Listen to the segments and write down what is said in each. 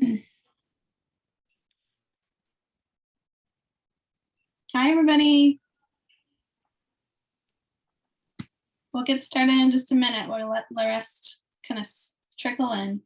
Hi, everybody. We'll get started in just a minute. We'll let the rest kind of trickle in.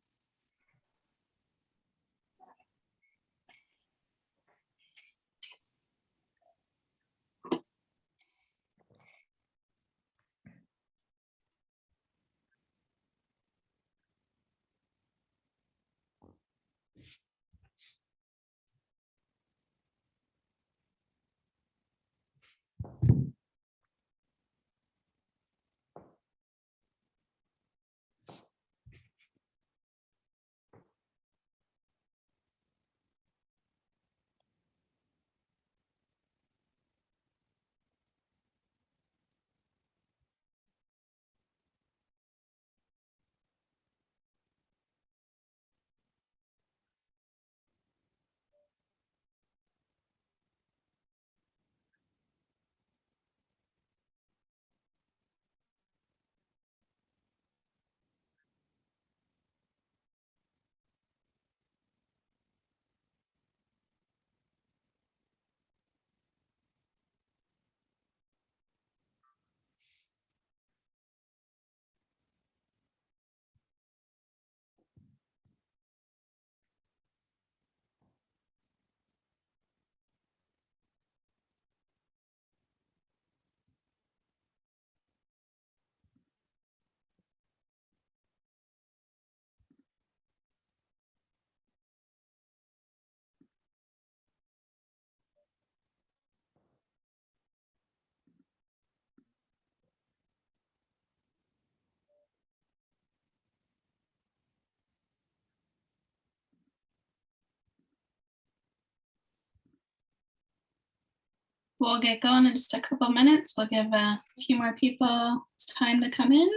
We'll get going in just a couple minutes. We'll give a few more people time to come in.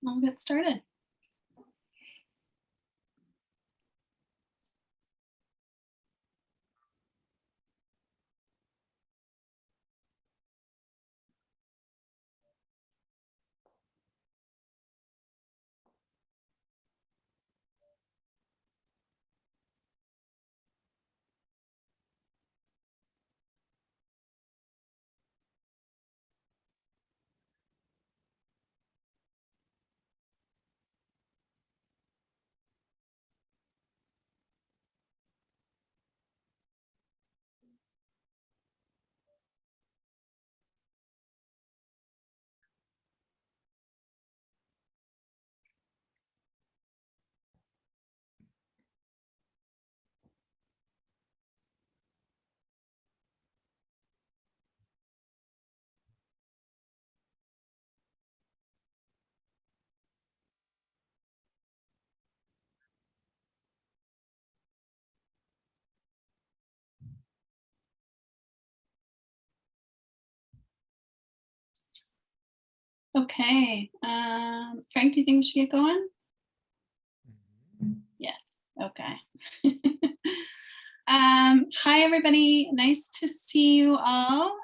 We'll get started. Okay. Frank, do you think we should get going? Yes. Okay. Hi, everybody. Nice to see you all.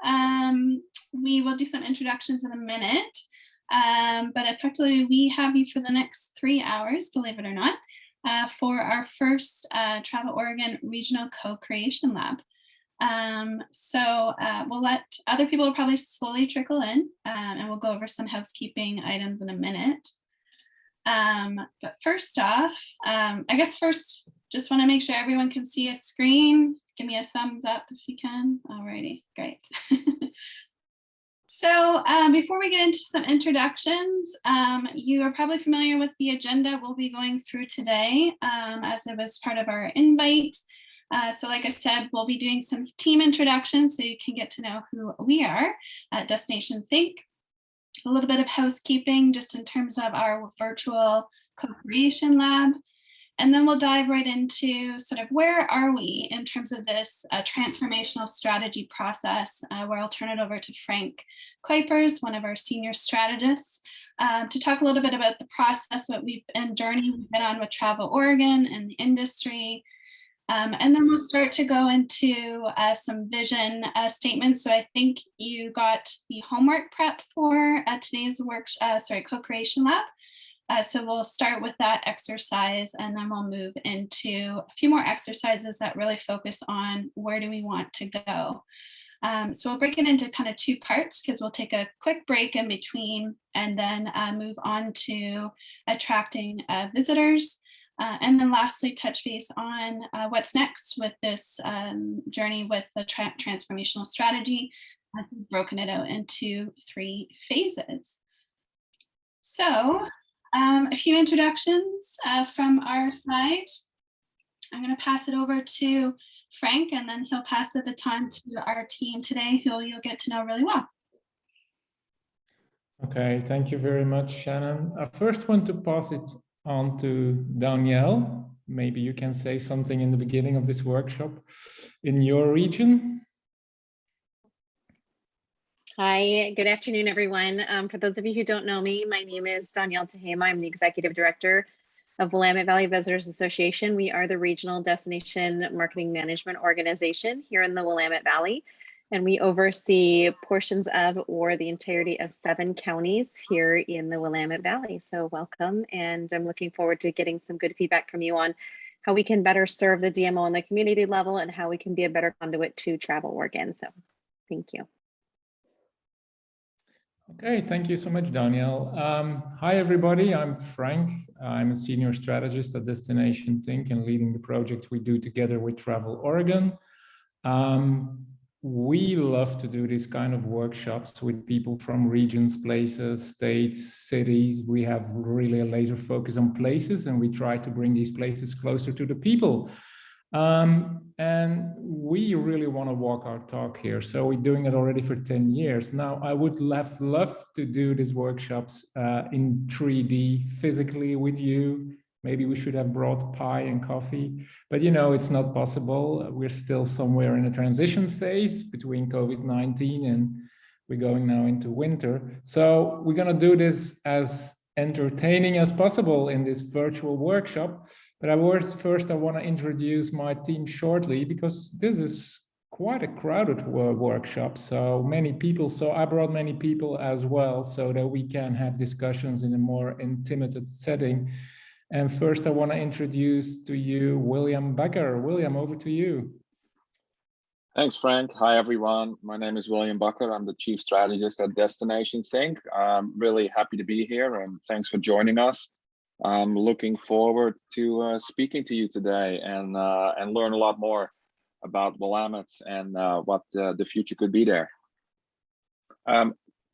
We will do some introductions in a minute, but effectively we have you for the next 3 hours, believe it or not, for our first Travel Oregon Regional Co-Creation Lab. We'll let other people probably slowly trickle in, and we'll go over some housekeeping items in a minute. But first off, I guess first, just want to make sure everyone can see a screen. Give me a thumbs up if you can. Alrighty, great. So before we get into some introductions, you are probably familiar with the agenda we'll be going through today, as it was part of our invite. So like I said, we'll be doing some team introductions so you can get to know who we are at Destination Think. A little bit of housekeeping just in terms of our virtual co-creation lab. And then we'll dive right into sort of where are we in terms of this transformational strategy process, where I'll turn it over to Frank Kpis, one of our senior strategists, to talk a little bit about the process, what we've been on with Travel Oregon and the industry. And then we'll start to go into some vision statements. So I think you got the homework prep for today's co-creation lab. So we'll start with that exercise, and then we'll move into a few more exercises that really focus on where do we want to go. So we'll break it into kind of 2 parts, because we'll take a quick break in between and then move on to attracting visitors. And then lastly, touch base on what's next with this journey with the transformational strategy. I've broken it out into 3 phases. So a few introductions from our side. I'm going to pass it over to Frank, and then he'll pass the baton to our team today, who you'll get to know really well. Okay, thank you very much, Shannon. I first want to pass it on to Danielle. Maybe you can say something in the beginning of this workshop in your region. Hi, good afternoon, everyone. For those of you who don't know me, my name is Danielle Tehema. I'm the Executive Director of Willamette Valley Visitors Association. We are the regional destination marketing management organization here in the Willamette Valley, and we oversee portions of or the entirety of 7 counties here in the Willamette Valley. So welcome, and I'm looking forward to getting some good feedback from you on how we can better serve the DMO on the community level and how we can be a better conduit to travel Oregon. So thank you. Okay, thank you so much, Danielle. Hi, everybody. I'm Frank. I'm a senior strategist at Destination Think and leading the project we do together with Travel Oregon. We love to do these kind of workshops with people from regions, places, states, cities. We have really a laser focus on places, and we try to bring these places closer to the people. And we really want to walk our talk here. So we're doing it already for 10 years. Now, I would love to do these workshops in 3D physically with you. Maybe we should have brought pie and coffee, but you know, it's not possible. We're still somewhere in a transition phase between COVID-19 and we're going now into winter. So we're going to do this as entertaining as possible in this virtual workshop. But first I want to introduce my team shortly, because this is quite a crowded workshop, so many people. So I brought many people as well, so that we can have discussions in a more intimate setting. And first I want to introduce to you William Becker. William, over to you. Thanks, Frank. Hi, everyone. My name is William Becker. I'm the Chief Strategist at Destination Think. I'm really happy to be here, and thanks for joining us. I'm looking forward to speaking to you today and learn a lot more about Willamette and what the future could be there. Am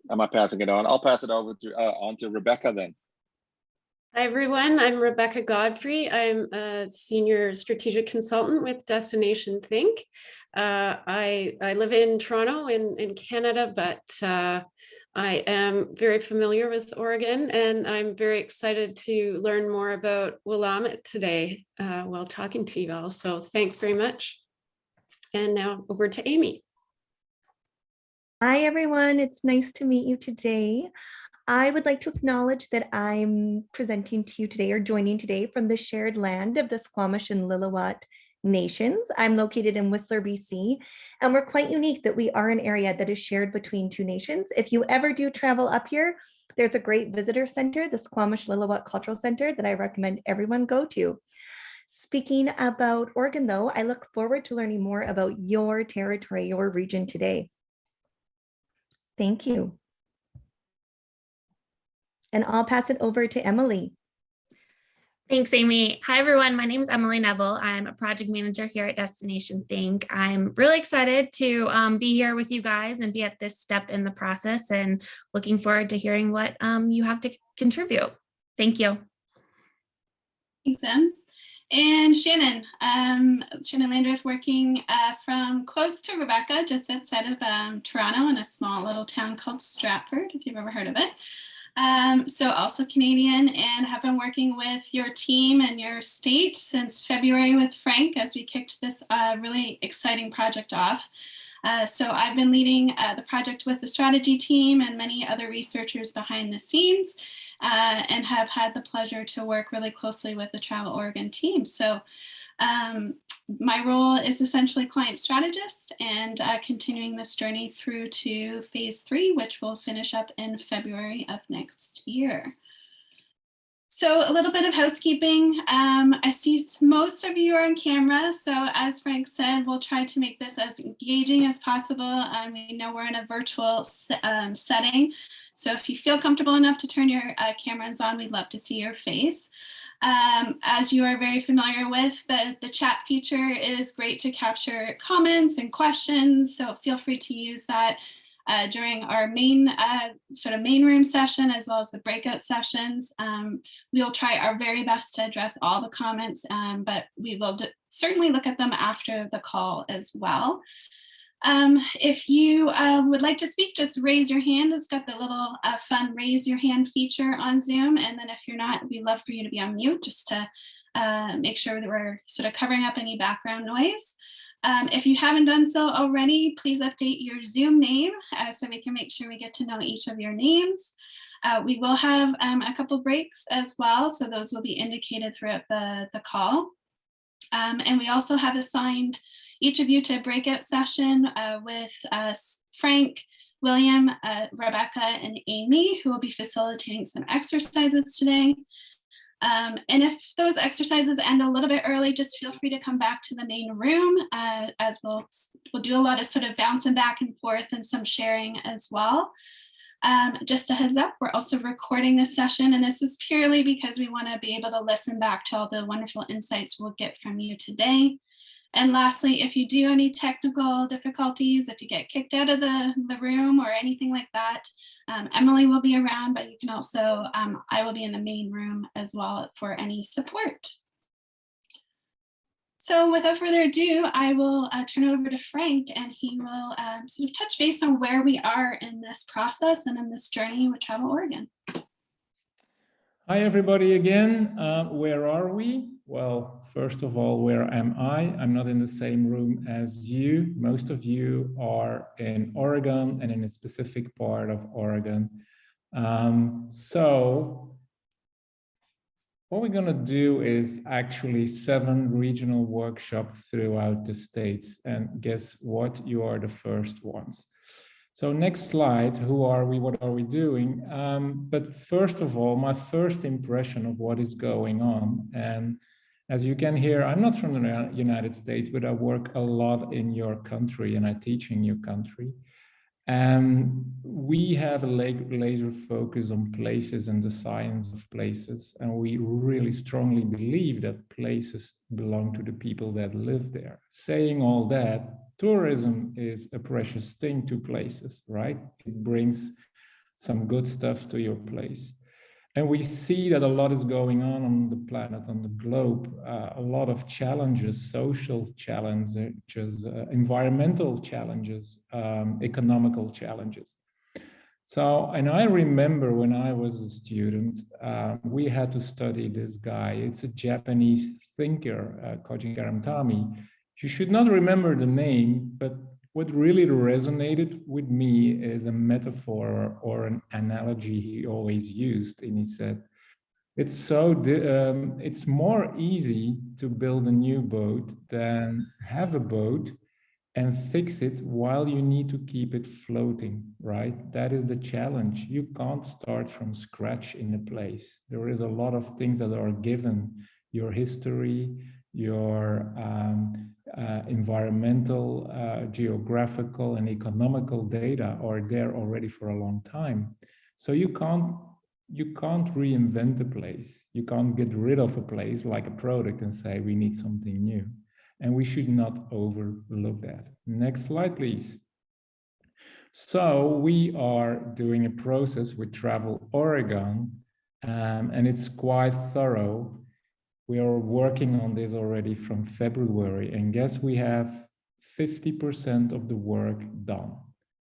I passing it on? I'll pass it over to on to Rebecca then. Hi, everyone. I'm Rebecca Godfrey. I'm a senior strategic consultant with Destination Think. I live in Toronto in Canada, but I am very familiar with Oregon, and I'm very excited to learn more about Willamette today while talking to you all. So thanks very much. And now over to Amy. Hi, everyone. It's nice to meet you today. I would like to acknowledge that I'm presenting to you today, or joining today, from the shared land of the Squamish and Lillooet nations. I'm located in Whistler, BC, and we're quite unique that we are an area that is shared between 2 nations. If you ever do travel up here, there's a great visitor center, the Squamish Lillooet Cultural Center, that I recommend everyone go to. Speaking about Oregon, though, I look forward to learning more about your territory, your region today. Thank you. And I'll pass it over to Emily. Thanks, Amy. Hi, everyone. My name is Emily Neville. I'm a project manager here at Destination Think. I'm really excited to be here with you guys and be at this step in the process, and looking forward to hearing what you have to contribute. Thank you. Thanks, Em. And Shannon, Shannon Landreth, working from close to Rebecca, just outside of Toronto, in a small little town called Stratford, if you've ever heard of it. So also Canadian, and have been working with your team and your state since February with Frank as we kicked this really exciting project off. So I've been leading the project with the strategy team and many other researchers behind the scenes, and have had the pleasure to work really closely with the Travel Oregon team. So my role is essentially client strategist, and continuing this journey through to phase 3, which will finish up in February of next year. So a little bit of housekeeping. I see most of you are on camera. So as Frank said, we'll try to make this as engaging as possible. We know we're in a virtual setting. So if you feel comfortable enough to turn your cameras on, we'd love to see your face. As you are very familiar with, the chat feature is great to capture comments and questions. So feel free to use that during our main main room session, as well as the breakout sessions. We'll try our very best to address all the comments, but we will certainly look at them after the call as well. If you would like to speak, just raise your hand. It's got the little fun raise your hand feature on Zoom. And then if you're not, we'd love for you to be on mute just to make sure that we're sort of covering up any background noise. If you haven't done so already, please update your Zoom name so we can make sure we get to know each of your names. We will have a couple breaks as well, so those will be indicated throughout the call. And we also have assigned each of you to a breakout session with Frank, William, Rebecca, and Amy, who will be facilitating some exercises today. And if those exercises end a little bit early, just feel free to come back to the main room as we'll do a lot of sort of bouncing back and forth and some sharing as well. Just a heads up, we're also recording this session, and this is purely because we want to be able to listen back to all the wonderful insights we'll get from you today. And lastly, if you do any technical difficulties, if you get kicked out of the room or anything like that, Emily will be around, but you can also, I will be in the main room as well for any support. So without further ado, I will turn it over to Frank, and he will sort of touch base on where we are in this process and in this journey with Travel Oregon. Hi, everybody again. Where are we? Well, first of all, where am I? I'm not in the same room as you. Most of you are in Oregon and in a specific part of Oregon. So what we're going to do is actually 7 regional workshops throughout the states. And guess what? You are the first ones. So next slide, who are we, what are we doing? But first of all, my first impression of what is going on. And as you can hear, I'm not from the United States, but I work a lot in your country and I teach in your country. And we have a laser focus on places and the science of places. And we really strongly believe that places belong to the people that live there. Saying all that, tourism is a precious thing to places, right? It brings some good stuff to your place. And we see that a lot is going on the planet, on the globe, a lot of challenges, social challenges, environmental challenges, economical challenges. So, and I remember when I was a student, we had to study this guy. It's a Japanese thinker, Koji Garamtami. You should not remember the name, but what really resonated with me is a metaphor or an analogy he always used. And he said, it's more easy to build a new boat than have a boat and fix it while you need to keep it floating, right? That is the challenge. You can't start from scratch in a place. There is a lot of things that are given, your history, your environmental, geographical, and economical data are there already for a long time. So you can't reinvent a place. You can't get rid of a place like a product and say we need something new. And we should not overlook that. Next slide, please. So we are doing a process with Travel Oregon, and it's quite thorough. We are working on this already from February, and guess we have 50% of the work done.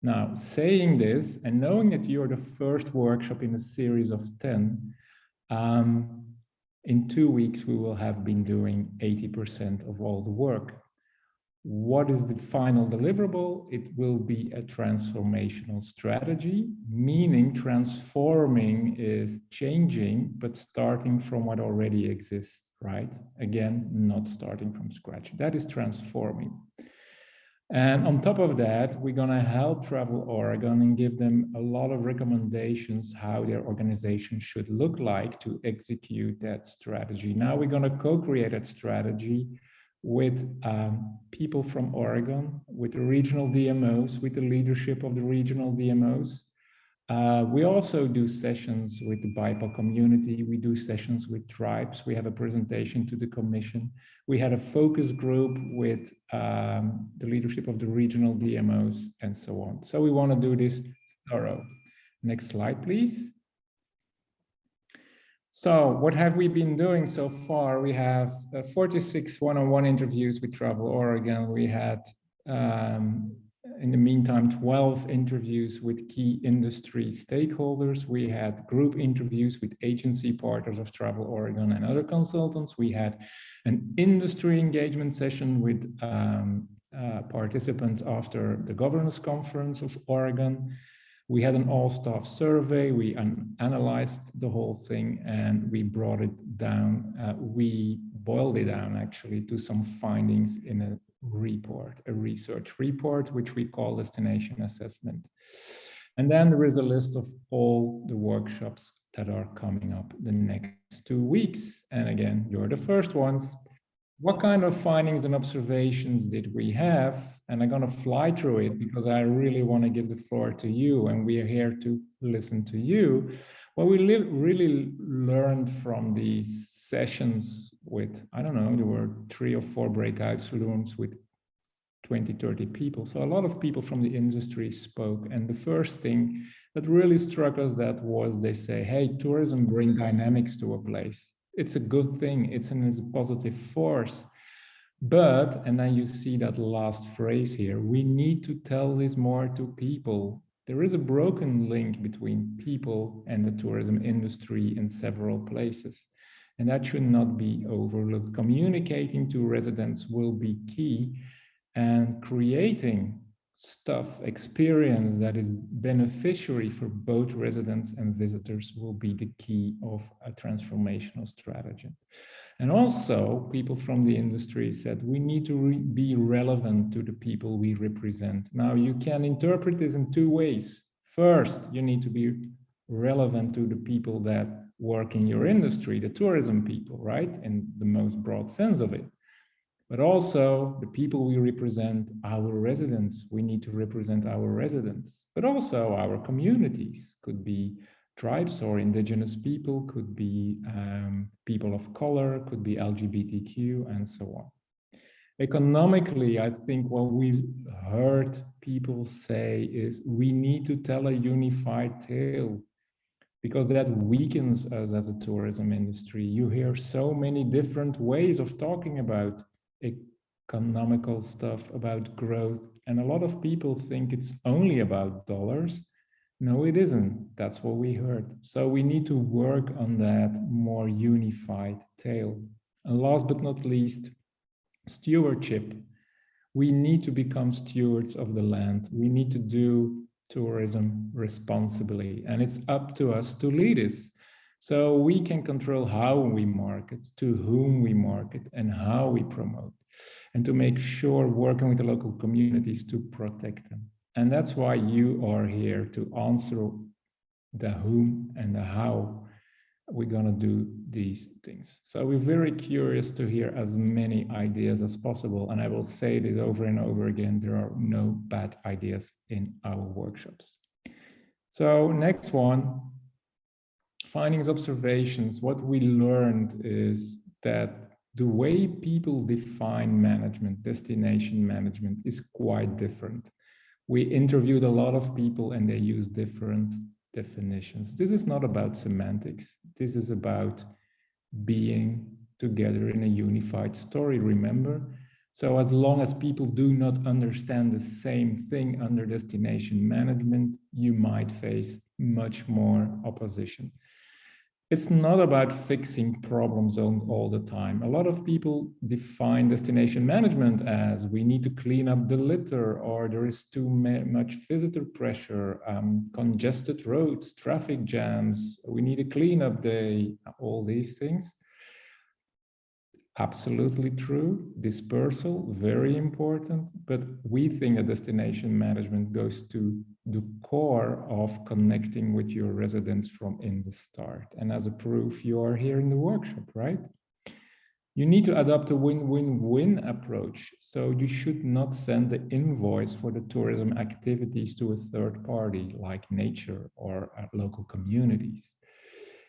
Now, saying this and knowing that you're the first workshop in a series of 10, in 2 weeks, we will have been doing 80% of all the work. What is the final deliverable? It will be a transformational strategy, meaning transforming is changing, but starting from what already exists, right? Again, not starting from scratch. That is transforming. And on top of that, we're going to help Travel Oregon and give them a lot of recommendations how their organization should look like to execute that strategy. Now we're going to co-create that strategy with people from Oregon, with the regional DMOs, with the leadership of the regional DMOs. We also do sessions with the BIPOC community. We do sessions with tribes. We have a presentation to the commission. We had a focus group with the leadership of the regional DMOs and so on. So we want to do this thorough. Next slide, please. So what have we been doing so far? We have 46 one-on-one interviews with Travel Oregon. We had, in the meantime, 12 interviews with key industry stakeholders. We had group interviews with agency partners of Travel Oregon and other consultants. We had an industry engagement session with participants after the governance conference of Oregon. We had an all-staff survey. We analyzed the whole thing and we brought it down. We boiled it down actually to some findings in a report, a research report, which we call destination assessment. And then there is a list of all the workshops that are coming up the next 2 weeks. And again, you're the first ones. What kind of findings and observations did we have? And I'm going to fly through it because I really want to give the floor to you and we are here to listen to you. What we really learned from these sessions with, I don't know, there were 3 or 4 breakout rooms with 20, 30 people. So a lot of people from the industry spoke. And the first thing that really struck us that was they say, hey, tourism brings dynamics to a place. It's a good thing, it's a positive force. But, and then you see that last phrase here, we need to tell this more to people. There is a broken link between people and the tourism industry in several places. And that should not be overlooked. Communicating to residents will be key, and creating stuff, experience that is beneficiary for both residents and visitors will be the key of a transformational strategy. And also, people from the industry said we need to be relevant to the people we represent. Now, you can interpret this in 2 ways. First, you need to be relevant to the people that work in your industry, the tourism people, right? In the most broad sense of it. But also the people we represent, our residents, we need to represent our residents, but also our communities, could be tribes or indigenous people, could be people of color, could be LGBTQ and so on. Economically, I think what we heard people say is we need to tell a unified tale because that weakens us as a tourism industry. You hear so many different ways of talking about economical stuff, about growth. And a lot of people think it's only about dollars. No, it isn't. That's what we heard. So we need to work on that more unified tale. And last but not least, stewardship. We need to become stewards of the land. We need to do tourism responsibly. And it's up to us to lead us. So we can control how we market, to whom we market, and how we promote, and to make sure working with the local communities to protect them. And that's why you are here to answer the whom and the how we're going to do these things. So we're very curious to hear as many ideas as possible. And I will say this over and over again, there are no bad ideas in our workshops. So next one. Findings, observations. What we learned is that the way people define management, destination management, is quite different. We interviewed a lot of people and they use different definitions. This is not about semantics. This is about being together in a unified story, remember? So as long as people do not understand the same thing under destination management, you might face much more opposition. It's not about fixing problems all the time. A lot of people define destination management as we need to clean up the litter, or there is too much visitor pressure, congested roads, traffic jams, we need a cleanup day, all these things. Absolutely true. Dispersal, very important. But we think that destination management goes to the core of connecting with your residents from in the start. And as a proof, you are here in the workshop, right? You need to adopt a win-win-win approach. So you should not send the invoice for the tourism activities to a third party like nature or local communities.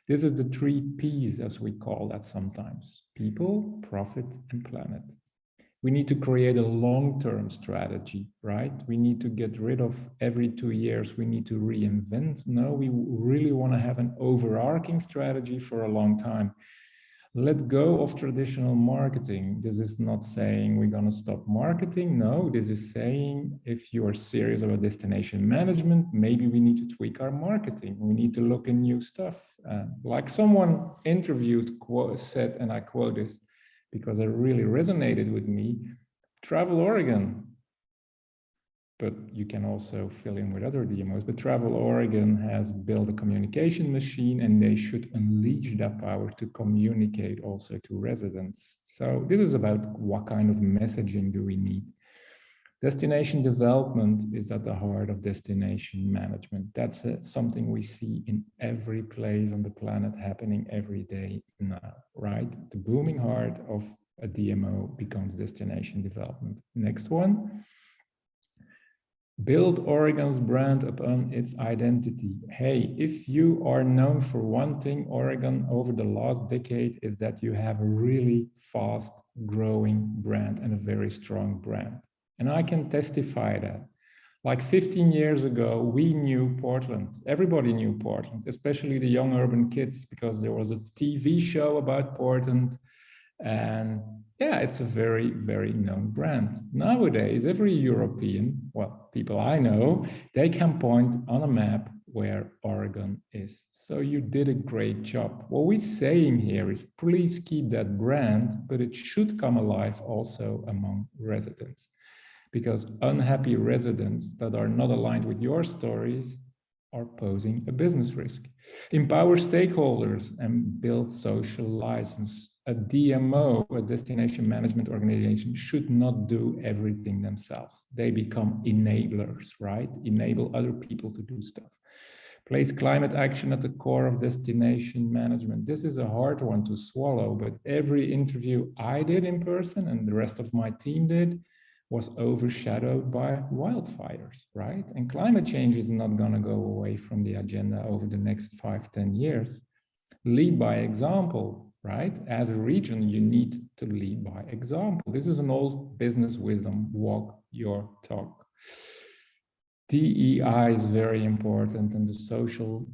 This is the 3 Ps, as we call that sometimes: people, profit, and planet. We need to create a long-term strategy, right? We need to get rid of every 2 years, we need to reinvent. No, we really want to have an overarching strategy for a long time. Let go of traditional marketing. This is not saying we're going to stop marketing. No, this is saying if you are serious about destination management, maybe we need to tweak our marketing. We need to look in new stuff. Like someone interviewed said, and I quote this because it really resonated with me: Travel Oregon. But you can also fill in with other DMOs. But Travel Oregon has built a communication machine, and they should unleash that power to communicate also to residents. So this is about what kind of messaging do we need. Destination development is at the heart of destination management. That's something we see in every place on the planet happening every day now, right? The booming heart of a DMO becomes destination development. Next one. Build Oregon's brand upon its identity. Hey, if you are known for one thing, Oregon over the last decade is that you have a really fast growing brand and a very strong brand. And I can testify that. Like 15 years ago, we knew Portland. Everybody knew Portland, especially the young urban kids, because there was a TV show about Portland. And yeah, it's a very, very known brand. Nowadays, every European, well, people I know, they can point on a map where Oregon is. So you did a great job. What we're saying here is please keep that brand, but it should come alive also among residents, because unhappy residents that are not aligned with your stories are posing a business risk. Empower stakeholders and build social license. A DMO, a destination management organization, should not do everything themselves. They become enablers, right? Enable other people to do stuff. Place climate action at the core of destination management. This is a hard one to swallow, but every interview I did in person and the rest of my team did was overshadowed by wildfires, right? And climate change is not going to go away from the agenda over the next 5-10 years. Lead by example, right? As a region, you need to lead by example. This is an old business wisdom: walk your talk. DEI is very important, and the social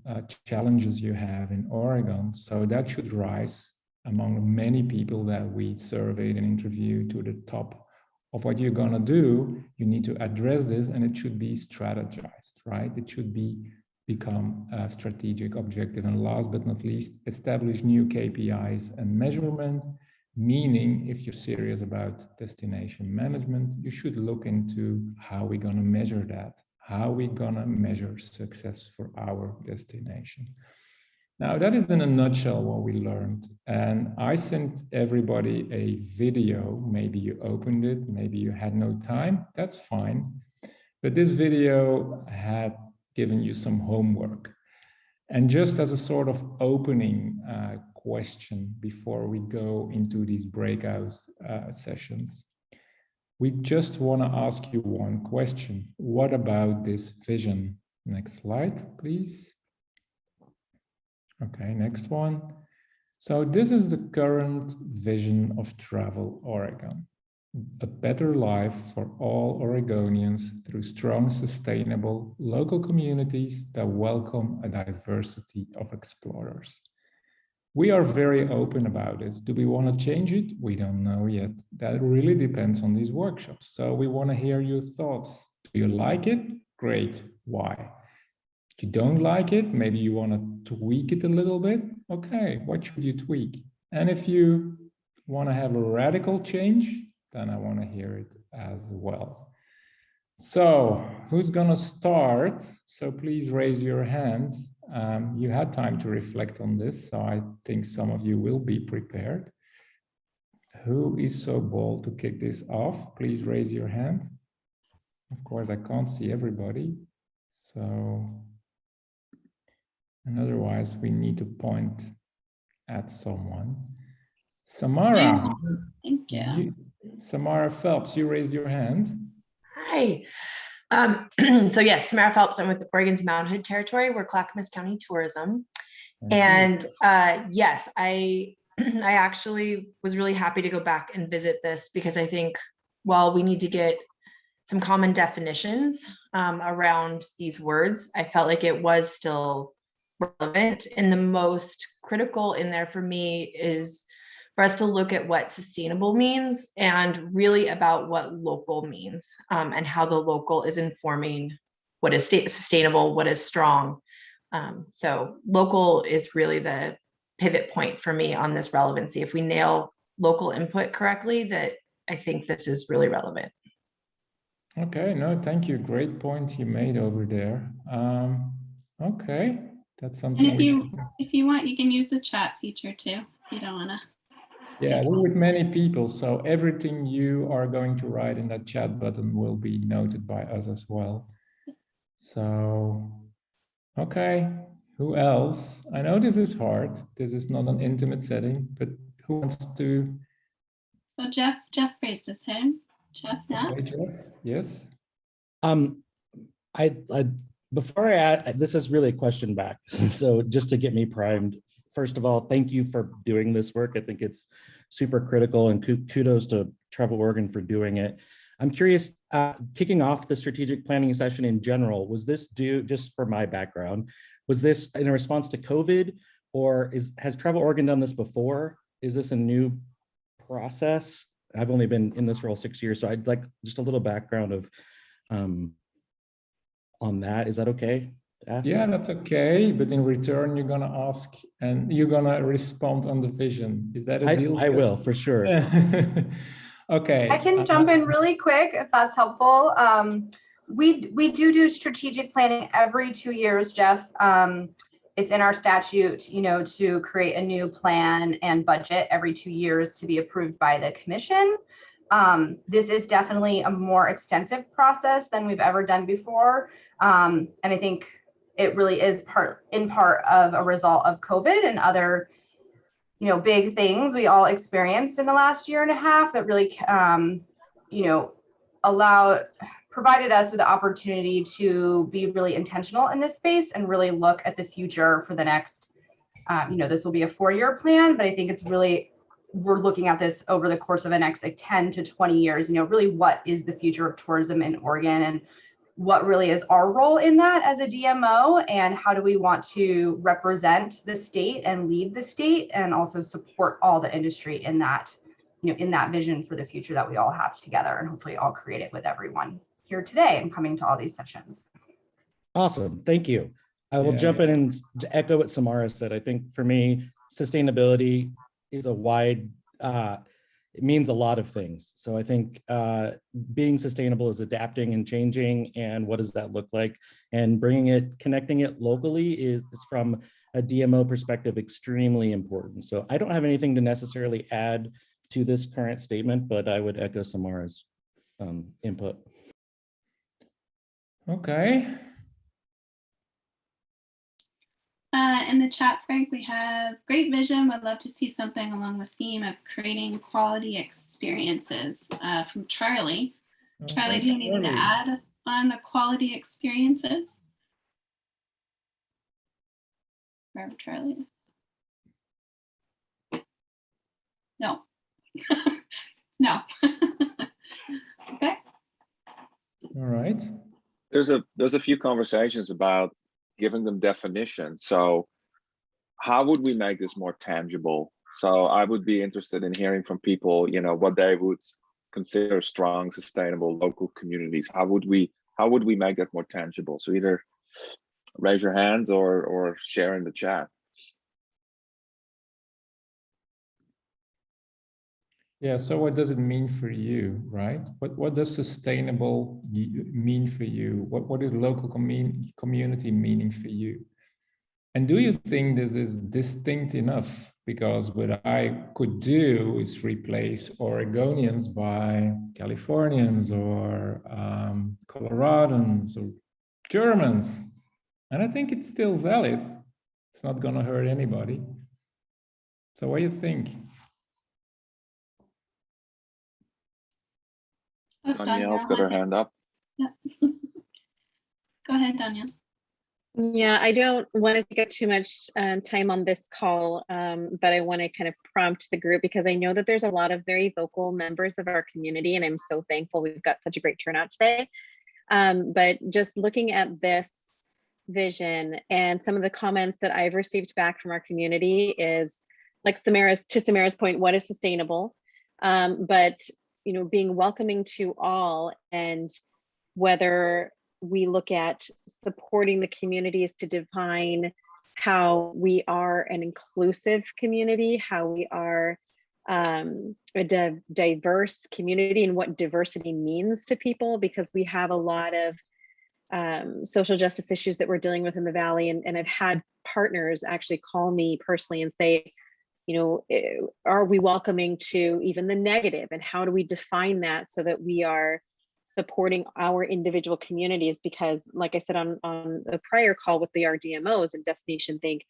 challenges you have in Oregon. So that should rise among many people that we surveyed and interviewed to the top of what you're going to do. You need to address this, and it should be strategized, right? It should become a strategic objective. And last but not least, establish new KPIs and measurement, meaning if you're serious about destination management, you should look into how we're going to measure that, how we're going to measure success for our destination. Now, that is in a nutshell what we learned. And I sent everybody a video. Maybe you opened it, maybe you had no time, that's fine. But this video had given you some homework. And just as a sort of opening question before we go into these breakout sessions, we just want to ask you one question. What about this vision? Next slide, please. Okay, next one. So this is the current vision of Travel Oregon. A better life for all Oregonians through strong, sustainable local communities that welcome a diversity of explorers. We are very open about this. Do we want to change it? We don't know yet. That really depends on these workshops. So we want to hear your thoughts. Do you like it? Great. Why? If you don't like it, maybe you want to tweak it a little bit. Okay, what should you tweak? And if you want to have a radical change, then I want to hear it as well. So who's going to start? So please raise your hand. You had time to reflect on this, so I think some of you will be prepared. Who is so bold to kick this off? Please raise your hand. Of course, I can't see everybody. So, and otherwise we need to point at someone. Samara. Thank you. Samara Phelps, you raised your hand. Hi. So yes, Samara Phelps, I'm with Oregon's Mount Hood Territory. We're Clackamas County Tourism. And yes, I actually was really happy to go back and visit this because I think while we need to get some common definitions around these words, I felt like it was still relevant. And the most critical in there for me is for us to look at what sustainable means and really about what local means and how the local is informing what is sustainable, what is strong. So local is really the pivot point for me on this relevancy. If we nail local input correctly, that I think this is really relevant. Okay, no, thank you. Great point you made over there. Okay, that's something. And if you want, you can use the chat feature too. If you don't want to. Yeah, we're with many people, so everything you are going to write in that chat button will be noted by us as well. So, okay, who else? I know this is hard. This is not an intimate setting, but who wants to? Well, Jeff raised his hand. Jeff, now. Okay, Jeff, yes. I before I add, this is really a question back. So just to get me primed, first of all, thank you for doing this work. I think it's super critical, and kudos to Travel Oregon for doing it. I'm curious, kicking off the strategic planning session in general, was this due, just for my background, was this in response to COVID, or has Travel Oregon done this before? Is this a new process? I've only been in this role 6 years, so I'd like just a little background of on that. Is that okay to ask? Yeah, that's okay. But in return, you're gonna ask and you're gonna respond on the vision. Is that a deal? I will, for sure. Okay. I can jump in really quick if that's helpful. We do strategic planning every 2 years, Jeff. It's in our statute, to create a new plan and budget every 2 years to be approved by the commission. This is definitely a more extensive process than we've ever done before. And I think it really is in part of a result of COVID and other, big things we all experienced in the last year and a half that really, provided us with the opportunity to be really intentional in this space and really look at the future for the next, this will be a 4-year plan, but I think it's really, we're looking at this over the course of the next 10 to 20 years, really what is the future of tourism in Oregon and what really is our role in that as a DMO, and how do we want to represent the state and lead the state and also support all the industry in that, in that vision for the future that we all have together, and hopefully all create it with everyone here today and coming to all these sessions. Awesome, thank you. I will jump in and echo what Samara said. I think for me, sustainability is a wide, it means a lot of things. So I think being sustainable is adapting and changing, and what does that look like? And connecting it locally is from a DMO perspective extremely important. So I don't have anything to necessarily add to this current statement, but I would echo Samara's input. Okay. In the chat, Frank, we have great vision. Would love to see something along the theme of creating quality experiences from Charlie. Okay. Charlie, do you need to add on the quality experiences? Wherever Charlie is. No. No. Okay. All right. There's a few conversations about giving them definitions. So how would we make this more tangible? So I would be interested in hearing from people, what they would consider strong, sustainable local communities. How would we make that more tangible? So either raise your hands or share in the chat. Yeah, so what does it mean for you, right? What does sustainable mean for you? What is local community meaning for you? And do you think this is distinct enough because what I could do is replace Oregonians by Californians or Coloradans or Germans. And I think it's still valid. It's not going to hurt anybody. So what do you think? Oh, Danielle's got her hand up. Yeah. Go ahead, Danielle. Yeah, I don't want to get too much time on this call, but I want to kind of prompt the group because I know that there's a lot of very vocal members of our community, and I'm so thankful we've got such a great turnout today. But just looking at this vision and some of the comments that I've received back from our community is like Samara's point, what is sustainable? But you know, being welcoming to all, and whether we look at supporting the communities to define how we are an inclusive community, how we are a diverse community, and what diversity means to people, because we have a lot of social justice issues that we're dealing with in the Valley. And I've had partners actually call me personally and say, you know, are we welcoming to even the negative? And how do we define that so that we are supporting our individual communities? Because like I said on the prior call with the RDMOs and Destination Think,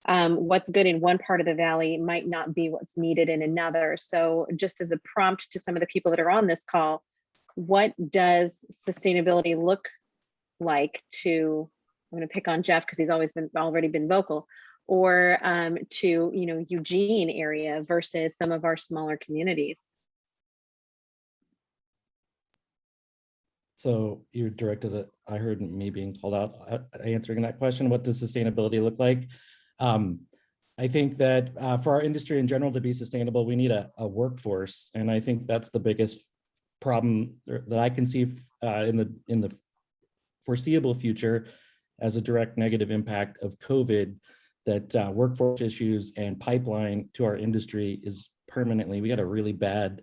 what's good in one part of the Valley might not be what's needed in another. So just as a prompt to some of the people that are on this call, what does sustainability look like to, I'm going to pick on Jeff because he's already been vocal, or to, you know, Eugene area versus some of our smaller communities? So you're directed at, I heard me being called out, answering that question, what does sustainability look like? I think that for our industry in general to be sustainable, we need a workforce. And I think that's the biggest problem that I can see in the foreseeable future as a direct negative impact of COVID, that workforce issues and pipeline to our industry is permanently, we got a really bad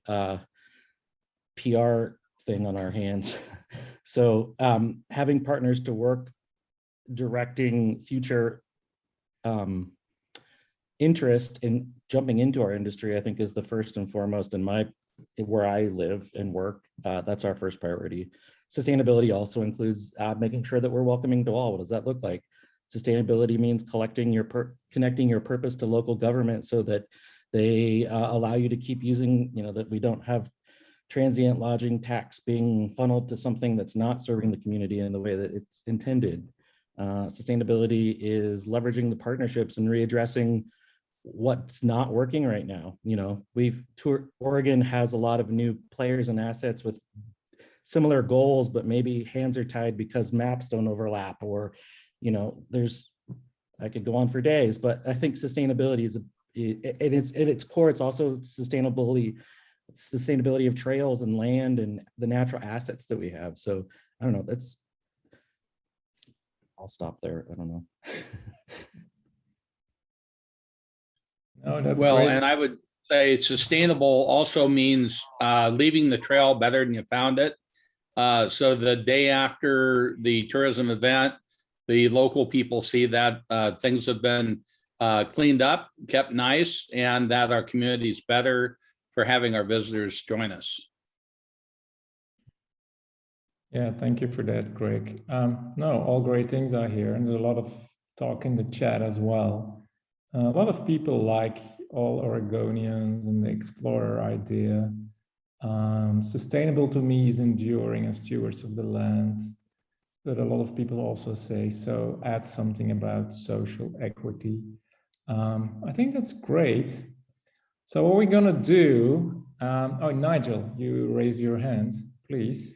PR thing on our hands. So having partners to work directing future interest in jumping into our industry, I think is the first and foremost in where I live and work. That's our first priority. Sustainability also includes making sure that we're welcoming to all. What does that look like? Sustainability means connecting your purpose to local government so that they allow you to keep using, you know, that we don't have transient lodging tax being funneled to something that's not serving the community in the way that it's intended. Sustainability is leveraging the partnerships and readdressing what's not working right now. You know, Oregon has a lot of new players and assets with similar goals, but maybe hands are tied because maps don't overlap, or, you know, I could go on for days, but I think sustainability is at its core, it's also sustainability of trails and land and the natural assets that we have. So I don't know, I'll stop there. I don't know. No, that's well, great. and I would say sustainable also means leaving the trail better than you found it. So the day after the tourism event, the local people see that things have been cleaned up, kept nice, and that our community is better for having our visitors join us. Yeah, thank you for that, Greg. No, all great things are here, and there's a lot of talk in the chat as well. A lot of people like all Oregonians and the explorer idea. Sustainable to me is enduring as stewards of the land, but a lot of people also say, so add something about social equity. I think that's great. So what we're gonna do, oh, Nigel, you raise your hand, please.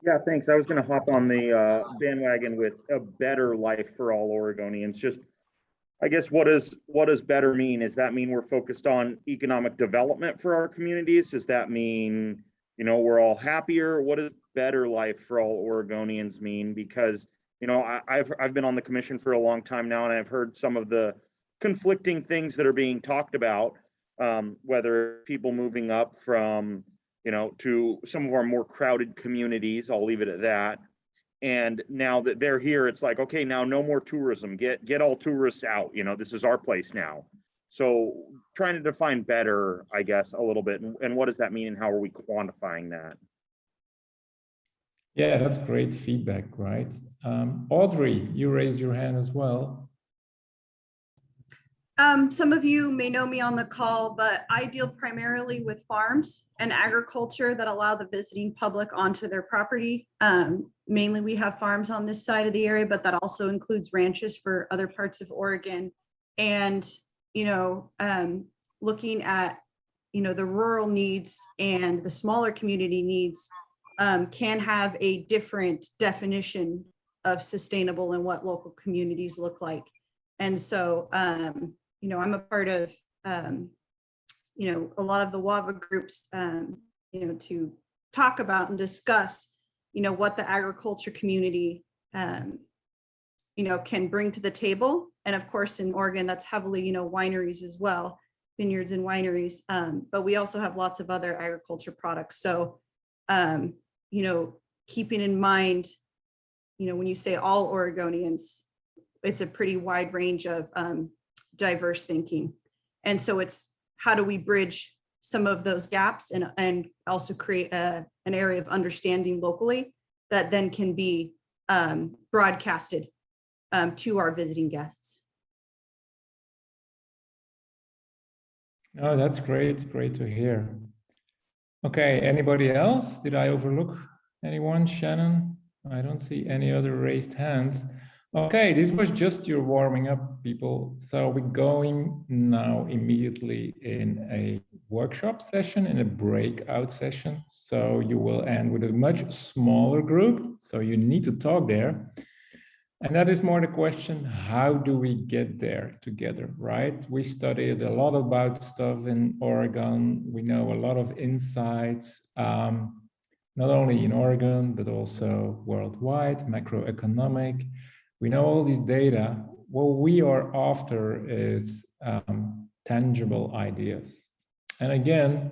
Yeah, thanks. I was gonna hop on the bandwagon with a better life for all Oregonians. Just, I guess, what does better mean? Does that mean we're focused on economic development for our communities? Does that mean, you know, we're all happier? What does better life for all Oregonians mean? Because, you know, I've been on the commission for a long time now, and I've heard some of the conflicting things that are being talked about, whether people moving up from, you know, to some of our more crowded communities. I'll leave it at that. And now that they're here, it's like, okay, now no more tourism. Get all tourists out. You know, this is our place now. So trying to define better, I guess, a little bit, and what does that mean and how are we quantifying that? Yeah, that's great feedback, right? Audrey, you raised your hand as well. Some of you may know me on the call, but I deal primarily with farms and agriculture that allow the visiting public onto their property. Mainly we have farms on this side of the area, but that also includes ranches for other parts of Oregon. And, looking at, the rural needs and the smaller community needs can have a different definition of sustainable and what local communities look like. And so, I'm a part of, a lot of the WAVA groups, to talk about and discuss, what the agriculture community, can bring to the table. And of course, in Oregon, that's heavily, wineries as well, vineyards and wineries. But we also have lots of other agriculture products. So, keeping in mind, when you say all Oregonians, it's a pretty wide range of diverse thinking. And so it's how do we bridge some of those gaps and also create an area of understanding locally that then can be broadcasted to our visiting guests. Oh, that's great. Great to hear. Okay, anybody else? Did I overlook anyone? Shannon? I don't see any other raised hands. Okay, this was just your warming up, people. So we're going now immediately in a workshop session, in a breakout session. So you will end with a much smaller group. So you need to talk there. And that is more the question, how do we get there together, right? We studied a lot about stuff in Oregon. We know a lot of insights, not only in Oregon, but also worldwide, macroeconomic. We know all these data. What we are after is tangible ideas. And again,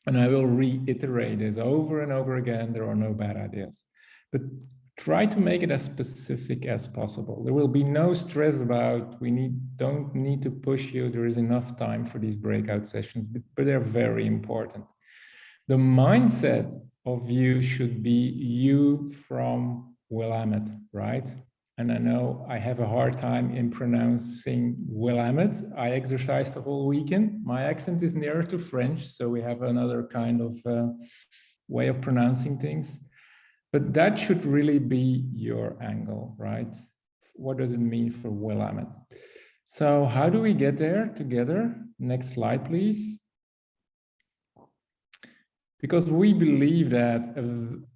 and I will reiterate this over and over again, there are no bad ideas, but try to make it as specific as possible. There will be no stress about, don't need to push you. There is enough time for these breakout sessions, but they're very important. The mindset of you should be you from Willamette, right? And I know I have a hard time in pronouncing Willamette. I exercised the whole weekend. My accent is nearer to French, so we have another kind of way of pronouncing things. But that should really be your angle, right? What does it mean for Willamette? So how do we get there together? Next slide, please. Because we believe that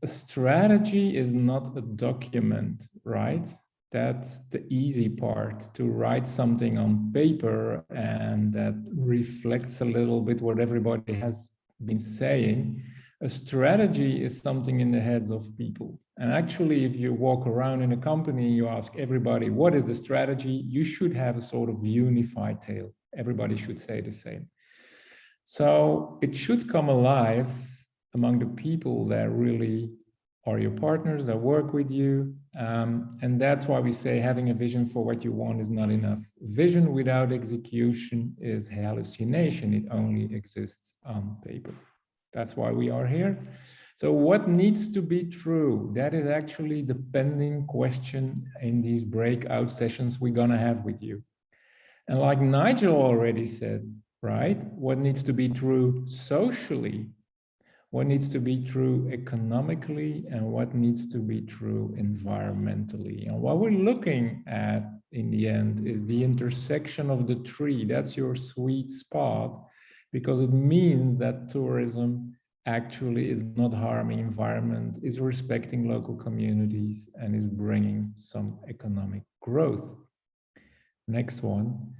a strategy is not a document, right? That's the easy part, to write something on paper and that reflects a little bit what everybody has been saying. A strategy is something in the heads of people. And actually, if you walk around in a company, you ask everybody, what is the strategy? You should have a sort of unified tale. Everybody should say the same. So it should come alive among the people that really are your partners, that work with you. And that's why we say having a vision for what you want is not enough. Vision without execution is hallucination. It only exists on paper. That's why we are here. So what needs to be true? That is actually the pending question in these breakout sessions we're gonna have with you. And like Nigel already said, right? What needs to be true socially? What needs to be true economically? And what needs to be true environmentally? And what we're looking at in the end is the intersection of the three. That's your sweet spot, because it means that tourism actually is not harming environment, is respecting local communities, and is bringing some economic growth. Next one.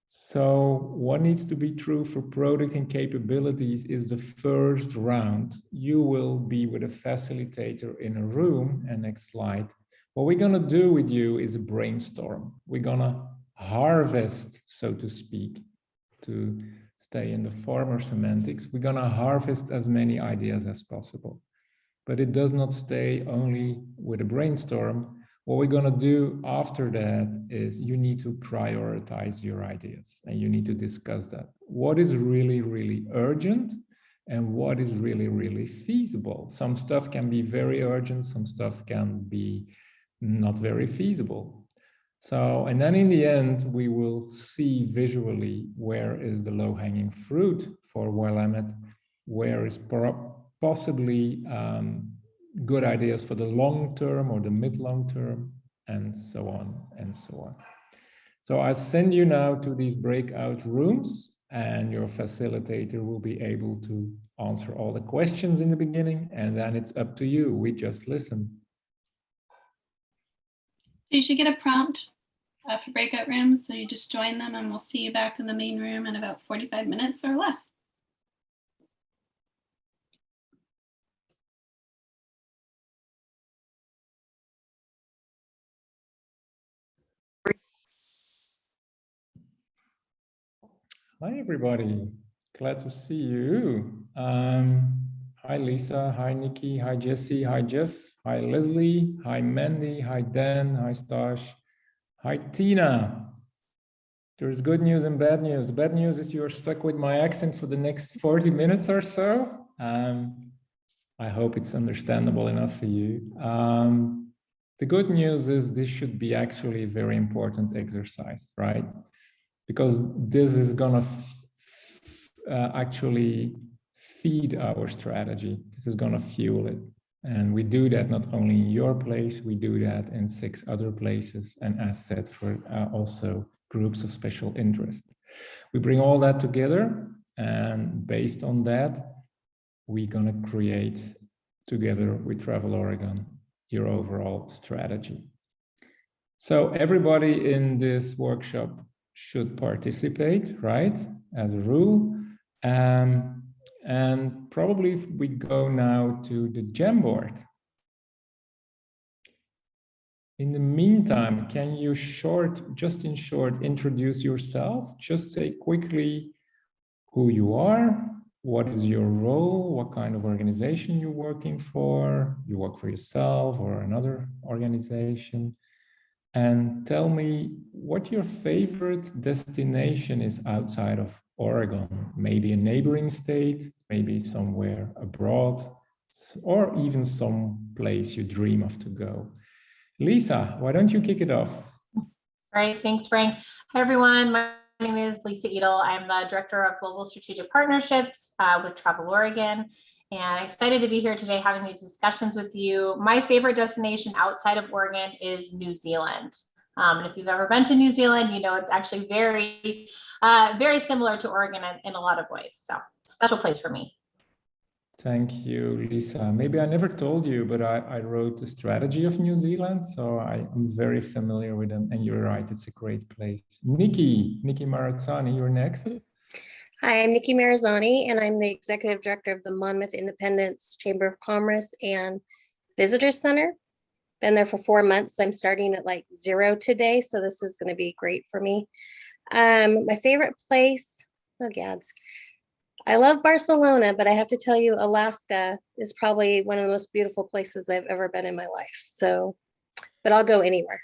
So what needs to be true for product and capabilities is the first round. You will be with a facilitator in a room, and next slide. What we're gonna do with you is a brainstorm. We're gonna harvest, so to speak, to stay in the farmer semantics. We're gonna harvest as many ideas as possible. But it does not stay only with a brainstorm. What we're going to do after that is you need to prioritize your ideas and you need to discuss that. What is really, really urgent and what is really, really feasible? Some stuff can be very urgent, some stuff can be not very feasible. So, and then in the end, we will see visually where is the low-hanging fruit for Willamette, where is possibly good ideas for the long term or the mid-long term, and so on and so on. So I send you now to these breakout rooms, and your facilitator will be able to answer all the questions in the beginning, and then it's up to you. We just listen. So you should get a prompt for breakout rooms. So you just join them and we'll see you back in the main room in about 45 minutes or less. Hi, everybody. Glad to see you. Hi, Lisa. Hi, Nikki. Hi, Jesse. Hi, Jeff. Hi, Leslie. Hi, Mandy. Hi, Dan. Hi, Stash. Hi, Tina. There's good news and bad news. The bad news is you're stuck with my accent for the next 40 minutes or so. I hope it's understandable enough for you. The good news is this should be actually a very important exercise, right? Because this is gonna actually feed our strategy. This is gonna fuel it. And we do that not only in your place, we do that in 6 other places, and as said, for also groups of special interest. We bring all that together, and based on that, we're gonna create, together with Travel Oregon, your overall strategy. So everybody in this workshop should participate, right, as a rule. And probably if we go now to the Jamboard. In the meantime, can you just in short, introduce yourself? Just say quickly who you are, what is your role, what kind of organization you're working for, you work for yourself or another organization, and tell me what your favorite destination is outside of Oregon, maybe a neighboring state, maybe somewhere abroad, or even some place you dream of to go. Lisa, why don't you kick it off? Great, thanks, Frank. Hi, everyone. My name is Lisa Edel. I'm the Director of Global Strategic Partnerships with Travel Oregon. And I'm excited to be here today having these discussions with you. My favorite destination outside of Oregon is New Zealand. And if you've ever been to New Zealand, you know it's actually very, very similar to Oregon in a lot of ways. So special place for me. Thank you, Lisa. Maybe I never told you, but I wrote the strategy of New Zealand, so I'm very familiar with them. And you're right, it's a great place. Nikki Marazzani, you're next. Hi, I'm Nikki Marazzani, and I'm the Executive Director of the Monmouth Independence Chamber of Commerce and Visitors Center. Been there for 4 months. I'm starting at like 0 today, so this is going to be great for me. My favorite place, oh gads. I love Barcelona, but I have to tell you, Alaska is probably one of the most beautiful places I've ever been in my life. So, but I'll go anywhere.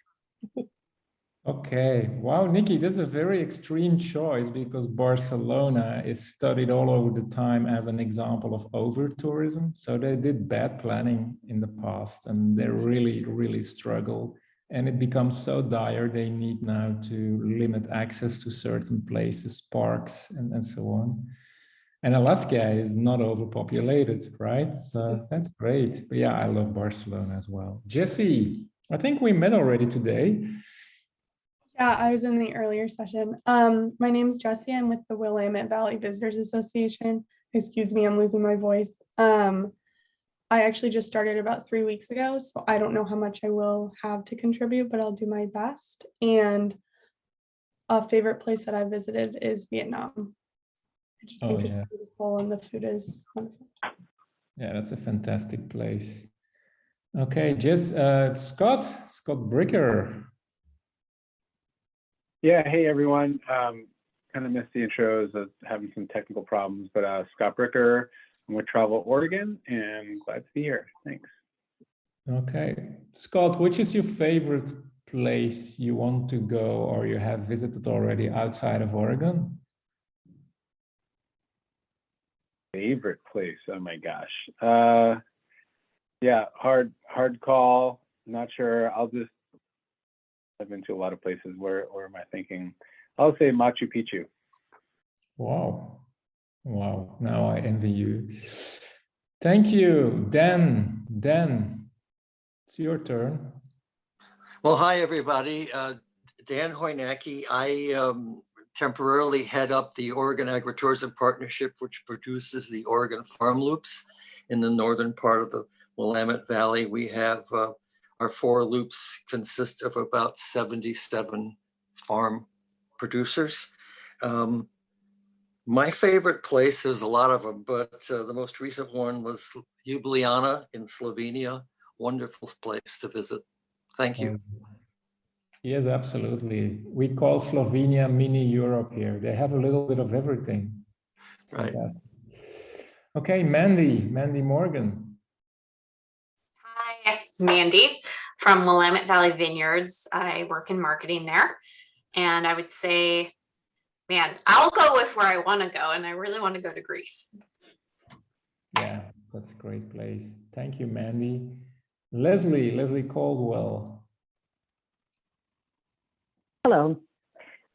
Okay. Wow, Nikki, this is a very extreme choice because Barcelona is studied all over the time as an example of over-tourism. So they did bad planning in the past and they really, really struggle. And it becomes so dire, they need now to limit access to certain places, parks, and so on. And Alaska is not overpopulated, right? So that's great. But yeah, I love Barcelona as well. Jesse, I think we met already today. Yeah, I was in the earlier session. My name is Jessie. I'm with the Willamette Valley Visitors Association. Excuse me, I'm losing my voice. I actually just started about 3 weeks ago, so I don't know how much I will have to contribute, but I'll do my best. And a favorite place that I visited is Vietnam. I just think it's beautiful and the food is wonderful. Yeah, that's a fantastic place. Okay, Scott Breaker. Yeah, hey everyone. Kind of missed the intros. I was having some technical problems, but Scott Breaker, I'm with Travel Oregon and glad to be here. Thanks. Okay. Scott, which is your favorite place you want to go or you have visited already outside of Oregon? Favorite place? Oh my gosh. Yeah, hard call. Not sure. I've been to a lot of places. Where am I thinking? I'll say Machu Picchu. Wow. Wow. Now I envy you. Thank you. Dan, it's your turn. Well, hi, everybody. Dan Hoynacki. I temporarily head up the Oregon Agritourism Partnership, which produces the Oregon Farm Loops in the northern part of the Willamette Valley. We have our 4 loops consist of about 77 farm producers. My favorite place, there's a lot of them, but the most recent one was Ljubljana in Slovenia. Wonderful place to visit. Thank you. Yes, absolutely. We call Slovenia mini Europe here. They have a little bit of everything. Right. Fantastic. Okay, Mandy Morgan. Hi, Mandy from Willamette Valley Vineyards. I work in marketing there. And I would say, man, I'll go with where I want to go. And I really want to go to Greece. Yeah, that's a great place. Thank you, Mandy. Leslie Caldwell. Hello,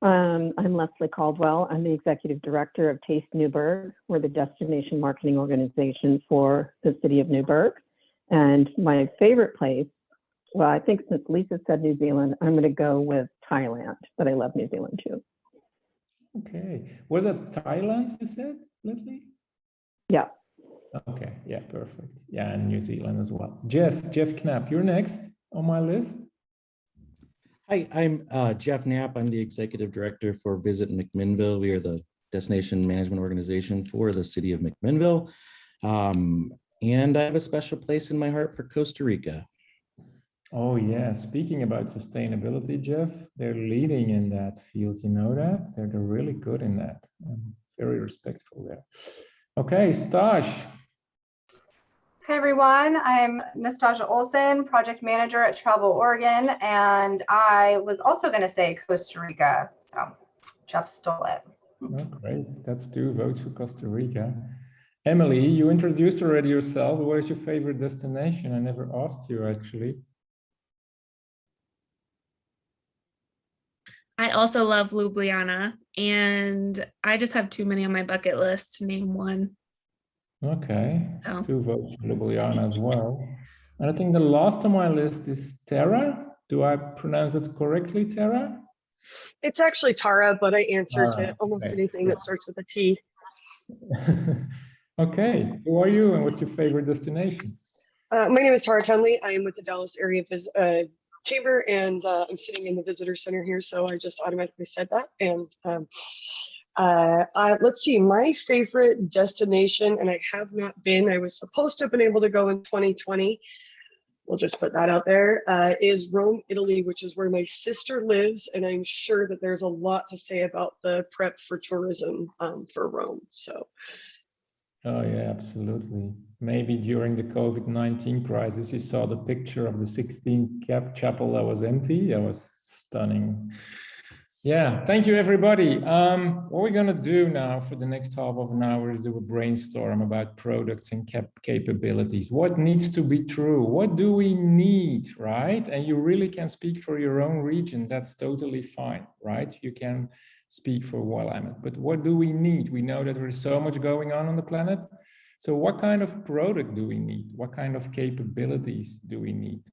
I'm Leslie Caldwell. I'm the Executive Director of Taste Newburgh. We're the destination marketing organization for the city of Newburgh. And my favorite place, well, I think since Lisa said New Zealand, I'm going to go with Thailand, but I love New Zealand too. Okay. Was it Thailand, you said, Leslie? Yeah. Okay. Yeah, perfect. Yeah, and New Zealand as well. Jeff Knapp, you're next on my list. Hi, I'm Jeff Knapp. I'm the Executive Director for Visit McMinnville. We are the destination management organization for the city of McMinnville. And I have a special place in my heart for Costa Rica. Oh yeah, speaking about sustainability, Jeff, they're leading in that field, you know that? They're really good in that. I'm very respectful there. Okay, Stash. Hi everyone, I'm Nastasia Olson, Project Manager at Travel Oregon, and I was also going to say Costa Rica, so Jeff stole it. Oh, great, that's 2 votes for Costa Rica. Emily, you introduced already yourself. What is your favorite destination? I never asked you actually. I also love Ljubljana, and I just have too many on my bucket list to name one. Okay, Oh. 2 votes for Ljubljana as well. And I think the last on my list is Tara. Do I pronounce it correctly, Tara? It's actually Tara, but I answer Tara, to almost okay. anything that starts with a T. Okay, who are you and what's your favorite destination? My name is Tara Tunley. I am with the Dallas Area Chamber, and I'm sitting in the visitor center here, so I just automatically said that. And let's see, my favorite destination, and I have not been, I was supposed to have been able to go in 2020. We'll just put that out there, is Rome, Italy, which is where my sister lives. And I'm sure that there's a lot to say about the prep for tourism for Rome, so. Oh yeah, absolutely. Maybe during the COVID-19 crisis, you saw the picture of the 16th chapel that was empty. That was stunning. Yeah, thank you, everybody. What we're going to do now for the next half of an hour is do a brainstorm about products and capabilities. What needs to be true? What do we need, right? And you really can speak for your own region. That's totally fine, right? You can speak for Willamette, but what do we need? We know that there is so much going on the planet. So what kind of product do we need? What kind of capabilities do we need?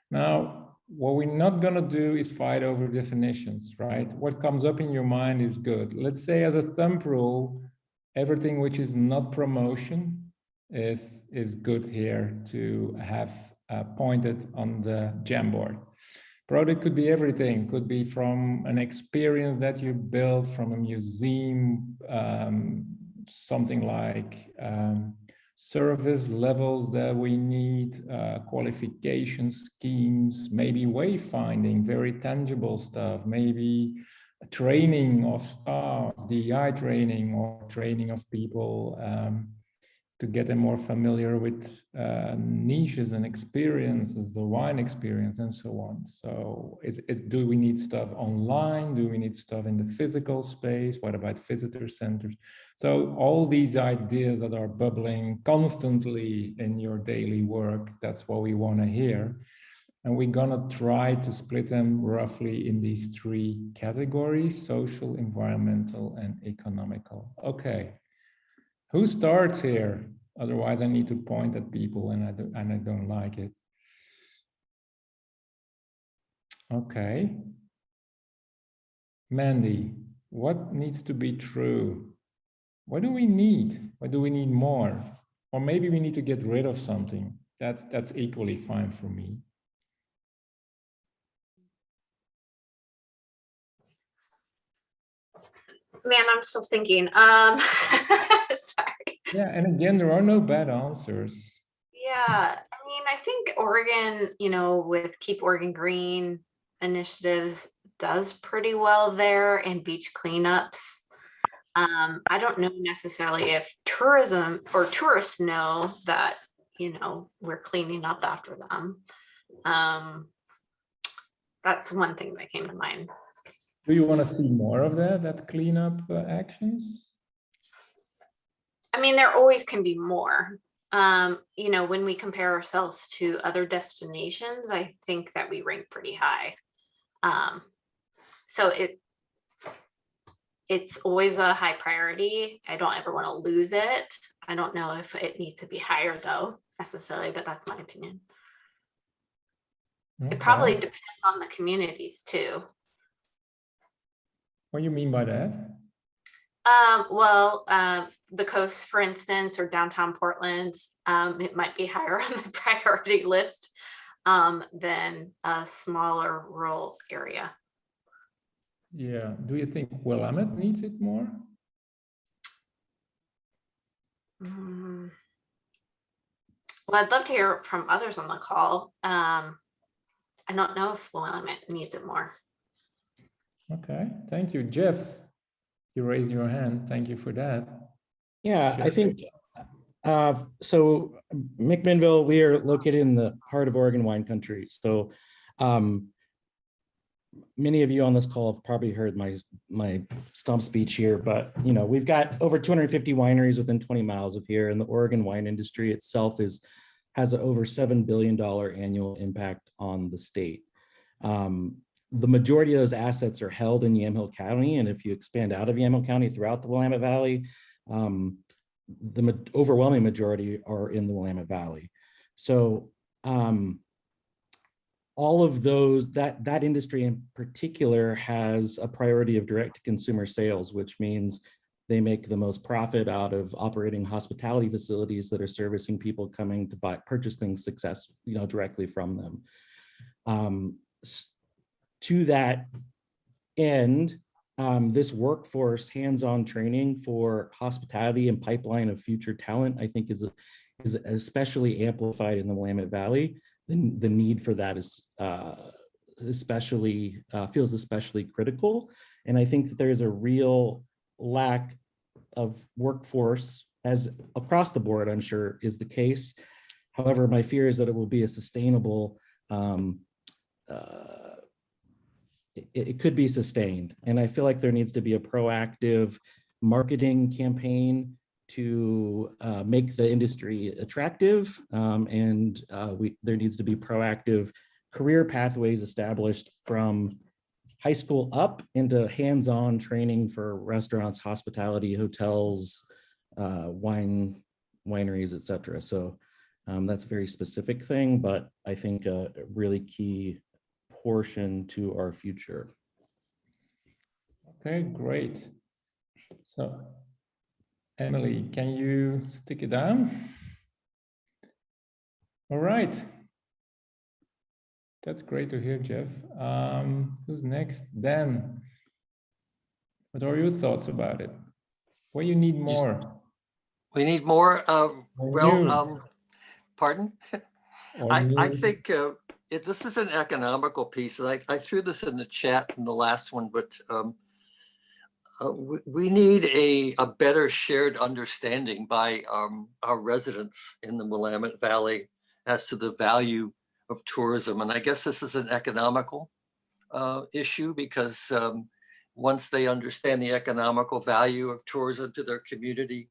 Now, what we're not going to do is fight over definitions, right? What comes up in your mind is good. Let's say as a thumb rule, everything which is not promotion is good here to have pointed on the Jamboard. Product could be everything, could be from an experience that you built, from a museum, something like service levels that we need, qualification schemes, maybe wayfinding, very tangible stuff, maybe training of staff, DEI training or training of people to get them more familiar with niches and experiences, the wine experience and so on. So do we need stuff online? Do we need stuff in the physical space? What about visitor centers? So all these ideas that are bubbling constantly in your daily work, that's what we want to hear. And we're gonna try to split them roughly in these three categories: social, environmental, and economical. Okay. Who starts here? Otherwise, I need to point at people and I don't like it. Okay. Mandy, what needs to be true? What do we need? What do we need more? Or maybe we need to get rid of something. That's equally fine for me. Man, I'm still thinking. Sorry. Yeah, and again, there are no bad answers. Yeah, I mean, I think Oregon, you know, with Keep Oregon Green initiatives does pretty well there, and beach cleanups. I don't know necessarily if tourism or tourists know that, you know, we're cleaning up after them. That's one thing that came to mind. Do you want to see more of that cleanup actions? I mean, there always can be more. You know, when we compare ourselves to other destinations, I think that we rank pretty high. So it's always a high priority. I don't ever want to lose it. I don't know if it needs to be higher though, necessarily, but that's my opinion. Okay. It probably depends on the communities too. What do you mean by that? Well, the coast, for instance, or downtown Portland, it might be higher on the priority list than a smaller rural area. Yeah. Do you think Willamette needs it more? Well, I'd love to hear from others on the call. I don't know if Willamette needs it more. Okay, thank you. Jeff, you raised your hand. Thank you for that. Yeah, I think, so McMinnville, we are located in the heart of Oregon wine country. So many of you on this call have probably heard my stump speech here, but you know, we've got over 250 wineries within 20 miles of here, and the Oregon wine industry itself has an over $7 billion annual impact on the state. The majority of those assets are held in Yamhill County, and if you expand out of Yamhill County throughout the Willamette Valley, the overwhelming majority are in the Willamette Valley. So all of those, that industry in particular has a priority of direct-to-consumer sales, which means they make the most profit out of operating hospitality facilities that are servicing people coming to purchase things directly from them. To that end, this workforce hands-on training for hospitality and pipeline of future talent, I think is especially amplified in the Willamette Valley. The need for that is feels especially critical. And I think that there's a real lack of workforce, as across the board, I'm sure is the case. However, my fear is that it will be a sustainable, it could be sustained. And I feel like there needs to be a proactive marketing campaign to make the industry attractive. There needs to be proactive career pathways established from high school up into hands-on training for restaurants, hospitality, hotels, wineries, et cetera. So that's a very specific thing, but I think a really key portion to our future. Okay, great. So Emily, can you stick it down? All right. That's great to hear, Jeff. Who's next? Dan. What are your thoughts about it? What do you need more? We need more. Pardon? I think this is an economical piece. I threw this in the chat in the last one, but we need a better shared understanding by our residents in the Willamette Valley as to the value of tourism. And I guess this is an economical issue, because once they understand the economical value of tourism to their community,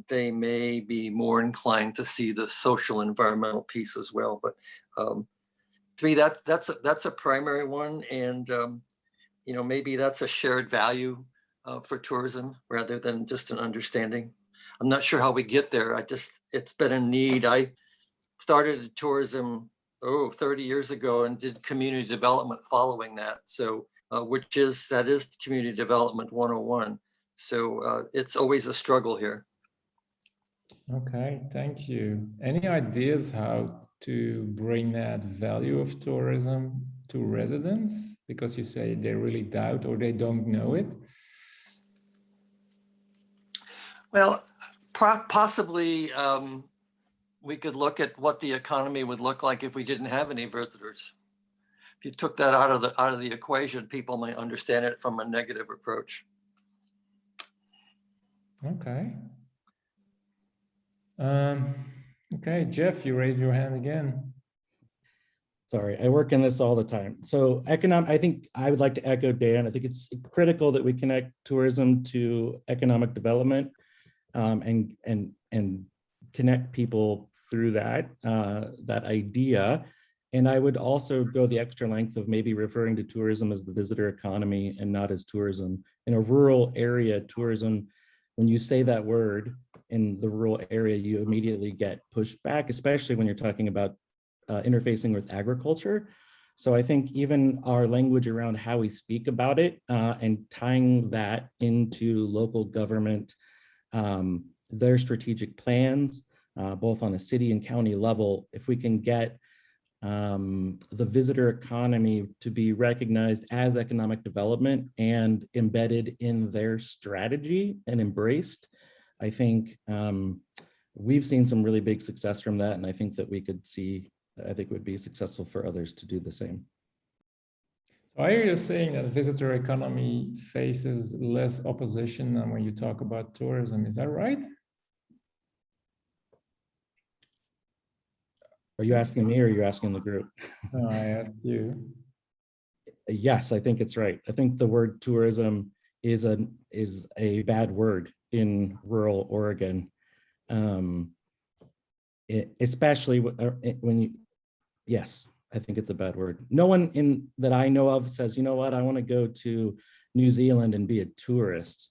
they may be more inclined to see the social environmental piece as well. But to me, that's a primary one. And maybe that's a shared value for tourism rather than just an understanding. I'm not sure how we get there. It's been a need. I started tourism 30 years ago and did community development following that. So that is community development 101. So it's always a struggle here. Okay, thank you. Any ideas how to bring that value of tourism to residents? Because you say they really doubt or they don't know it. Well, possibly we could look at what the economy would look like if we didn't have any visitors. If you took that out of the equation, people might understand it from a negative approach. Okay. Okay, Jeff, you raised your hand again. Sorry, I work in this all the time. So I think I would like to echo Dan. I think it's critical that we connect tourism to economic development and connect people through that idea. And I would also go the extra length of maybe referring to tourism as the visitor economy and not as tourism. In a rural area, tourism, when you say that word in the rural area, you immediately get pushed back, especially when you're talking about interfacing with agriculture. So I think even our language around how we speak about it and tying that into local government, their strategic plans, both on a city and county level, if we can get the visitor economy to be recognized as economic development and embedded in their strategy and embraced, I think we've seen some really big success from that. And I think that it would be successful for others to do the same. So I hear you saying that visitor economy faces less opposition than when you talk about tourism. Is that right? Are you asking me or are you asking the group? No, I asked you. Yes, I think it's right. I think the word tourism is a bad word in rural Oregon, especially when you. Yes, I think it's a bad word. No one that I know of says, you know what, I want to go to New Zealand and be a tourist.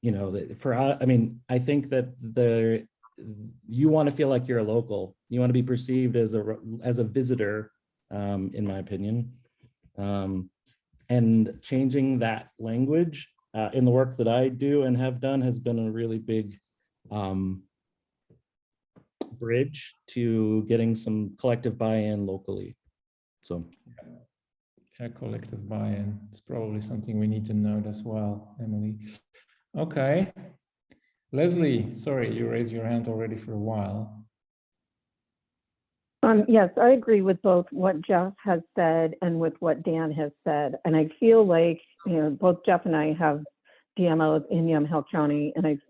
I think that you want to feel like you're a local. You want to be perceived as a visitor, in my opinion. And changing that language in the work that I do and have done has been a really big bridge to getting some collective buy-in locally. So yeah, collective buy-in. It's probably something we need to note as well, Emily. Okay. Leslie, sorry, you raised your hand already for a while. Yes, I agree with both what Jeff has said and with what Dan has said. And I feel like, both Jeff and I have DMOs in Yamhill County, and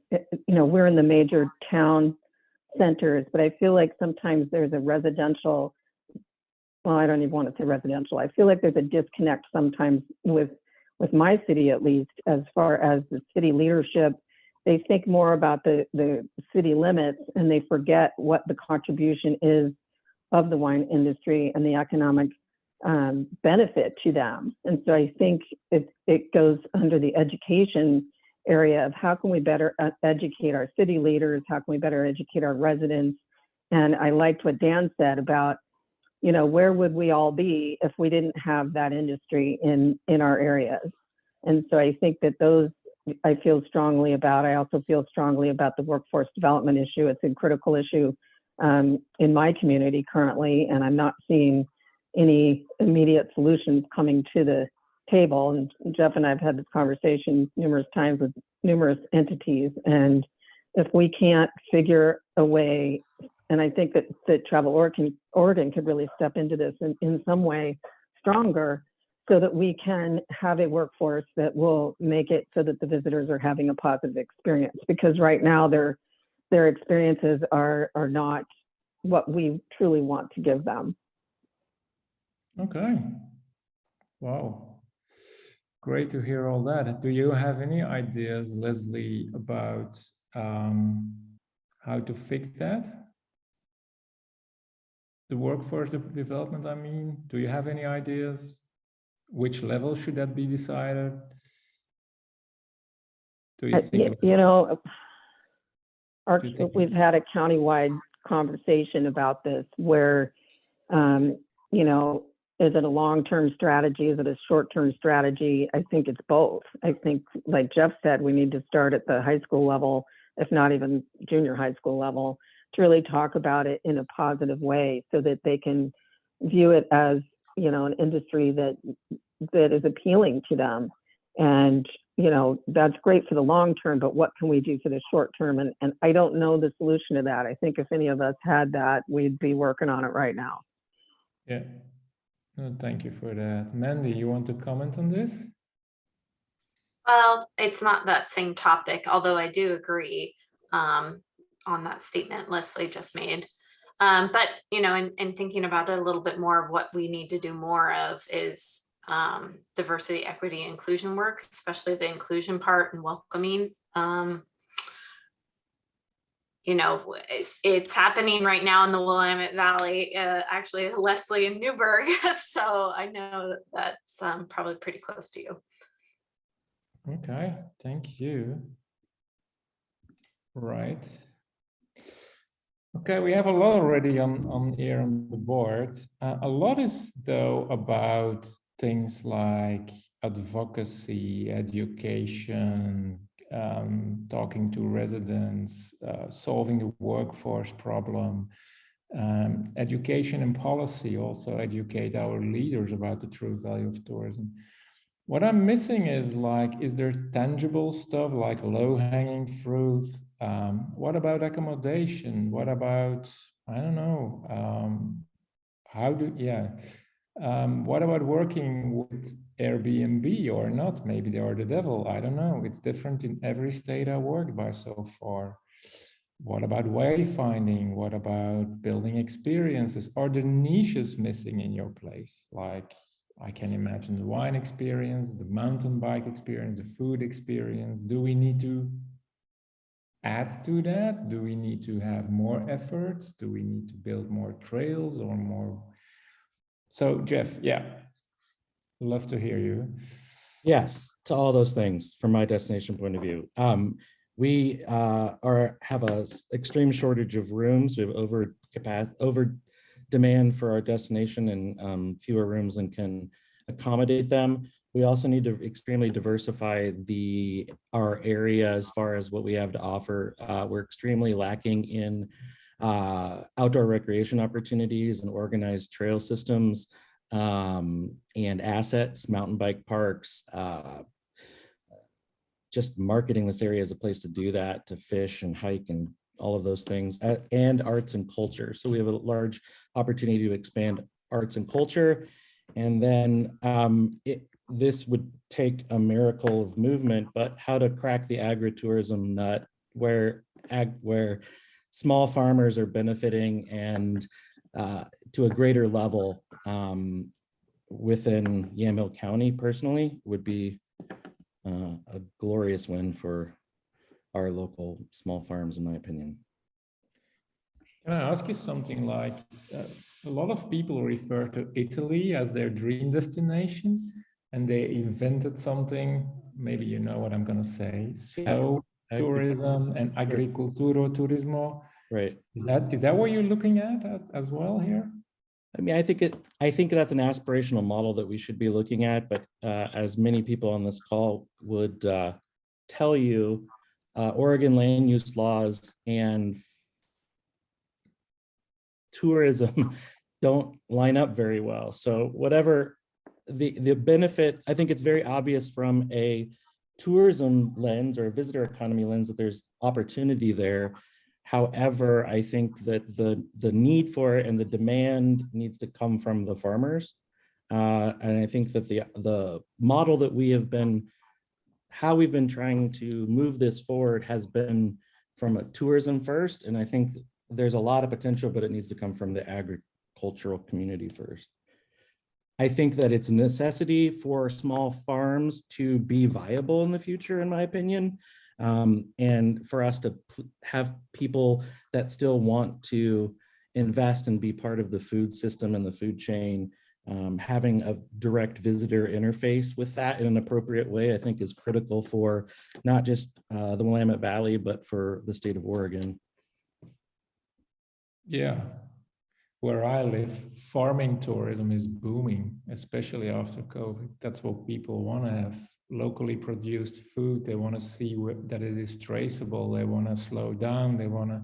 we're in the major town centers, but I feel like sometimes there's a residential, well, I don't even want to say residential. I feel like there's a disconnect sometimes with my city, at least, as far as the city leadership. They think more about the city limits and they forget what the contribution is of the wine industry and the economic benefit to them. And so I think it goes under the education area of how can we better educate our city leaders, how can we better educate our residents. And I liked what Dan said about, where would we all be if we didn't have that industry in our areas. And so I think that those I feel strongly about. I also feel strongly about the workforce development issue. It's a critical issue in my community currently, and I'm not seeing any immediate solutions coming to the table. And Jeff and I have had this conversation numerous times with numerous entities. And if we can't figure a way, and I think that Travel Oregon could really step into this in some way stronger, so that we can have a workforce that will make it so that the visitors are having a positive experience. Because right now their experiences are not what we truly want to give them. Okay. Wow. Great to hear all that. Do you have any ideas, Leslie, about how to fix that? The workforce development, I mean, do you have any ideas? Which level should that be decided? Do you think? We've had a countywide conversation about this where, is it a long-term strategy? Is it a short-term strategy? I think it's both. I think, like Jeff said, we need to start at the high school level, if not even junior high school level, to really talk about it in a positive way so that they can view it as, an industry that is appealing to them. And, that's great for the long term, but what can we do for the short term? And I don't know the solution to that. I think if any of us had that, we'd be working on it right now. Yeah. No, thank you for that. Mandy, you want to comment on this? Well, it's not that same topic, although I do agree on that statement Leslie just made. But, in thinking about it a little bit more, of what we need to do more of is diversity, equity, inclusion work, especially the inclusion part and welcoming. It's happening right now in the Willamette Valley, actually Leslie and Newburgh. So I know that's probably pretty close to you. Okay, thank you. Right. Okay, we have a lot already on here on the board. A lot is though about things like advocacy, education, talking to residents, solving the workforce problem, education and policy, also educate our leaders about the true value of tourism. What I'm missing is is there tangible stuff like low-hanging fruit? What about accommodation? What about, I don't know, what about working with Airbnb or not? Maybe they are the devil, I don't know. It's different in every state I worked by so far. What about wayfinding? What about building experiences? Are there niches missing in your place? Like, I can imagine the wine experience, the mountain bike experience, the food experience. Do we need to add to that? Do we need to have more efforts? Do we need to build more trails or more? So Jeff, yeah, love to hear you. Yes, to all those things from my destination point of view. We have a extreme shortage of rooms. We have over demand for our destination and fewer rooms than can accommodate them. We also need to extremely diversify our area as far as what we have to offer. We're extremely lacking in outdoor recreation opportunities and organized trail systems and assets, mountain bike parks, just marketing this area as a place to do that, to fish and hike and all of those things, and arts and culture. So we have a large opportunity to expand arts and culture. And then this would take a miracle of movement, but how to crack the agritourism nut where small farmers are benefiting and to a greater level within Yamhill County personally would be a glorious win for our local small farms, in my opinion. Can I ask you something like, a lot of people refer to Italy as their dream destination, and they invented something, maybe you know what I'm going to say, so tourism and agriculturo turismo. Right. Is that what you're looking at as well here? I mean, I think that's an aspirational model that we should be looking at, but as many people on this call would tell you, Oregon land use laws and tourism don't line up very well. So whatever the benefit, I think it's very obvious from a tourism lens or a visitor economy lens that there's opportunity there. However, I think that the need for it and the demand needs to come from the farmers. And I think that the model that how we've been trying to move this forward has been from a tourism first. And I think there's a lot of potential, but it needs to come from the agricultural community first. I think that it's a necessity for small farms to be viable in the future, in my opinion. And for us to have people that still want to invest and be part of the food system and the food chain, having a direct visitor interface with that in an appropriate way, I think is critical for not just the Willamette Valley, but for the state of Oregon. Yeah, where I live, farming tourism is booming, especially after COVID. That's what people want to have, locally produced food. They want to see that it is traceable. They want to slow down. They want to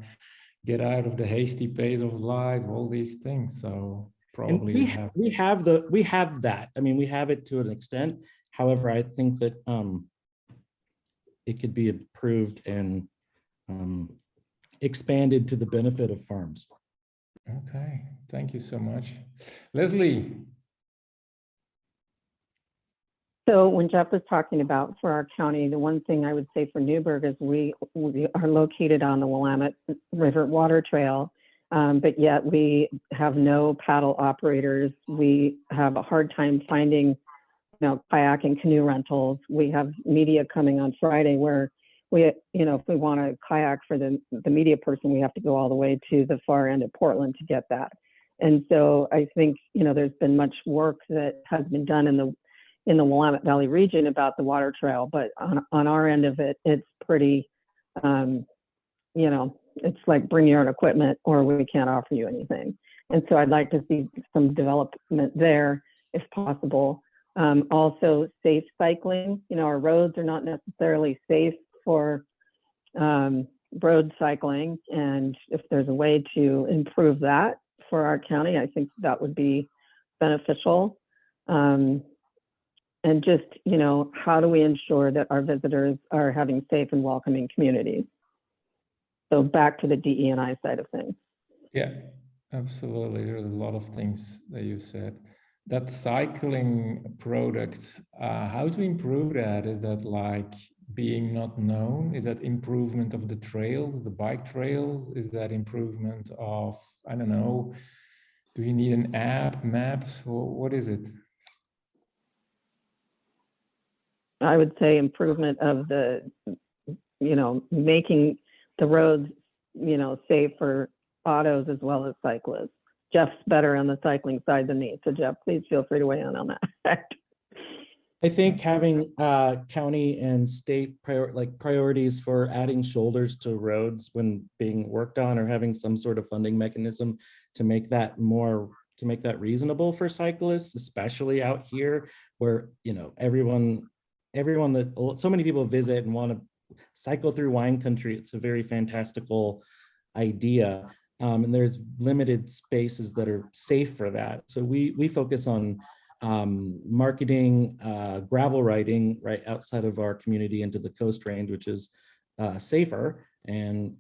get out of the hasty pace of life, all these things. So probably we have that. I mean, we have it to an extent. However, I think that it could be improved and expanded to the benefit of farms. Okay, thank you so much. Leslie. So when Jeff was talking about for our county, the one thing I would say for Newburgh is we are located on the Willamette River Water Trail, but yet we have no paddle operators. We have a hard time finding, kayak and canoe rentals. We have media coming on Friday where we, if we want a kayak for the media person, we have to go all the way to the far end of Portland to get that. And so I think, there's been much work that has been done in the Willamette Valley region about the water trail, but on our end of it, it's pretty, it's like bring your own equipment or we can't offer you anything. And so I'd like to see some development there if possible. Also safe cycling, our roads are not necessarily safe for road cycling. And if there's a way to improve that for our county, I think that would be beneficial. And just, how do we ensure that our visitors are having safe and welcoming communities? So back to the DE&I side of things. Yeah, absolutely. There's a lot of things that you said. That cycling product, how to improve that? Is that like being not known? Is that improvement of the trails, the bike trails? Is that improvement of, I don't know, do you need an app, maps? What is it? I would say improvement of the, making the roads, safe for autos as well as cyclists. Jeff's better on the cycling side than me. So Jeff, please feel free to weigh in on that. I think having county and state priorities for adding shoulders to roads when being worked on, or having some sort of funding mechanism to make that reasonable for cyclists, especially out here where, everyone that so many people visit and want to cycle through wine country. It's a very fantastical idea. And there's limited spaces that are safe for that. So we focus on marketing gravel riding right outside of our community into the Coast Range, which is safer. And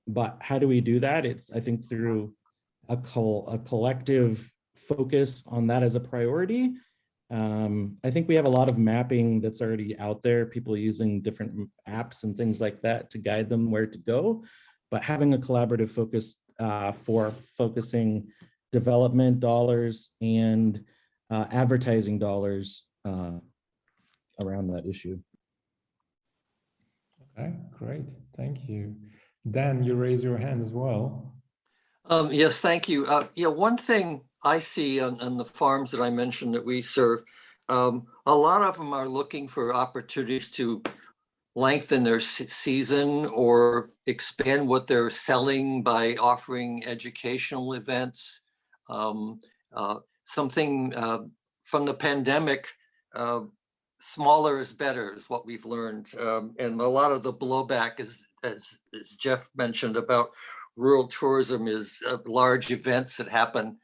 but how do we do that? It's, I think, through a collective focus on that as a priority. I think we have a lot of mapping that's already out there, people using different apps and things like that to guide them where to go. But having a collaborative focus for focusing development dollars and advertising dollars around that issue. Okay, great, thank you. Dan, you raise your hand as well. Yes, thank you. One thing I see on the farms that I mentioned that we serve, a lot of them are looking for opportunities to lengthen their season or expand what they're selling by offering educational events. Something from the pandemic, smaller is better is what we've learned. And a lot of the blowback is, as Jeff mentioned about rural tourism, is large events that happen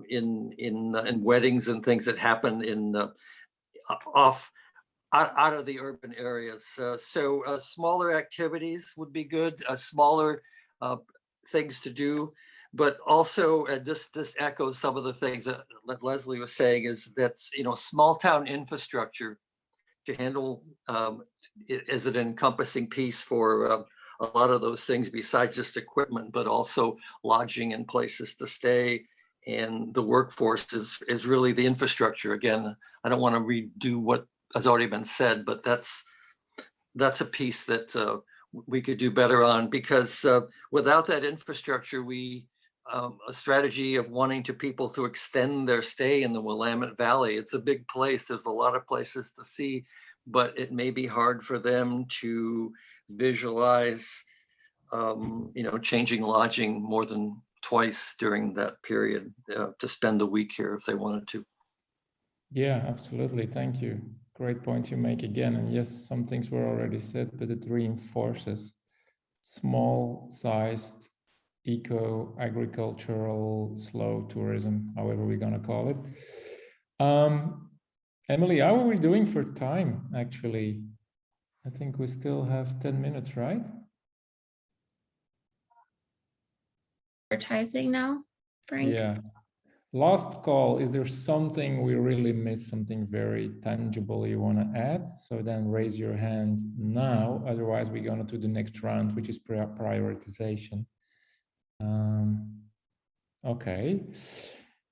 in weddings and things that happen in out of the urban areas. So smaller activities would be good, smaller things to do. But also, and this echoes some of the things that Leslie was saying, is that, you know, small town infrastructure to handle is an encompassing piece for a lot of those things besides just equipment, but also lodging and places to stay. And the workforce is really the infrastructure. Again, I don't want to redo what has already been said, but that's a piece that we could do better on, because without that infrastructure, a strategy of wanting people to extend their stay in the Willamette Valley. It's a big place. There's a lot of places to see, but it may be hard for them to visualize, you know, changing lodging more than twice during that period to spend a week here if they wanted to. Yeah, absolutely. Thank you. Great point you make again. And yes, some things were already said, but it reinforces small-sized eco-agricultural slow tourism, however we're going to call it. Emily, how are we doing for time, actually? I think we still have 10 minutes, right? Advertising now, Frank? Yeah. Last call, is there something we really missed, something very tangible you want to add? So then raise your hand now, otherwise we're going to do the next round, which is prioritization. Okay,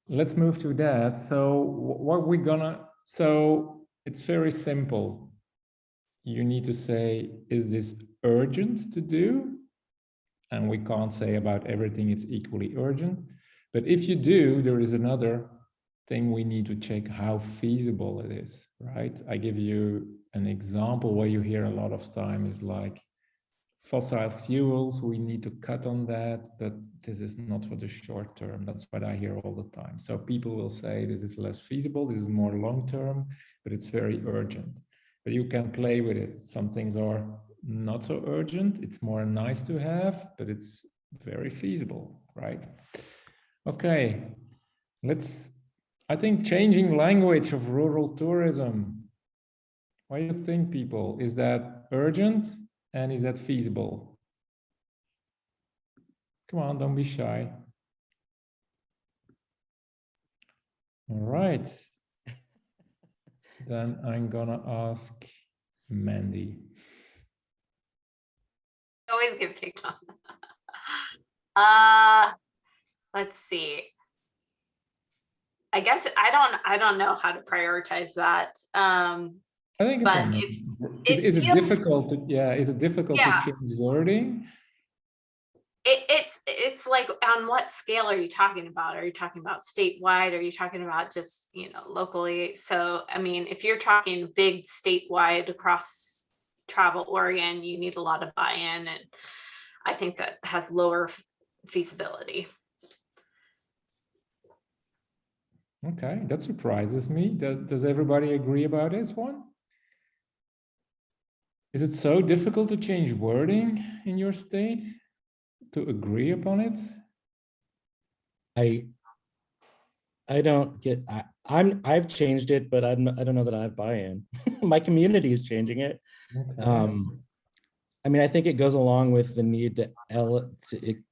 let's move to that. So what we're gonna, so it's very simple. You need to say, is this urgent to do? And we can't say about everything it's equally urgent. But if you do, there is another thing we need to check, how feasible it is, right? I give you an example where you hear a lot of time is like fossil fuels, we need to cut on that, but this is not for the short term. That's what I hear all the time. So people will say this is less feasible, this is more long term, but it's very urgent. But you can play with it. Some things are not so urgent, it's more nice to have, but it's very feasible, right? Okay, I think changing language of rural tourism. What do you think, people? Is that urgent and is that feasible? Come on, don't be shy. All right. Then I'm gonna ask Mandy. Always get picked on. Let's see. I guess I don't know how to prioritize that. I think it's difficult to, yeah, is it difficult to change wording? It's like, on what scale are you talking about? Are you talking about statewide? Are you talking about just, you know, locally? So, I mean, if you're talking big statewide across Travel Oregon, you need a lot of buy-in, and I think that has lower feasibility. Okay, that surprises me. Does everybody agree about this one? Is it so difficult to change wording in your state, to agree upon it? I don't get, I've changed it, but I don't know that I have buy-in. My community is changing it. Okay. I mean, I think it goes along with the need to,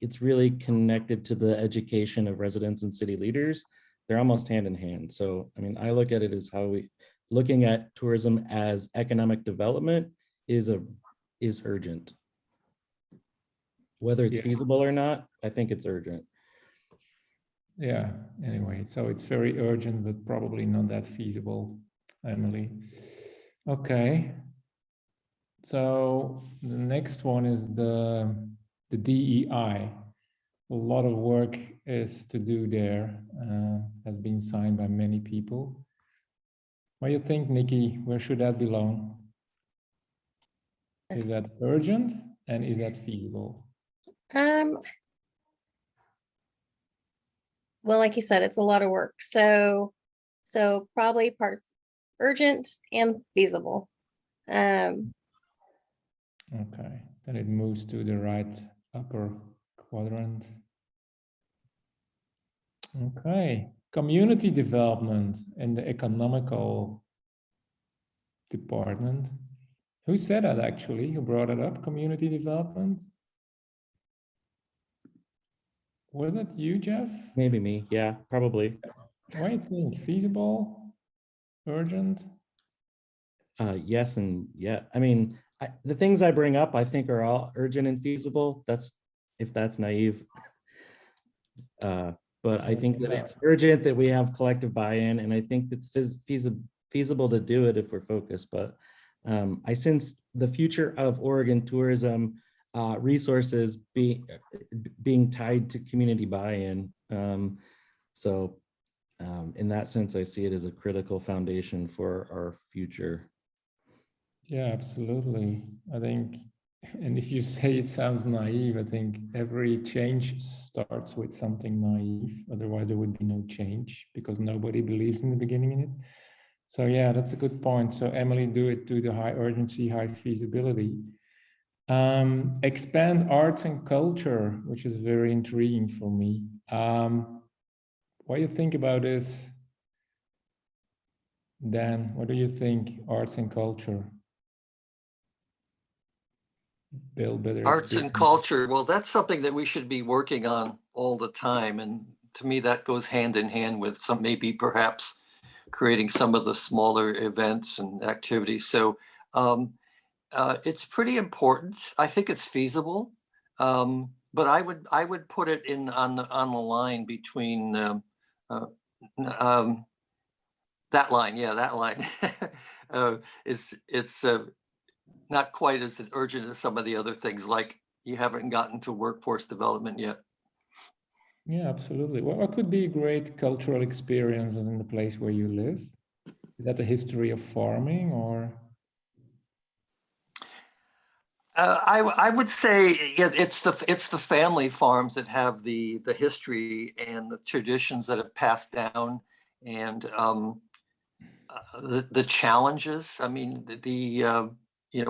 it's really connected to the education of residents and city leaders. They're almost hand in hand. So, I mean, I look at it as looking at tourism as economic development is urgent. Whether it's feasible or not, I think it's urgent. Yeah, anyway, so it's very urgent, but probably not that feasible, Emily. Okay. So the next one is the DEI. A lot of work is to do there, has been signed by many people. What do you think, Nikki? Where should that belong? Is that urgent and is that feasible? Well, like you said, it's a lot of work. So probably parts urgent and feasible. Okay, then it moves to the right upper quadrant. Okay, community development in the economical department. Who said that actually? Who brought it up? Community development? Was it you, Jeff? Maybe me. Yeah, probably. What do you think? Feasible? Urgent? Yes and yeah. I mean, the things I bring up, I think are all urgent and feasible. That's if that's naive. But I think that it's urgent that we have collective buy-in, and I think it's feasible to do it if we're focused. But I sense the future of Oregon tourism resources being tied to community buy-in. So in that sense, I see it as a critical foundation for our future. Yeah, absolutely. I think, and if you say it sounds naive, I think every change starts with something naive. Otherwise, there would be no change because nobody believes in the beginning in it. So yeah, that's a good point. So Emily, do it to the high urgency, high feasibility. Expand arts and culture, which is very intriguing for me. What do you think about this? Dan, what do you think? Arts and culture. Build better Arts and culture, well, that's something that we should be working on all the time. And to me, that goes hand in hand with some, maybe perhaps creating some of the smaller events and activities. So it's pretty important. I think it's feasible, but I would put it in on the line between that line. Yeah, that line it's not quite as urgent as some of the other things, like you haven't gotten to workforce development yet. Yeah, absolutely. What could be great cultural experiences in the place where you live? Is that the history of farming, or? I would say it's the family farms that have the history and the traditions that have passed down, and the challenges. I mean,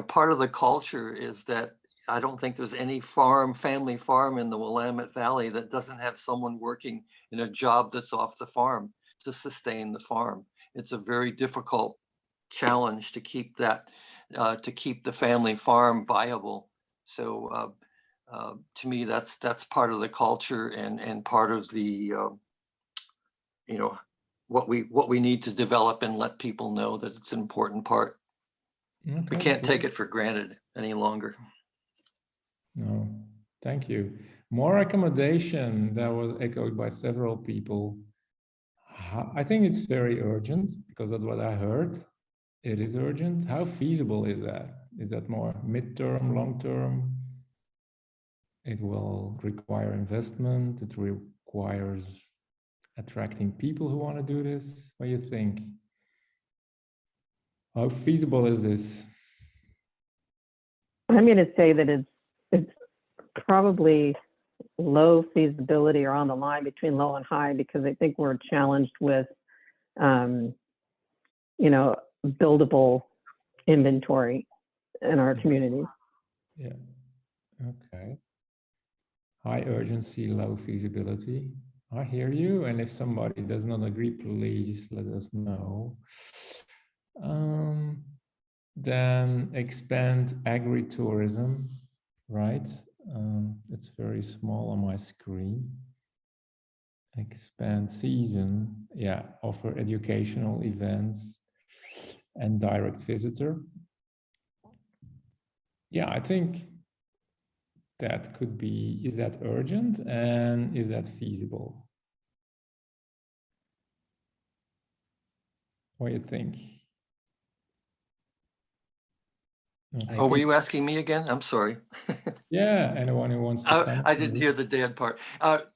part of the culture is that I don't think there's any family farm in the Willamette Valley that doesn't have someone working in a job that's off the farm to sustain the farm. It's a very difficult challenge to keep that, to keep the family farm viable. So to me, that's part of the culture and part of the, what we need to develop and let people know that it's an important part. Okay, we can't take it for granted any longer. No, thank you. More accommodation, that was echoed by several people. I think it's very urgent because that's what I heard. It is urgent. How feasible is that? Is that more midterm, long term? It will require investment. It requires attracting people who want to do this. What do you think? How feasible is this? I'm going to say that it's probably low feasibility or on the line between low and high, because I think we're challenged with, buildable inventory in our communities. Yeah. Okay. High urgency, low feasibility. I hear you. And if somebody does not agree, please let us know. Then expand agritourism, right? It's very small on my screen. Expand season, yeah, offer educational events and direct visitor. Yeah, I think that could be, is that urgent and is that feasible? What do you think? Oh, were you asking me again? I'm sorry. Yeah, anyone who wants to come. I didn't hear the Dan part.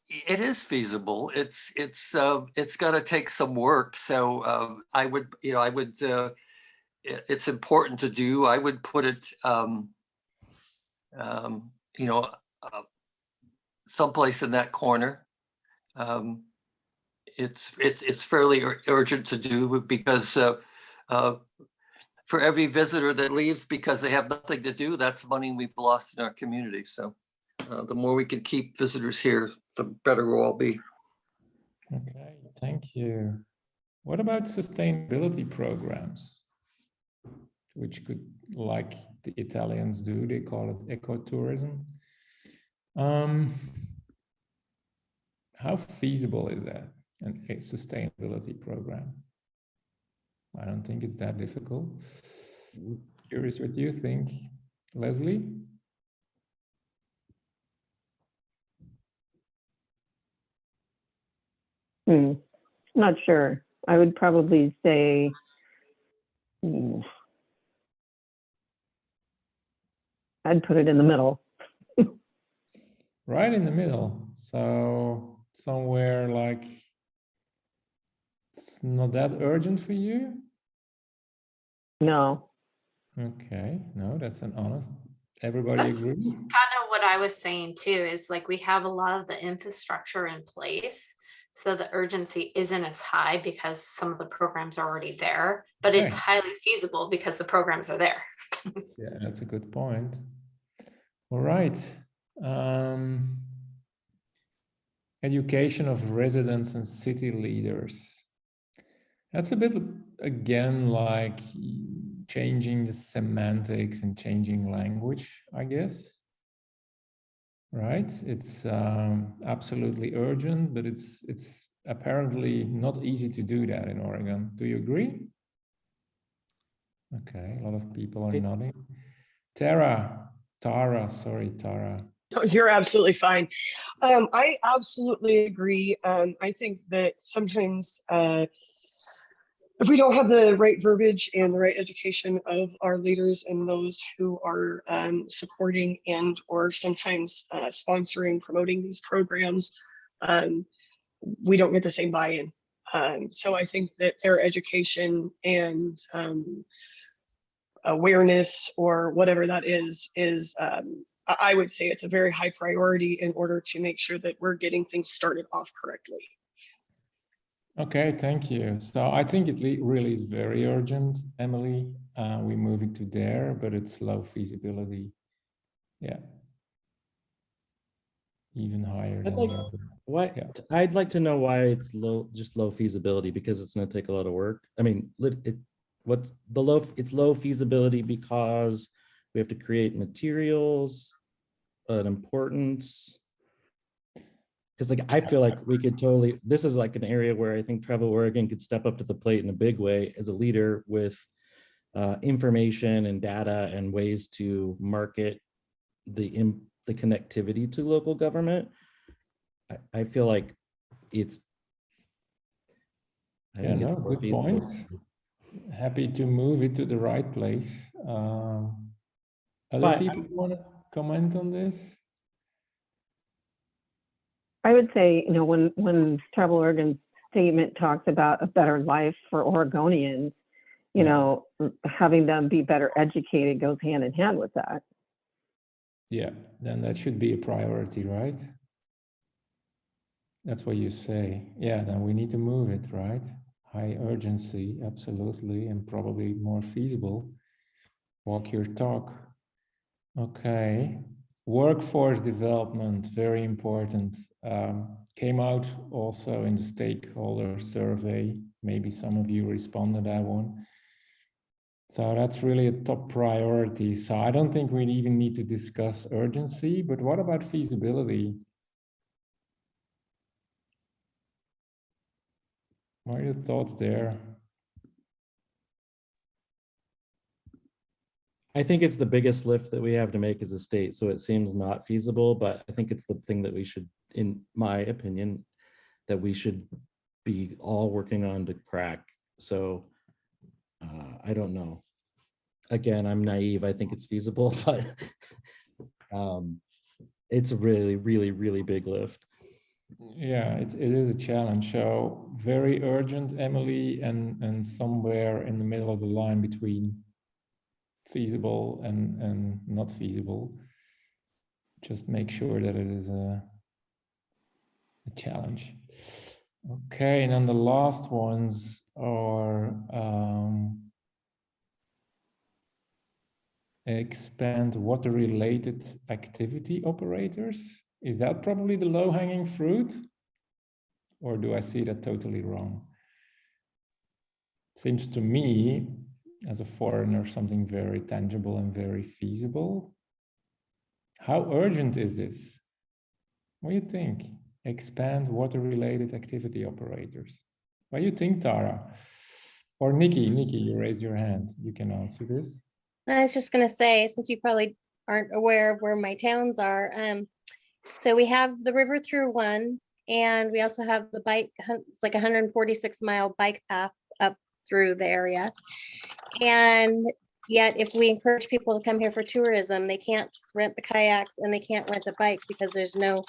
It is feasible. It's got to take some work. So I would, it's important to do. I would put it, someplace in that corner. It's fairly urgent to do because for every visitor that leaves because they have nothing to do, that's money we've lost in our community. So the more we can keep visitors here, the better we'll all be. Okay, thank you. What about sustainability programs? Which could, like the Italians do, they call it ecotourism. How feasible is that, a sustainability program? I don't think it's that difficult. Curious what you think, Leslie? Not sure. I would probably say I'd put it in the middle. Right in the middle. So somewhere like it's not that urgent for you? No. Okay, no, that's an honest. Everybody That's agree? kind of what I was saying too, is like we have a lot of the infrastructure in place. So the urgency isn't as high because some of the programs are already there, but it's Okay. highly feasible because the programs are there. Yeah, that's a good point. All right. Education of residents and city leaders. That's a bit, again, like changing the semantics and changing language, I guess. Right? It's absolutely urgent, but it's apparently not easy to do that in Oregon. Do you agree? Okay, a lot of people are nodding. Tara. No, you're absolutely fine. I absolutely agree. I think that sometimes if we don't have the right verbiage and the right education of our leaders and those who are supporting and or sometimes sponsoring, promoting these programs, we don't get the same buy-in. So I think that their education and awareness or whatever that is I would say it's a very high priority in order to make sure that we're getting things started off correctly. Okay, thank you. So I think it really is very urgent, Emily. We're moving to there, but it's low feasibility. Yeah. Even higher than the other. Why? Yeah. I'd like to know why it's just low feasibility, because it's going to take a lot of work. I mean, what's the low? It's low feasibility because we have to create materials, an importance. Because like I feel like we could totally. This is like an area where I think Travel Oregon could step up to the plate in a big way as a leader with information and data and ways to market the connectivity to local government. I feel like it's. Good point. Happy to move it to the right place. Other people want to comment on this? I would say, you know, when Travel Oregon's statement talks about a better life for Oregonians, you know, having them be better educated goes hand in hand with that. Yeah, then that should be a priority, right? That's what you say. Yeah, then we need to move it, right? High urgency, absolutely, and probably more feasible. Walk your talk. Okay. Workforce development, very important. Came out also in the stakeholder survey. Maybe some of you responded to that one. So that's really a top priority. So I don't think we even need to discuss urgency, but what about feasibility? What are your thoughts there? I think it's the biggest lift that we have to make as a state. So it seems not feasible, but I think it's the thing that we should, in my opinion, that we should be all working on to crack. So I don't know. Again, I'm naive. I think it's feasible, but it's a really, really, really big lift. Yeah, it is a challenge. So very urgent, Emily, and somewhere in the middle of the line between feasible and not feasible. Just make sure that it is a challenge. Okay, and then the last ones are expand water-related activity operators. Is that probably the low-hanging fruit? Or do I see that totally wrong? Seems to me, as a foreigner, something very tangible and very feasible. How urgent is this? What do you think? expand water-related activity operators. What do you think, Tara? Or Nikki, you raised your hand. You can answer this. I was just going to say, since you probably aren't aware of where my towns are, so we have the river through one, and we also have the bike, it's like 146-mile bike path up through the area. And yet, if we encourage people to come here for tourism, they can't rent the kayaks and they can't rent the bike because there's no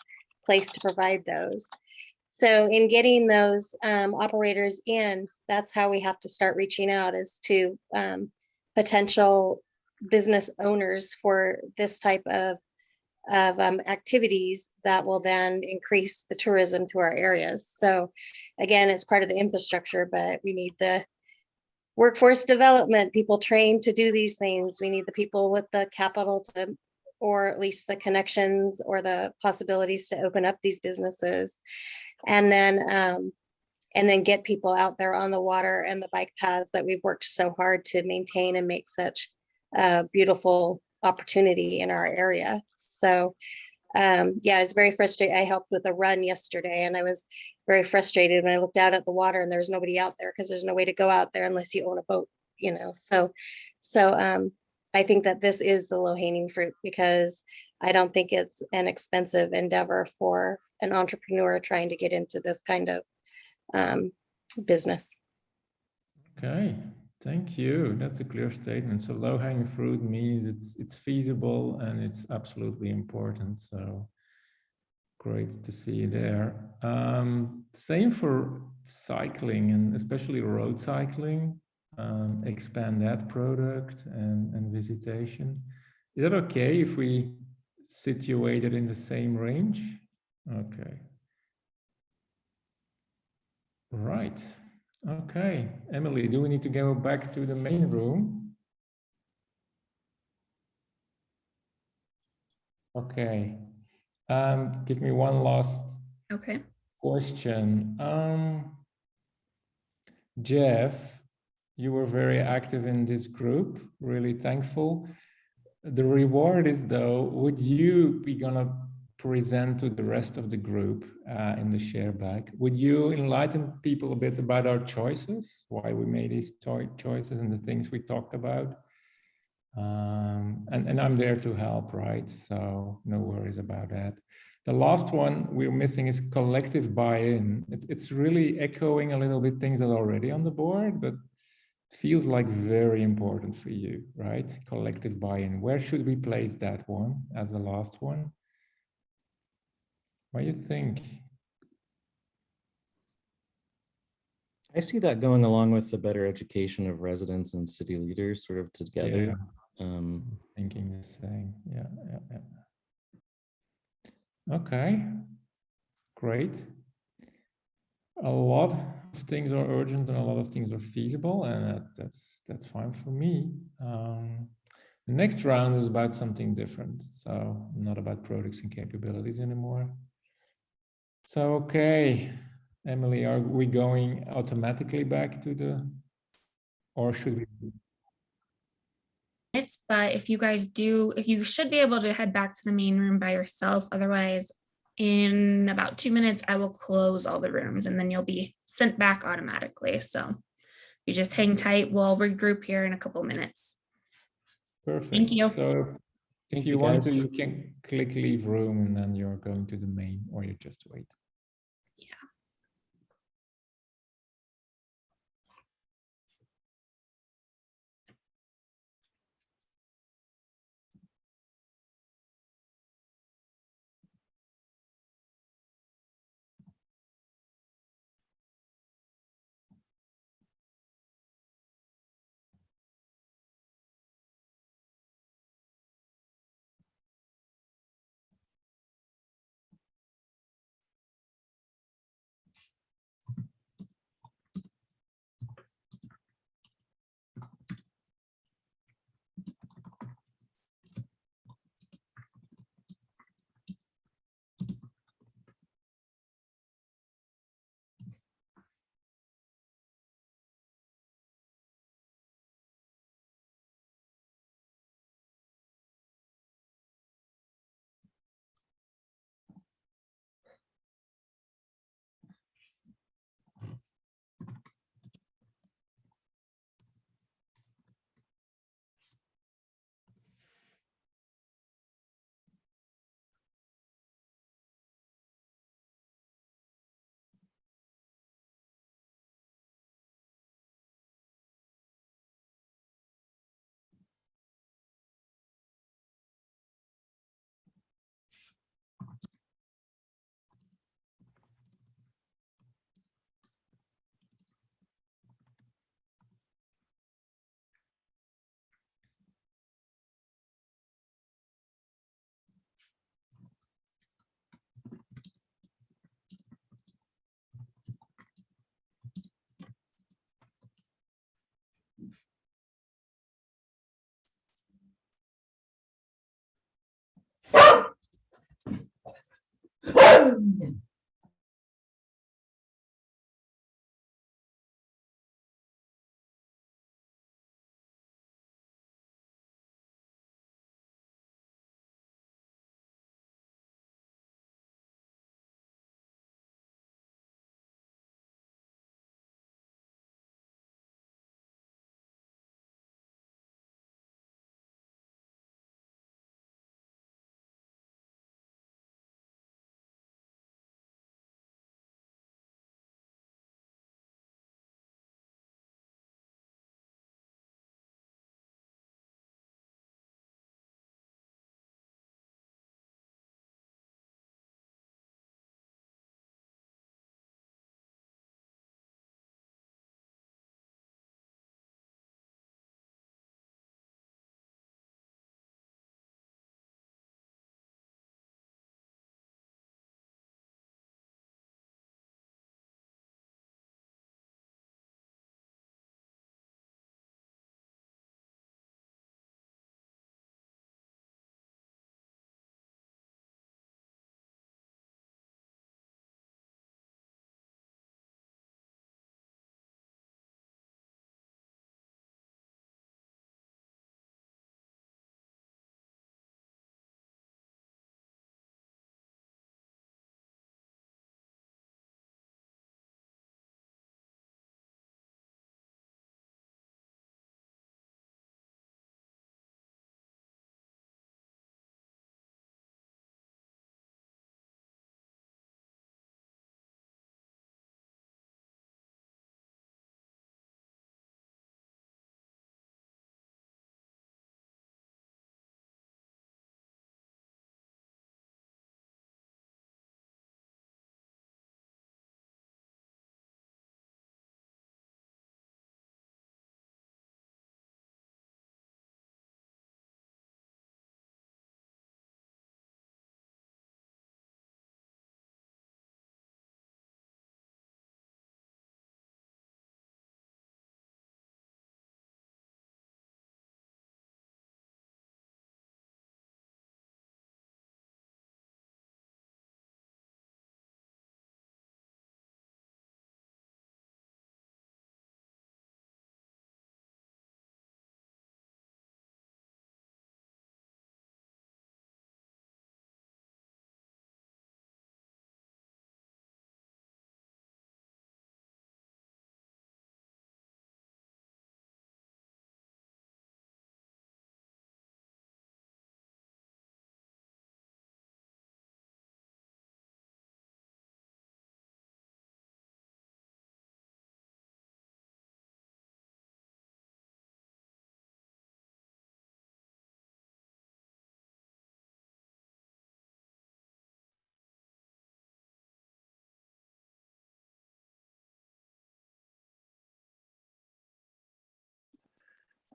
place to provide those. So in getting those operators in, that's how we have to start reaching out, is to potential business owners for this type of activities that will then increase the tourism to our areas. So again, it's part of the infrastructure, but we need the workforce development, people trained to do these things. We need the people with the capital to, or at least the connections or the possibilities to open up these businesses. And then get people out there on the water and the bike paths that we've worked so hard to maintain and make such a beautiful opportunity in our area. So yeah, it's very frustrating. I helped with a run yesterday, and I was very frustrated when I looked out at the water and there was nobody out there, because there's no way to go out there unless you own a boat, you know. So I think that this is the low-hanging fruit, because I don't think it's an expensive endeavor for an entrepreneur trying to get into this kind of business. Okay, thank you. That's a clear statement. So low-hanging fruit means it's feasible and it's absolutely important. So great to see you there. Same for cycling, and especially road cycling. Expand that product and visitation. Is that okay if we situate it in the same range? Okay. Right. Okay. Emily, do we need to go back to the main room? Okay. Give me one last question. Jeff, you were very active in this group, really thankful. The reward is, though, would you be gonna present to the rest of the group in the share bag? Would you enlighten people a bit about our choices, why we made these choices and the things we talked about? And I'm there to help, right? So no worries about that. The last one we're missing is collective buy-in. It's really echoing a little bit things that are already on the board, but feels like very important for you, right? Collective buy-in. Where should we place that one as the last one? What do you think? I see that going along with the better education of residents and city leaders sort of together. Yeah. Thinking the same. Yeah. Okay, great. A lot of things are urgent and a lot of things are feasible, and that's fine for me. The next round is about something different, so not about products and capabilities anymore. So, okay, Emily, are we going automatically back to the, or should we? But if you guys do, if you should be able to head back to the main room by yourself. Otherwise, in about 2 minutes, I will close all the rooms and then you'll be sent back automatically. So you just hang tight. We'll regroup here in a couple minutes. Perfect. Thank you. So if you want to, you can click leave room and then you're going to the main, or you just wait.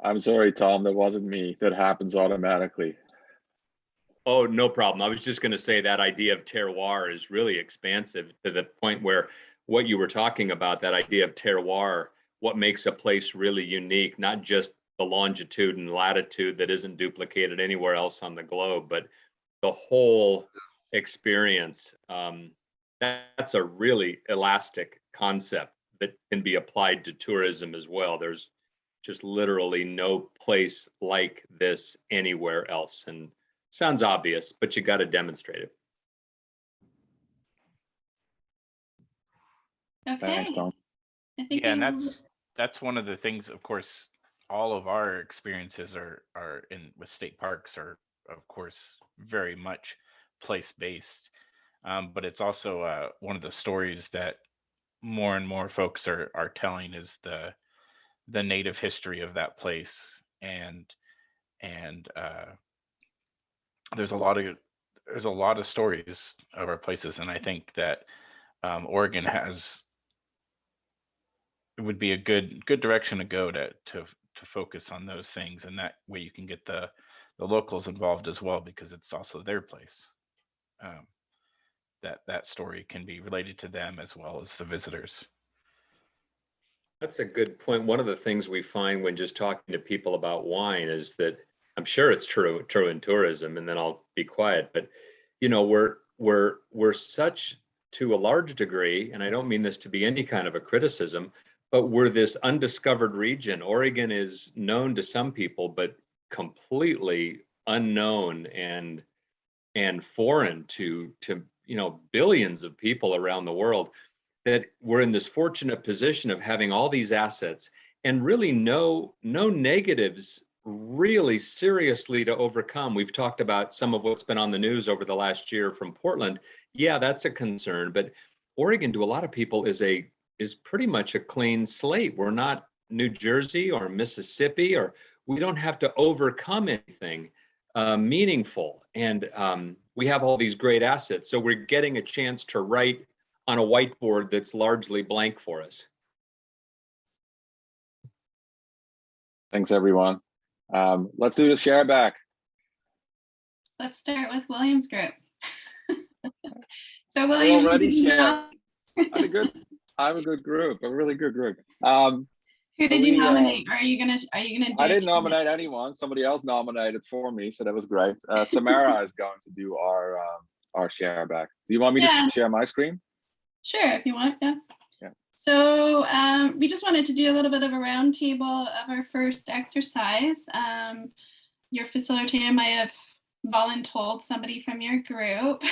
I'm sorry, Tom, that wasn't me. That happens automatically. Oh, no problem. I was just going to say that idea of terroir is really expansive to the point where what you were talking about, that idea of terroir, what makes a place really unique, not just the longitude and latitude that isn't duplicated anywhere else on the globe, but the whole experience. That's a really elastic concept that can be applied to tourism as well. There's just literally no place like this anywhere else. And sounds obvious, but you got to demonstrate it. Okay. Thanks, Tom. I think Yeah, and that's one of the things, of course, all of our experiences are in with state parks are, of course, very much place-based. But it's also one of the stories that more and more folks are telling is the native history of that place, and there's a lot of stories of our places, and I think that Oregon it would be a good direction to go to focus on those things, and that way you can get the locals involved as well, because it's also their place. That story can be related to them as well as the visitors. That's a good point. One of the things we find when just talking to people about wine is that, I'm sure it's true in tourism, and then I'll be quiet, but you know, we're such, to a large degree, and I don't mean this to be any kind of a criticism, but we're this undiscovered region. Oregon is known to some people, but completely unknown and foreign to billions of people around the world. That we're in this fortunate position of having all these assets and really no negatives really seriously to overcome. We've talked about some of what's been on the news over the last year from Portland. Yeah, that's a concern, but Oregon to a lot of people is pretty much a clean slate. We're not New Jersey or Mississippi, or we don't have to overcome anything meaningful. And we have all these great assets. So we're getting a chance to write on a whiteboard that's largely blank for us. Thanks, everyone. Let's do the share back. Let's start with William's group. So William, already shared. I have a good group, a really good group. Who did you nominate? Or are you gonna do I didn't nominate anyone. Somebody else nominated for me, so that was great. Samara is going to do our share back. Do you want me to share my screen? Sure, if you want, yeah. Yeah. So we just wanted to do a little bit of a roundtable of our first exercise. Your facilitator might have voluntold somebody from your group,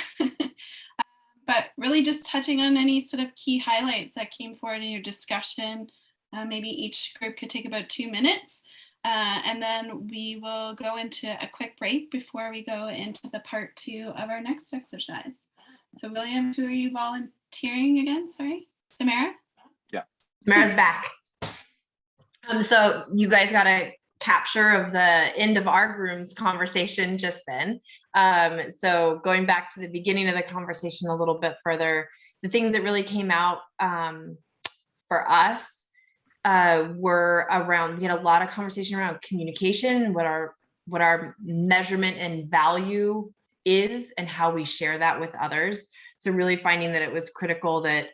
but really just touching on any sort of key highlights that came forward in your discussion. Maybe each group could take about 2 minutes, and then we will go into a quick break before we go into the part 2 of our next exercise. So William, who are you volunteering again? Sorry, Samara? Yeah. Samara's back. So you guys got a capture of the end of our groom's conversation just then. So going back to the beginning of the conversation a little bit further, the things that really came out for us were around, we had a lot of conversation around communication, what our measurement and value is and how we share that with others. So really finding that it was critical that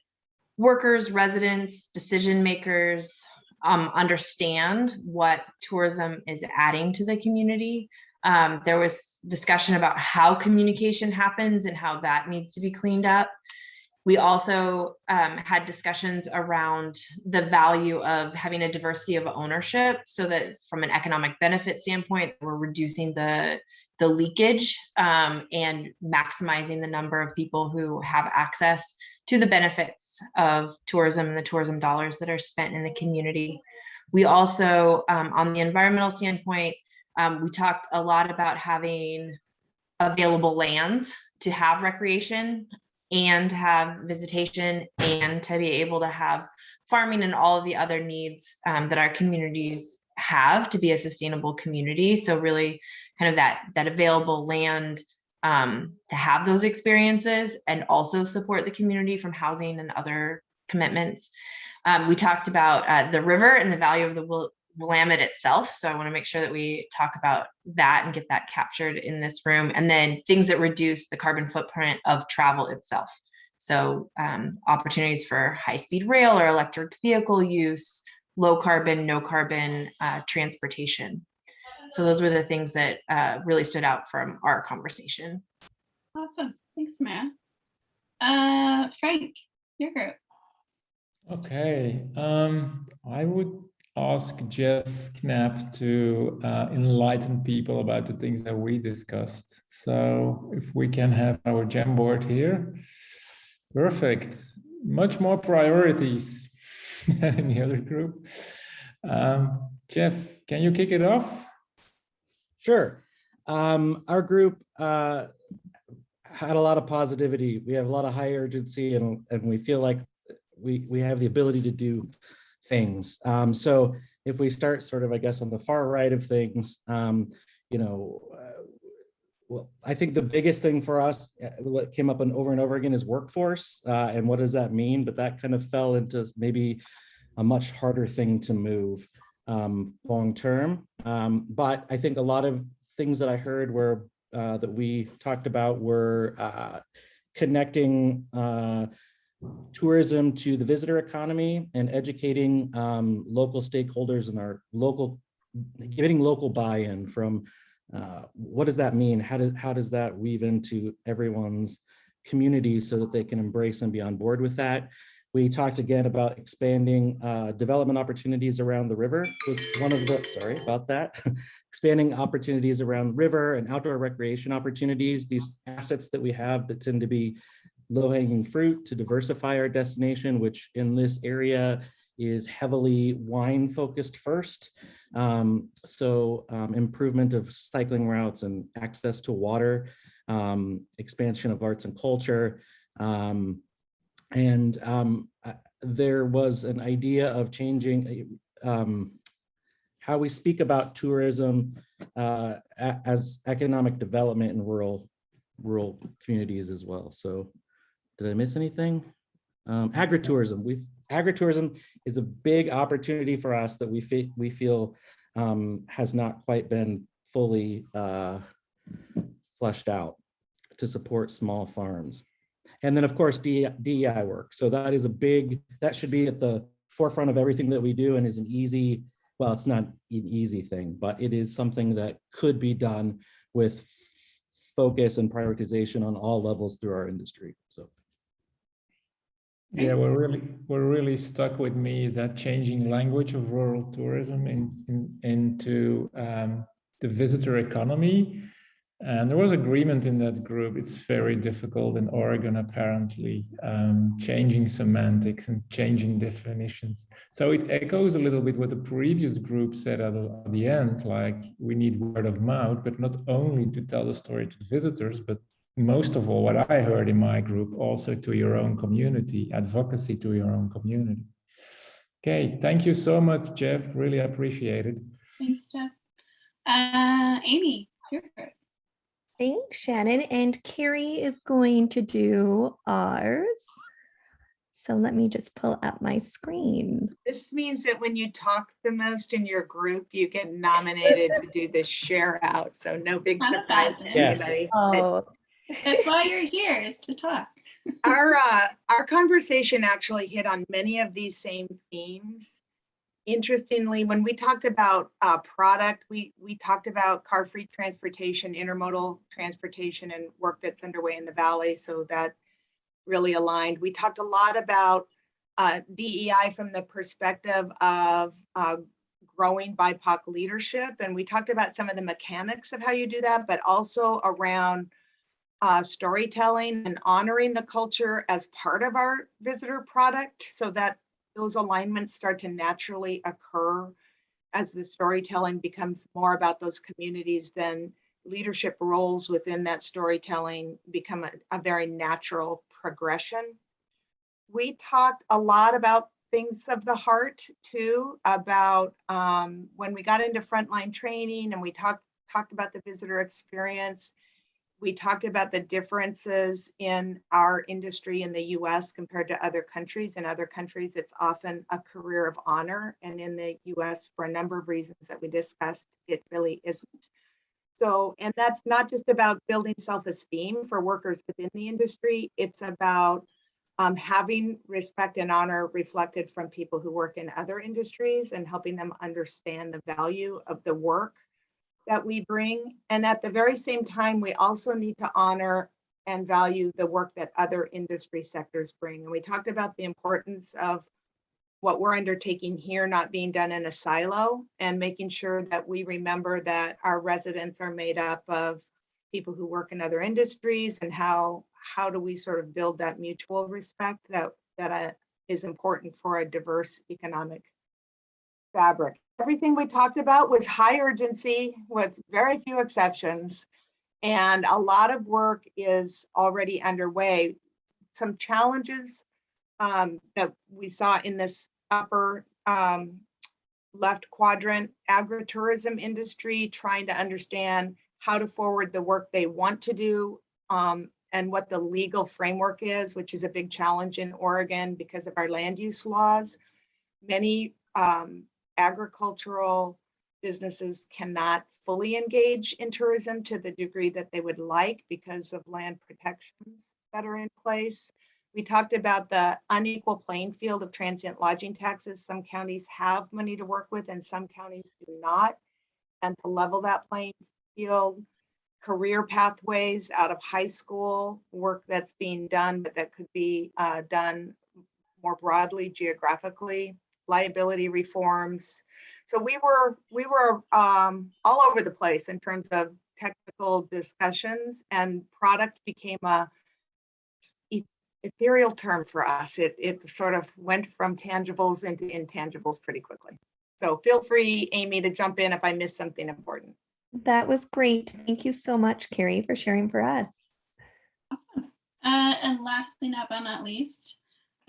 workers, residents, decision makers understand what tourism is adding to the community. There was discussion about how communication happens and how that needs to be cleaned up. We also had discussions around the value of having a diversity of ownership, so that from an economic benefit standpoint, we're reducing the leakage and maximizing the number of people who have access to the benefits of tourism and the tourism dollars that are spent in the community. We also, on the environmental standpoint, we talked a lot about having available lands to have recreation and have visitation and to be able to have farming and all of the other needs that our communities have to be a sustainable community. So really kind of that available land to have those experiences and also support the community from housing and other commitments. We talked about the river and the value of the Willamette itself. So I want to make sure that we talk about that and get that captured in this room. And then things that reduce the carbon footprint of travel itself. So opportunities for high-speed rail or electric vehicle use, low carbon, no carbon transportation. So those were the things that really stood out from our conversation. Awesome. Thanks, Samara. Frank, your group. Okay. I would ask Jeff Knapp to enlighten people about the things that we discussed. So if we can have our Jamboard here. Perfect. Much more priorities than in the other group. Jeff, can you kick it off? Sure. Our group had a lot of positivity. We have a lot of high urgency and we feel like we have the ability to do things. So if we start sort of, I guess, on the far right of things, well, I think the biggest thing for us, what came up over and over again, is workforce. And what does that mean? But that kind of fell into maybe a much harder thing to move long term. But I think a lot of things that I heard were that we talked about were connecting tourism to the visitor economy and educating local stakeholders and our getting local buy-in from what does that mean? How does that weave into everyone's communities so that they can embrace and be on board with that. We talked again about expanding development opportunities around the river. Was one of the, sorry about that, expanding opportunities around river and outdoor recreation opportunities, these assets that we have that tend to be low-hanging fruit to diversify our destination, which in this area is heavily wine focused first. Improvement of cycling routes and access to water, expansion of arts and culture. There was an idea of changing how we speak about tourism as economic development in rural communities as well. So did I miss anything? Agritourism. Agritourism is a big opportunity for us that we feel has not quite been fully fleshed out to support small farms. And then of course, DEI work. So that is that should be at the forefront of everything that we do, and is an easy, well, it's not an easy thing, but it is something that could be done with focus and prioritization on all levels through our industry. So. Yeah, we're really stuck with me is that changing language of rural tourism into the visitor economy. And there was agreement in that group. It's very difficult in Oregon, apparently, changing semantics and changing definitions. So it echoes a little bit what the previous group said at the end, like we need word of mouth, but not only to tell the story to visitors, but most of all, what I heard in my group, also to your own community, advocacy to your own community. Okay, thank you so much, Jeff. Really appreciate it. Thanks, Jeff. Amy, your turn. Thanks, Shannon. And Carrie is going to do ours. So let me just pull up my screen. This means that when you talk the most in your group, you get nominated to do this share out. So no big surprise to anybody. Oh. That's why you're here, is to talk. Our conversation actually hit on many of these same themes. Interestingly, when we talked about product, we talked about car-free transportation, intermodal transportation, and work that's underway in the Valley. So that really aligned. We talked a lot about DEI from the perspective of growing BIPOC leadership. And we talked about some of the mechanics of how you do that, but also around storytelling and honoring the culture as part of our visitor product, so that those alignments start to naturally occur as the storytelling becomes more about those communities. Then leadership roles within that storytelling become a very natural progression. We talked a lot about things of the heart too, about when we got into frontline training, and we talked about the visitor experience. We talked about the differences in our industry in the US compared to other countries. In other countries, it's often a career of honor. And in the US, for a number of reasons that we discussed, it really isn't. So, and that's not just about building self-esteem for workers within the industry. It's about having respect and honor reflected from people who work in other industries and helping them understand the value of the work that we bring. And at the very same time, we also need to honor and value the work that other industry sectors bring. And we talked about the importance of what we're undertaking here not being done in a silo, and making sure that we remember that our residents are made up of people who work in other industries, and how do we sort of build that mutual respect that is important for a diverse economic fabric. Everything we talked about was high urgency with very few exceptions, and a lot of work is already underway. Some challenges that we saw in this upper left quadrant, agritourism industry trying to understand how to forward the work they want to do, and what the legal framework is, which is a big challenge in Oregon because of our land use laws. Many agricultural businesses cannot fully engage in tourism to the degree that they would like because of land protections that are in place. We talked about the unequal playing field of transient lodging taxes. Some counties have money to work with and some counties do not. And to level that playing field, career pathways out of high school, work that's being done, but that could be done more broadly geographically, liability reforms. So we were all over the place in terms of technical discussions, and product became a ethereal term for us. It sort of went from tangibles into intangibles pretty quickly. So feel free, Amy, to jump in if I missed something important. That was great. Thank you so much, Carrie, for sharing for us. And lastly, not but not least,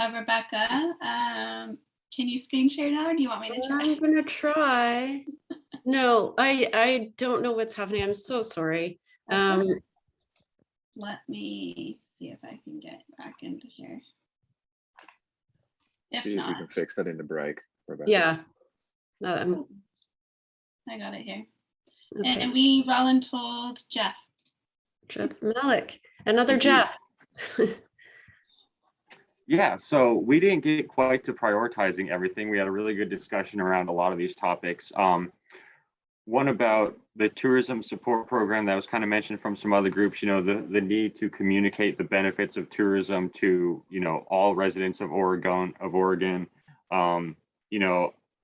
Rebecca, can you screen share now, or do you want me to try? I'm gonna try. No, I don't know what's happening. I'm so sorry. Let me see if I can get back into here. If See if we not, can fix that in the break, Rebecca. Yeah. I got it here. Okay. And we voluntold Jeff. Jeff Malik, another Jeff. Yeah, so we didn't get quite to prioritizing everything. We had a really good discussion around a lot of these topics. One about the tourism support program that was kind of mentioned from some other groups, the need to communicate the benefits of tourism to, all residents of Oregon,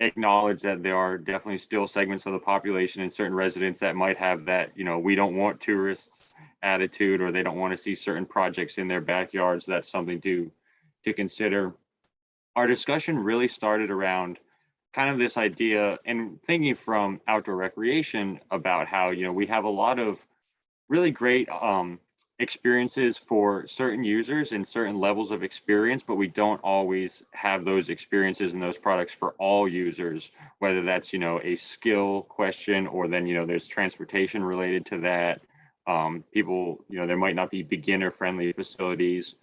acknowledge that there are definitely still segments of the population and certain residents that might have that, we don't want tourists attitude, or they don't want to see certain projects in their backyards. That's something to consider. Our discussion really started around kind of this idea and thinking from outdoor recreation about how, we have a lot of really great experiences for certain users and certain levels of experience, but we don't always have those experiences and those products for all users, whether that's, a skill question, or then, there's transportation related to that. People, there might not be beginner friendly facilities.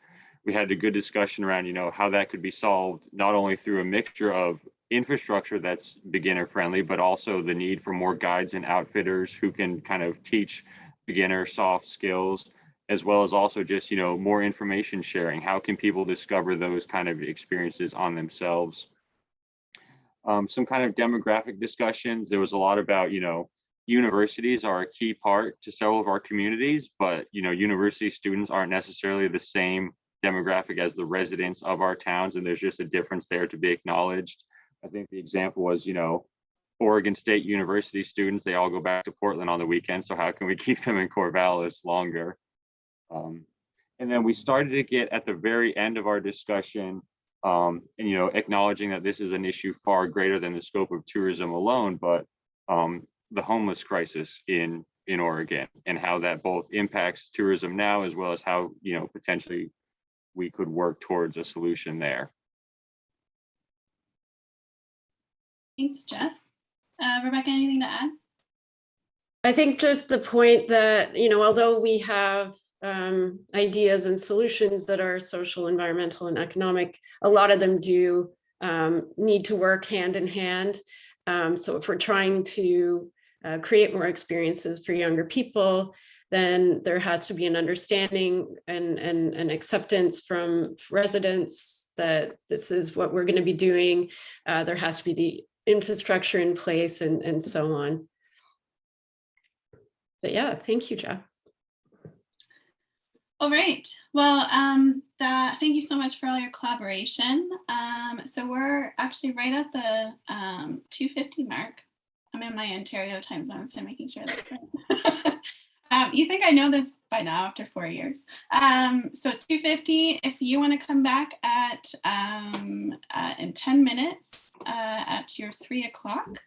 We had a good discussion around, how that could be solved, not only through a mixture of infrastructure that's beginner friendly, but also the need for more guides and outfitters who can kind of teach beginner soft skills, as well as also just, more information sharing. How can people discover those kind of experiences on themselves? Some kind of demographic discussions. There was a lot about, universities are a key part to several of our communities, but, university students aren't necessarily the same demographic as the residents of our towns, and there's just a difference there to be acknowledged. I think the example was, Oregon State University students, they all go back to Portland on the weekend, so how can we keep them in Corvallis longer? And then we started to get at the very end of our discussion, and, acknowledging that this is an issue far greater than the scope of tourism alone, but the homeless crisis in Oregon, and how that both impacts tourism now, as well as how, potentially we could work towards a solution there. Thanks, Jeff. Rebecca, anything to add? I think just the point that, although we have ideas and solutions that are social, environmental, and economic, a lot of them do need to work hand in hand. So if we're trying to create more experiences for younger people, then there has to be an understanding and acceptance from residents that this is what we're going to be doing. There has to be the infrastructure in place and so on. But yeah, thank you, Jeff. All right. Well, thank you so much for all your collaboration. So we're actually right at the 2:50 mark. I'm in my Ontario time zone, so I'm making sure that's right. You think I know this by now after 4 years. So 2:50, if you want to come back at in 10 minutes at your 3 o'clock,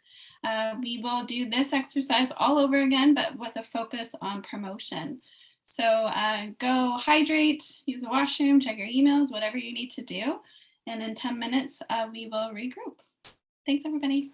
we will do this exercise all over again, but with a focus on promotion. So go hydrate, use the washroom, check your emails, whatever you need to do. And in 10 minutes, we will regroup. Thanks, everybody.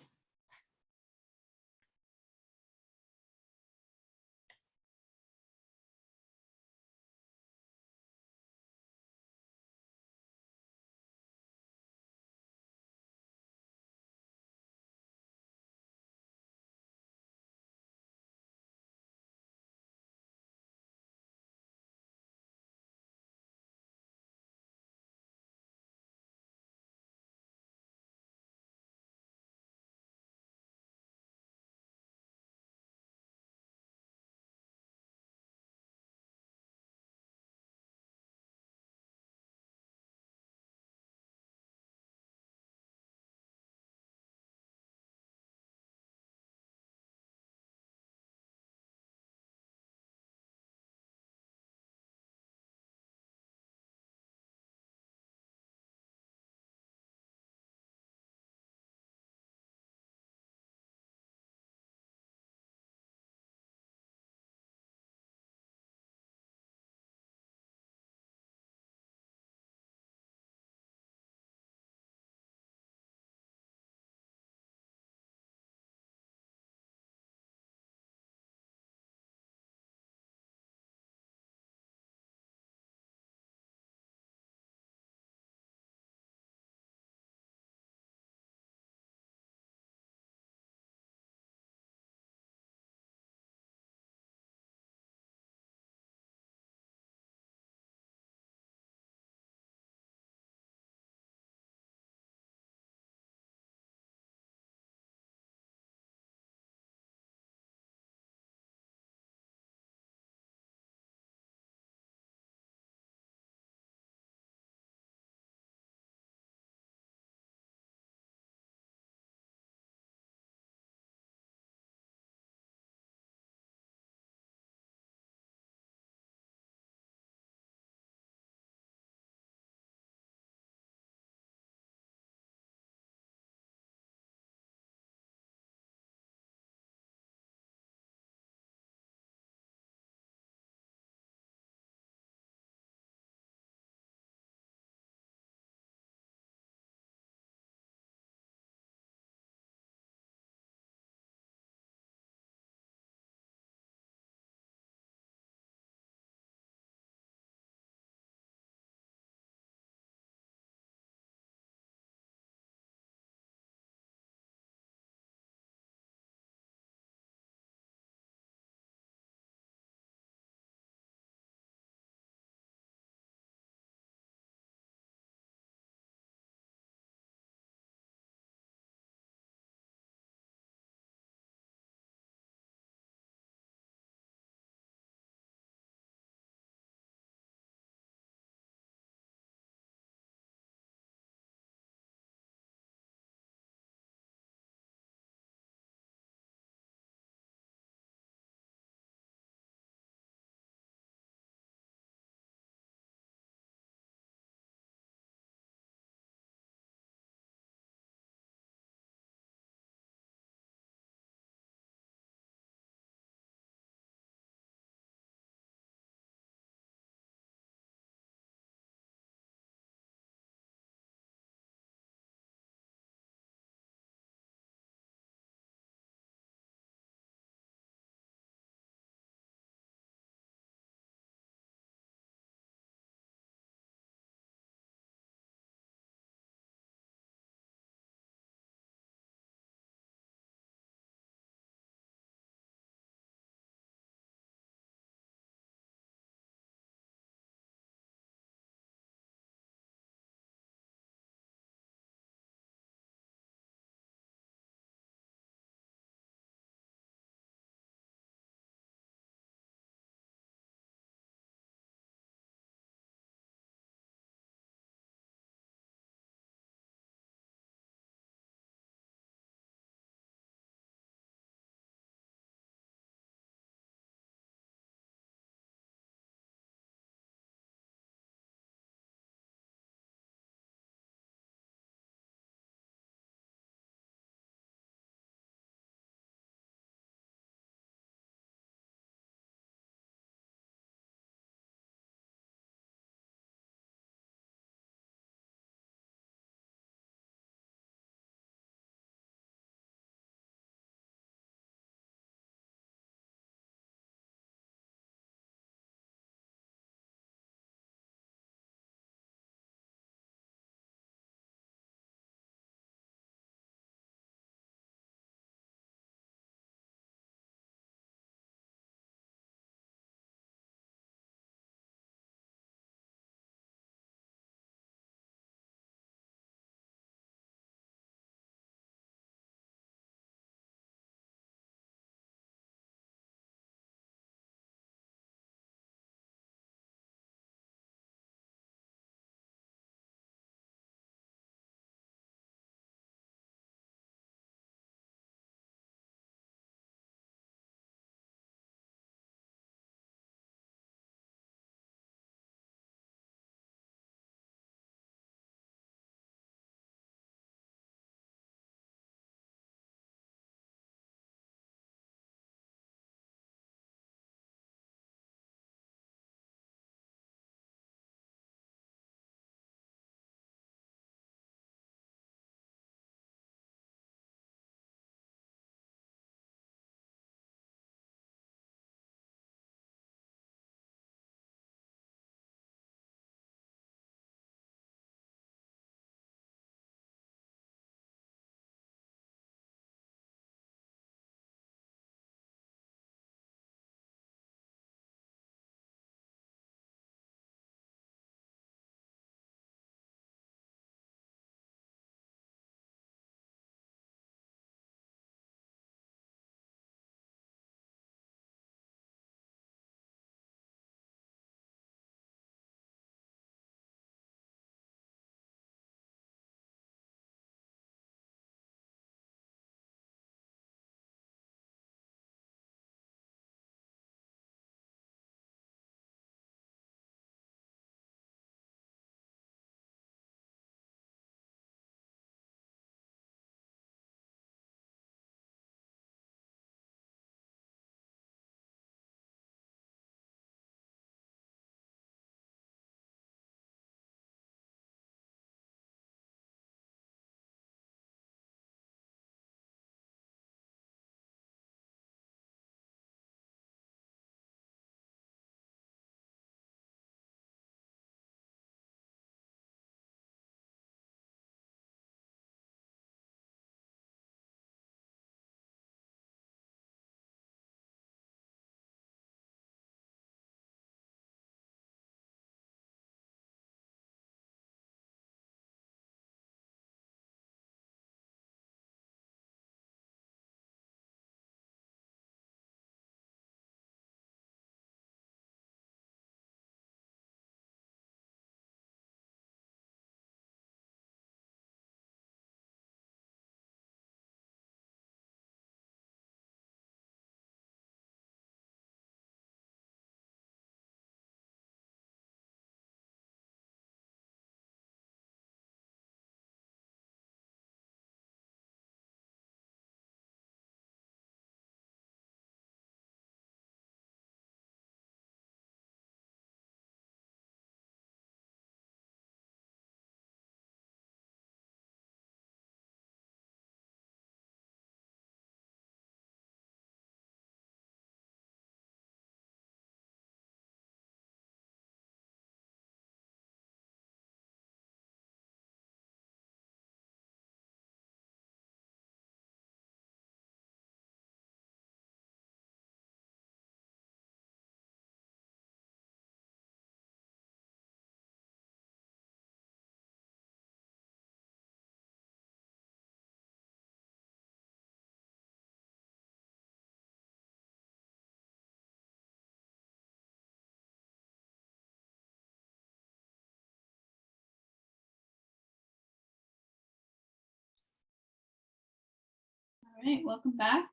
right, welcome back.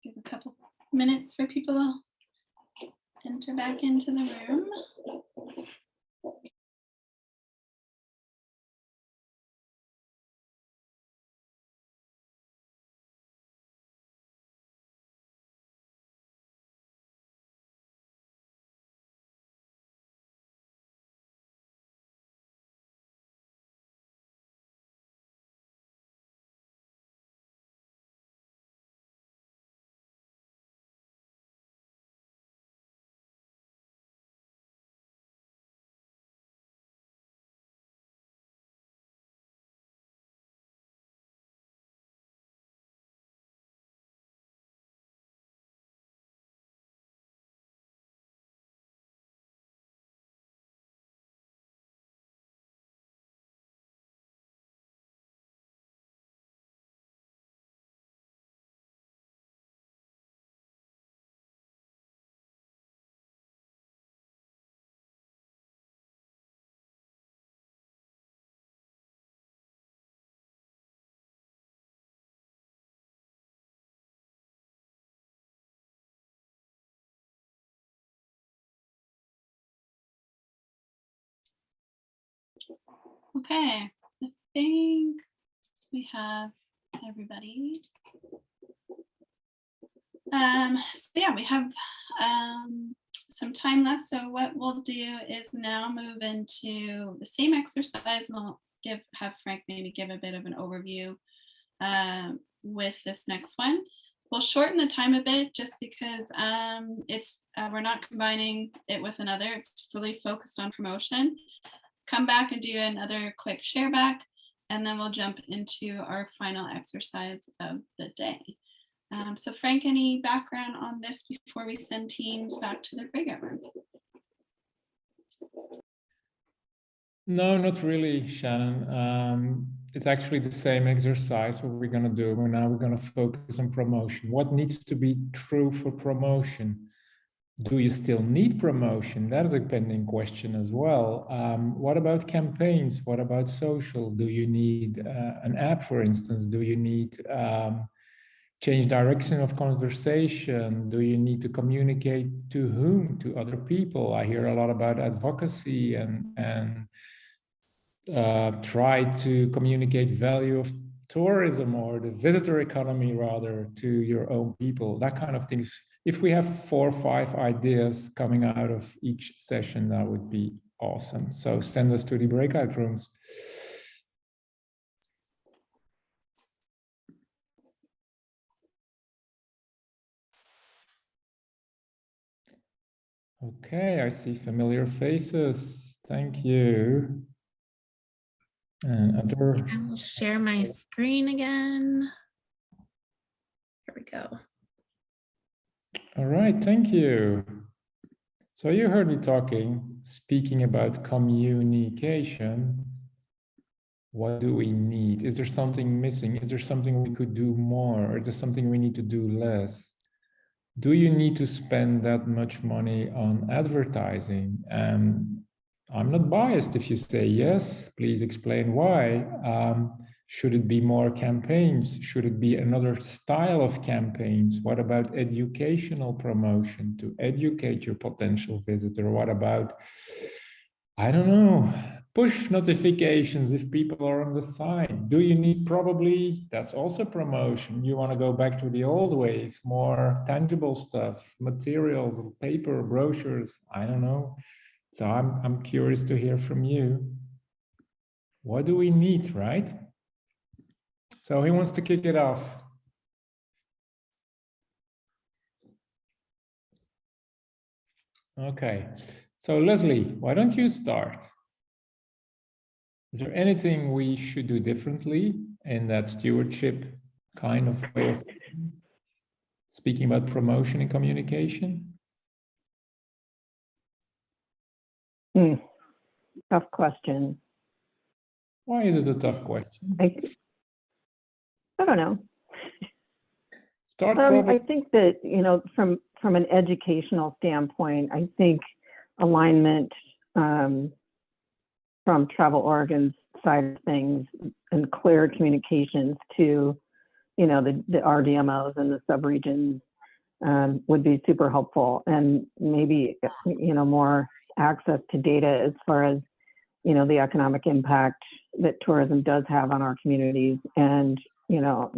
Give a couple minutes for people to enter back into the room. Okay, I think we have everybody. So yeah, we have some time left. So what we'll do is now move into the same exercise, and I'll have Frank maybe give a bit of an overview with this next one. We'll shorten the time a bit just because we're not combining it with another. It's really focused on promotion. Come back and do another quick share back, and then we'll jump into our final exercise of the day. So Frank, any background on this before we send teams back to their breakout rooms? No, not really, Shannon. It's actually the same exercise what we're going to do. Now we're going to focus on promotion. What needs to be true for promotion? Do you still need promotion? That is a pending question as well. What about campaigns? What about social? Do you need an app, for instance? Do you need change direction of conversation? Do you need to communicate to whom? To other people? I hear a lot about advocacy and try to communicate value of tourism or the visitor economy rather to your own people, that kind of things. If we have 4 or 5 ideas coming out of each session, that would be awesome. So send us to the breakout rooms. Okay, I see familiar faces. Thank you. And other. I will share my screen again. Here we go. All right, thank you. So you heard me speaking about communication. What do we need? Is there something missing? Is there something we could do more? Or is there something we need to do less? Do you need to spend that much money on advertising? I'm not biased if you say yes, please explain why. Should it be more campaigns? Should it be another style of campaigns? What about educational promotion to educate your potential visitor? What about, I don't know, push notifications if people are on the site? Do you need probably, that's also promotion. You want to go back to the old ways, more tangible stuff, materials, paper, brochures, I don't know. So I'm curious to hear from you. What do we need, right? So who wants to kick it off? Okay, so Leslie, why don't you start? Is there anything we should do differently in that stewardship kind of way of speaking about promotion and communication? Tough question. Why is it a tough question? I don't know. Start I think that, from an educational standpoint, I think alignment from Travel Oregon's side of things and clear communications to you know, the RDMOs and the subregions would be super helpful, and maybe, you know, more access to data as far as, you know, the economic impact that tourism does have on our communities, and, you know,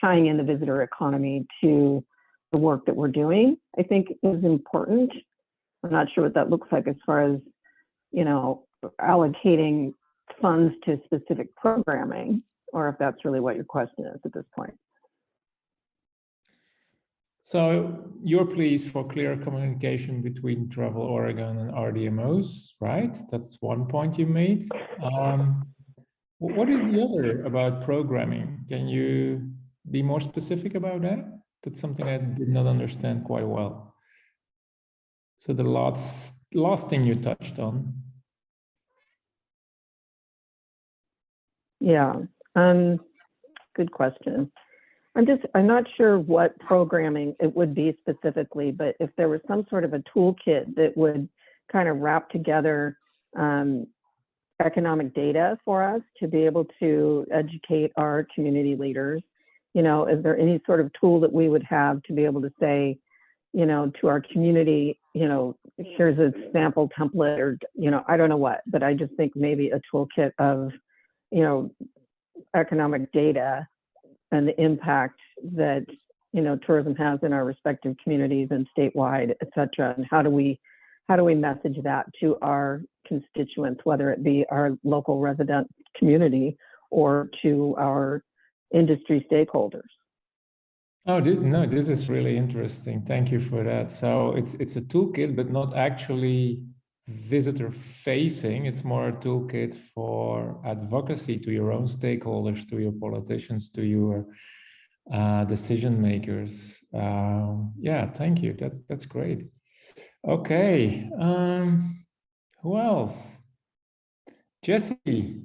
tying in the visitor economy to the work that we're doing, I think is important. I'm not sure what that looks like as far as, you know, allocating funds to specific programming, or if that's really what your question is at this point. So you're pleased for clear communication between Travel Oregon and RDMOs, right? That's one point you made. What is the other about programming? Can you be more specific about that? That's something I did not understand quite well. So the last thing you touched on. Yeah, good question. I'm not sure what programming it would be specifically, but if there was some sort of a toolkit that would kind of wrap together economic data for us to be able to educate our community leaders, you know, is there any sort of tool that we would have to be able to say, you know, to our community, you know, here's a sample template, or, you know, I don't know what, but I just think maybe a toolkit of, you know, economic data and the impact that, you know, tourism has in our respective communities and statewide, et cetera. And how do we message that to our constituents, whether it be our local resident community or to our industry stakeholders? Oh, this is really interesting. Thank you for that. So it's a toolkit, but not actually visitor facing. It's more a toolkit for advocacy to your own stakeholders, to your politicians, to your decision makers. Yeah, thank you. That's great. Okay. Who else? Jesse,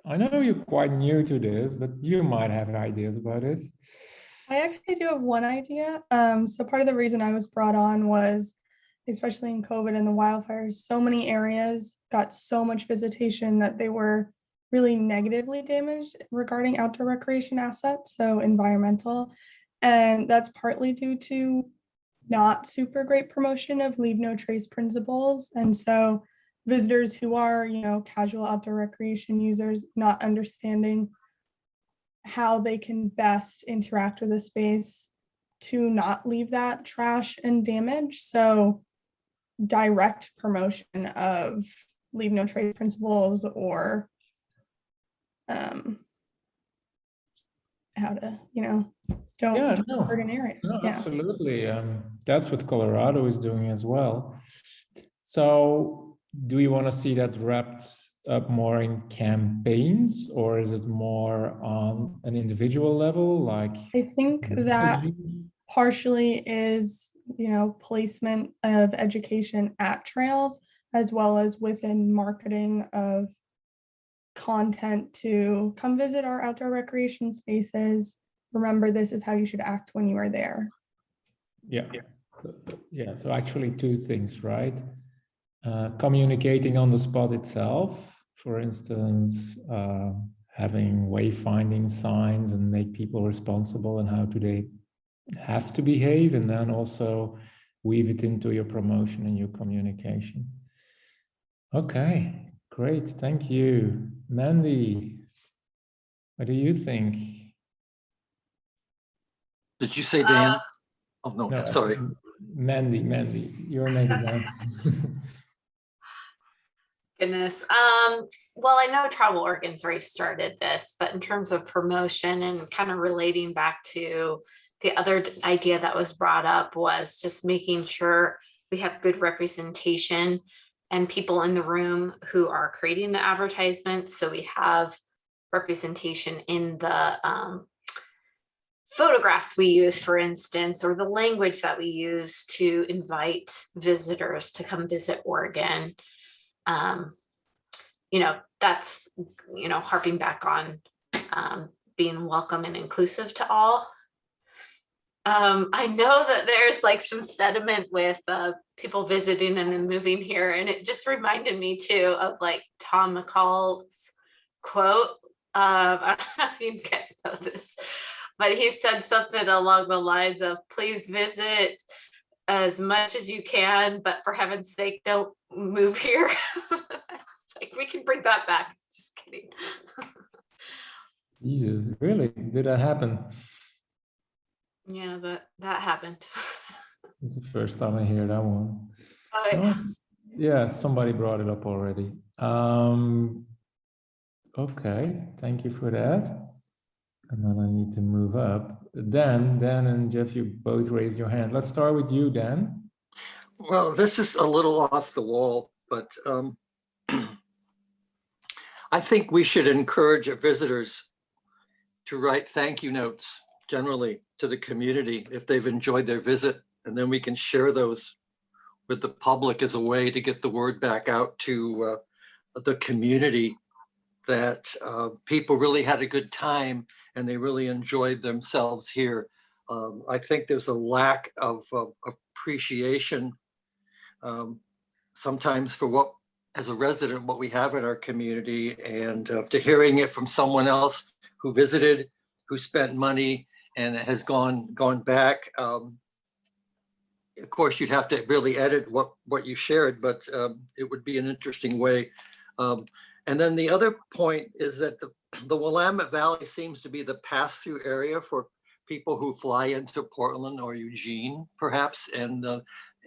I know you're quite new to this, but you might have ideas about this. I actually do have one idea. So part of the reason I was brought on was, especially in COVID and the wildfires, so many areas got so much visitation that they were really negatively damaged regarding outdoor recreation assets, so environmental. And that's partly due to not super great promotion of leave no trace principles. And so visitors who are, you know, casual outdoor recreation users not understanding how they can best interact with the space to not leave that trash and damage. So direct promotion of leave no trace principles, or how to, you know, don't hurt an area. No, absolutely. That's what Colorado is doing as well. So do you want to see that wrapped up more in campaigns, or is it more on an individual level? Like, I think that partially is, you know, placement of education at trails, as well as within marketing of content to come visit our outdoor recreation spaces. Remember, this is how you should act when you are there. Yeah. So actually two things, right? Communicating on the spot itself, for instance, having wayfinding signs and make people responsible and how do they have to behave, and then also weave it into your promotion and your communication. Okay, great, thank you. Mandy, what do you think? Did you say Dan? Oh, no, sorry. Mandy, your name is Dan. Goodness. Well, I know Travel Oregon's already started this, but in terms of promotion and kind of relating back to the other idea that was brought up was just making sure we have good representation and people in the room who are creating the advertisements. So we have representation in the photographs we use, for instance, or the language that we use to invite visitors to come visit Oregon. You know, that's, you know, harping back on being welcome and inclusive to all. I know that there's like some sentiment with people visiting and then moving here, and it just reminded me too of like Tom McCall's quote I don't know if you guys know this, but he said something along the lines of, please visit as much as you can, but for heaven's sake, don't move here. Like, we can bring that back. Just kidding. Jesus, really? Did that happen? Yeah, that happened. It's the first time I hear that one. Oh, yeah. Oh, yeah, somebody brought it up already. Okay, thank you for that. And then I need to move up. Dan and Jeff, you both raised your hand. Let's start with you, Dan. Well, this is a little off the wall, but I think we should encourage our visitors to write thank you notes generally to the community if they've enjoyed their visit, and then we can share those with the public as a way to get the word back out to the community that people really had a good time and they really enjoyed themselves here. I think there's a lack of appreciation sometimes for what, as a resident, what we have in our community, and to hearing it from someone else who visited, who spent money and has gone back. Of course, you'd have to really edit what you shared, but it would be an interesting way. And then the other point is that the Willamette Valley seems to be the pass-through area for people who fly into Portland or Eugene, perhaps, and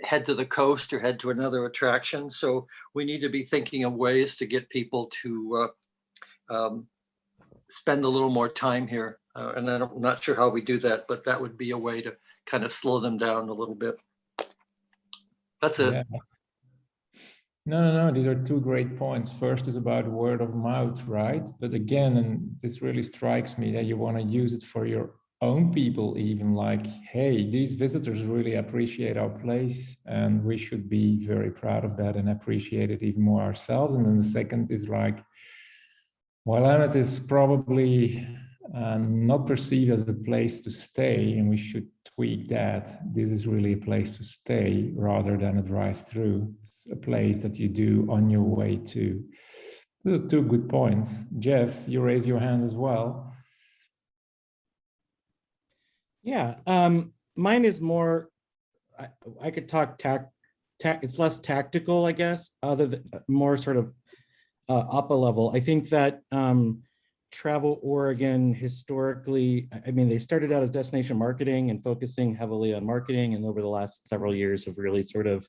head to the coast or head to another attraction. So we need to be thinking of ways to get people to spend a little more time here. And I'm not sure how we do that, but that would be a way to kind of slow them down a little bit. That's it. Yeah. No, these are two great points. First is about word of mouth, right? But again, and this really strikes me, that you want to use it for your own people, even like, hey, these visitors really appreciate our place and we should be very proud of that and appreciate it even more ourselves. And then the second is like, Willamette is probably not perceived as a place to stay, and we should tweak that. This is really a place to stay rather than a drive-through. It's a place that you do on your way to. Those are two good points. Jeff, you raise your hand as well. Yeah, mine is more, I could talk it's less tactical, I guess, other than more sort of up a level. I think that Travel Oregon historically, I mean, they started out as destination marketing and focusing heavily on marketing, and over the last several years have really sort of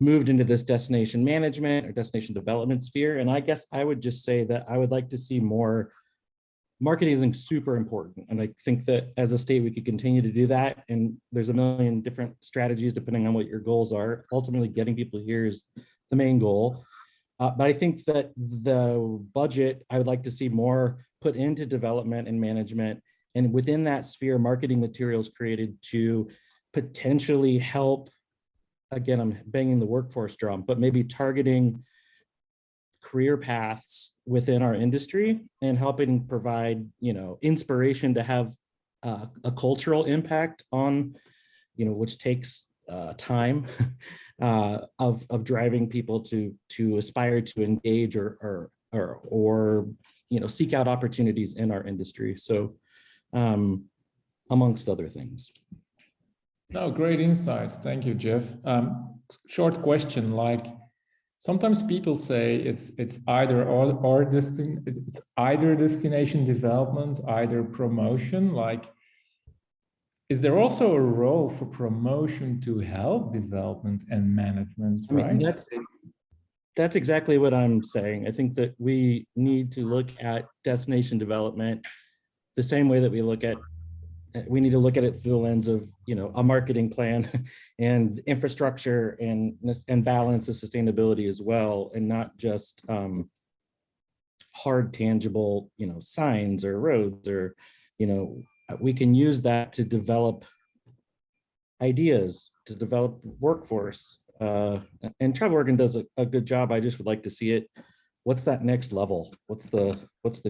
moved into this destination management or destination development sphere. And I guess I would just say that I would like to see more. Marketing is super important. And I think that as a state, we could continue to do that. And there's a million different strategies depending on what your goals are. Ultimately, getting people here is the main goal. But I think that the budget, I would like to see more put into development and management. And within that sphere, marketing materials created to potentially help, again, I'm banging the workforce drum, but maybe targeting career paths within our industry and helping provide, inspiration to have a cultural impact on, which takes time of driving people to aspire to engage or seek out opportunities in our industry. So amongst other things. No, great insights. Thank you, Jeff. Short question, like, sometimes people say it's either it's either destination development, either promotion. Like, is there also a role for promotion to help development and management? I mean, right? That's exactly what I'm saying. I think that we need to look at destination development the same way that we need to look at it through the lens of, a marketing plan and infrastructure and balance of sustainability as well, and not just hard, tangible, signs or roads or, we can use that to develop ideas, to develop workforce. And Travel Oregon does a good job. I just would like to see it. What's that next level? What's the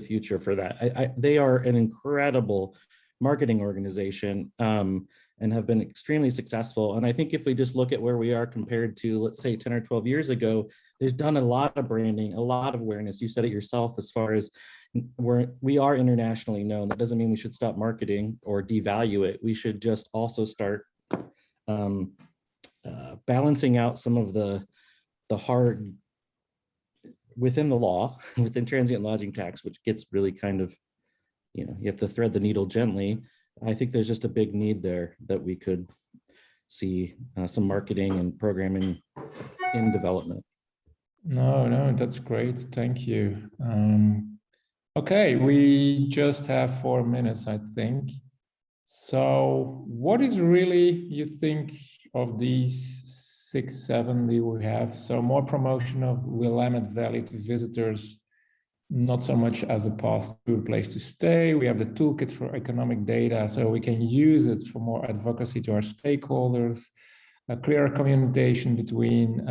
future for that? They are an incredible marketing organization and have been extremely successful. And I think if we just look at where we are compared to, let's say, 10 or 12 years ago, they've done a lot of branding, a lot of awareness. You said it yourself, as far as, we are internationally known. That doesn't mean we should stop marketing or devalue it. We should just also start balancing out some of the hard within the law, within transient lodging tax, which gets really kind of, you have to thread the needle gently. I think there's just a big need there that we could see some marketing and programming in development. No, that's great. Thank you. Okay, we just have 4 minutes, I think. So what is really, you think, of these 6, 7 that we have? So more promotion of Willamette Valley to visitors, not so much as a pass-through place to stay. We have the toolkit for economic data, so we can use it for more advocacy to our stakeholders, a clearer communication between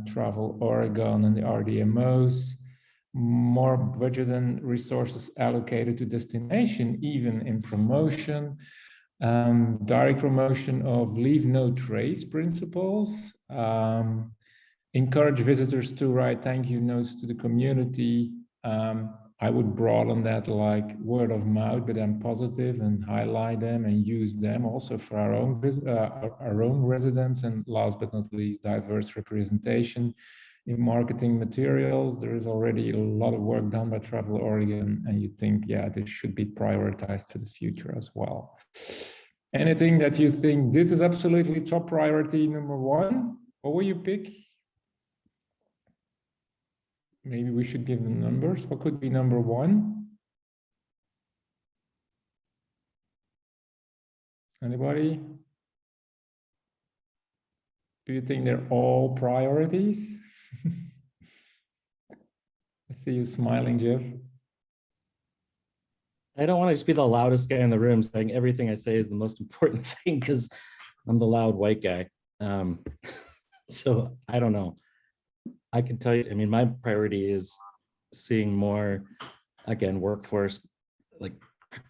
Travel Oregon and the RDMOs, more budget and resources allocated to destination, even in promotion, direct promotion of leave no trace principles, encourage visitors to write thank you notes to the community. I would broaden that like word of mouth, but then positive, and highlight them and use them also for our own residents. And last but not least, diverse representation in marketing materials. There is already a lot of work done by Travel Oregon, and you think, yeah, this should be prioritized for the future as well. Anything that you think this is absolutely top priority number 1? What will you pick? Maybe we should give them numbers. What could be number 1? Anybody? Do you think they're all priorities? I see you smiling, Jeff. I don't want to just be the loudest guy in the room saying everything I say is the most important thing, because I'm the loud white guy. So I don't know. I can tell you, I mean, my priority is seeing more, again, workforce, like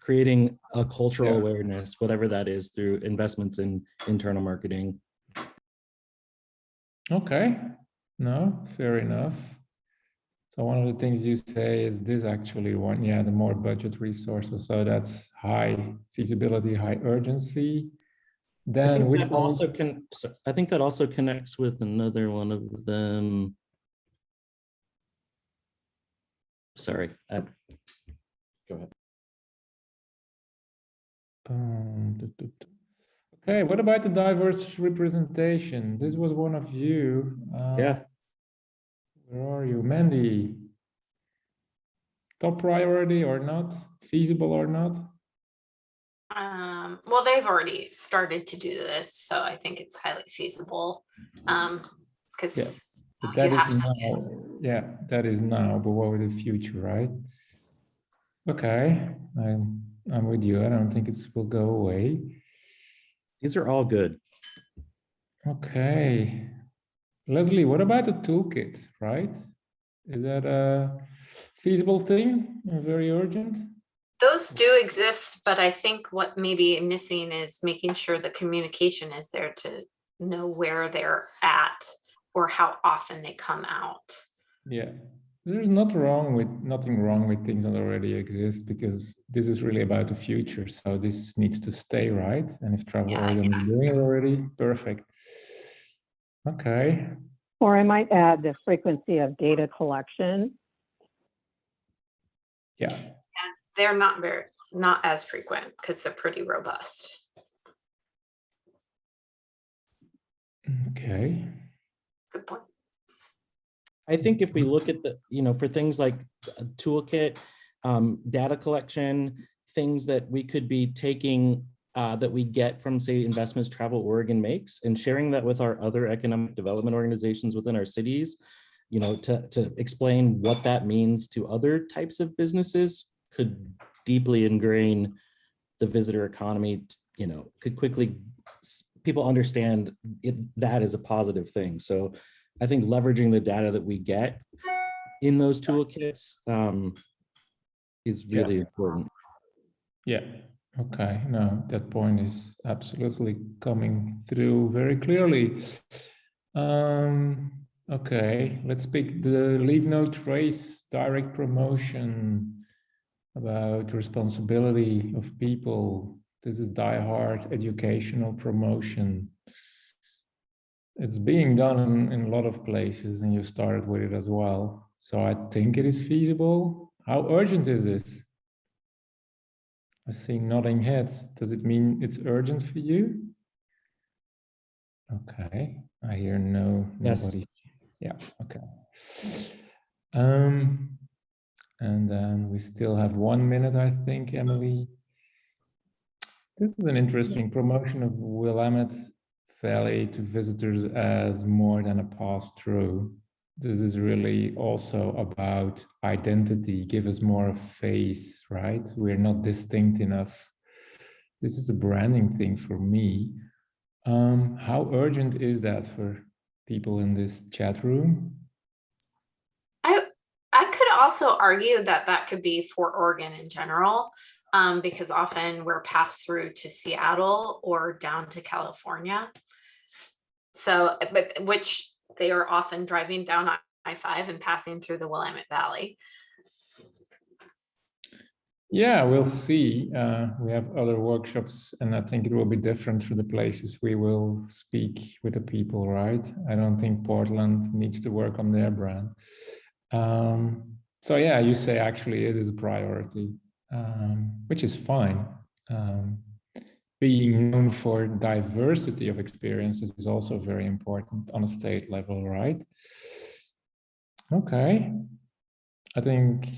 creating a cultural awareness, whatever that is, through investments in internal marketing. Okay, no, fair enough. So one of the things you say is this actually one, yeah, the more budget resources. So that's high feasibility, high urgency. Then which one? Also I think that also connects with another one of them. Sorry, go ahead. Okay, what about the diverse representation? This was one of you. Yeah. Where are you, Mandy? Top priority or not? Feasible or not? Well, they've already started to do this, so I think it's highly feasible. Because that is now. Yeah, that is now, but what with the future, right? Okay, I'm with you. I don't think it will go away. These are all good. Okay. Leslie, what about the toolkit, right? Is that a feasible thing? Very urgent? Those do exist, but I think what may be missing is making sure the communication is there to know where they're at or how often they come out. Yeah, there's nothing wrong with things that already exist, because this is really about the future. So this needs to stay, right? And if Travel Oregon is doing it already, perfect. Okay. Or I might add the frequency of data collection. Yeah. They're not as frequent because they're pretty robust. Okay. Good point. I think if we look at the, for things like a toolkit, data collection, things that we could be taking that we get from, say, investments Travel Oregon makes, and sharing that with our other economic development organizations within our cities, to explain what that means to other types of businesses, could deeply ingrain the visitor economy, could quickly, people understand that is a positive thing. So I think leveraging the data that we get in those toolkits is really important. Yeah. Okay. No, that point is absolutely coming through very clearly. Okay, let's pick the leave no trace direct promotion. about responsibility of people. This is die-hard educational promotion. It's being done in a lot of places, and you started with it as well. So I think it is feasible. How urgent is this? I see nodding heads. Does it mean it's urgent for you? Okay, I hear no, nobody. Yes. Yeah, okay. And then we still have 1 minute, I think, Emily. This is an interesting promotion of Willamette Valley to visitors as more than a pass-through. This is really also about identity, give us more face, right? We're not distinct enough. This is a branding thing for me. How urgent is that for people in this chat room? I could also argue that that could be for Oregon in general, because often we're passed through to Seattle or down to California. So, but which they are often driving down I-5 and passing through the Willamette Valley. Yeah, we'll see. We have other workshops, and I think it will be different for the places we will speak with the people, right? I don't think Portland needs to work on their brand. So yeah, you say actually it is a priority, which is fine. Being known for diversity of experiences is also very important on a state level, right? Okay, I think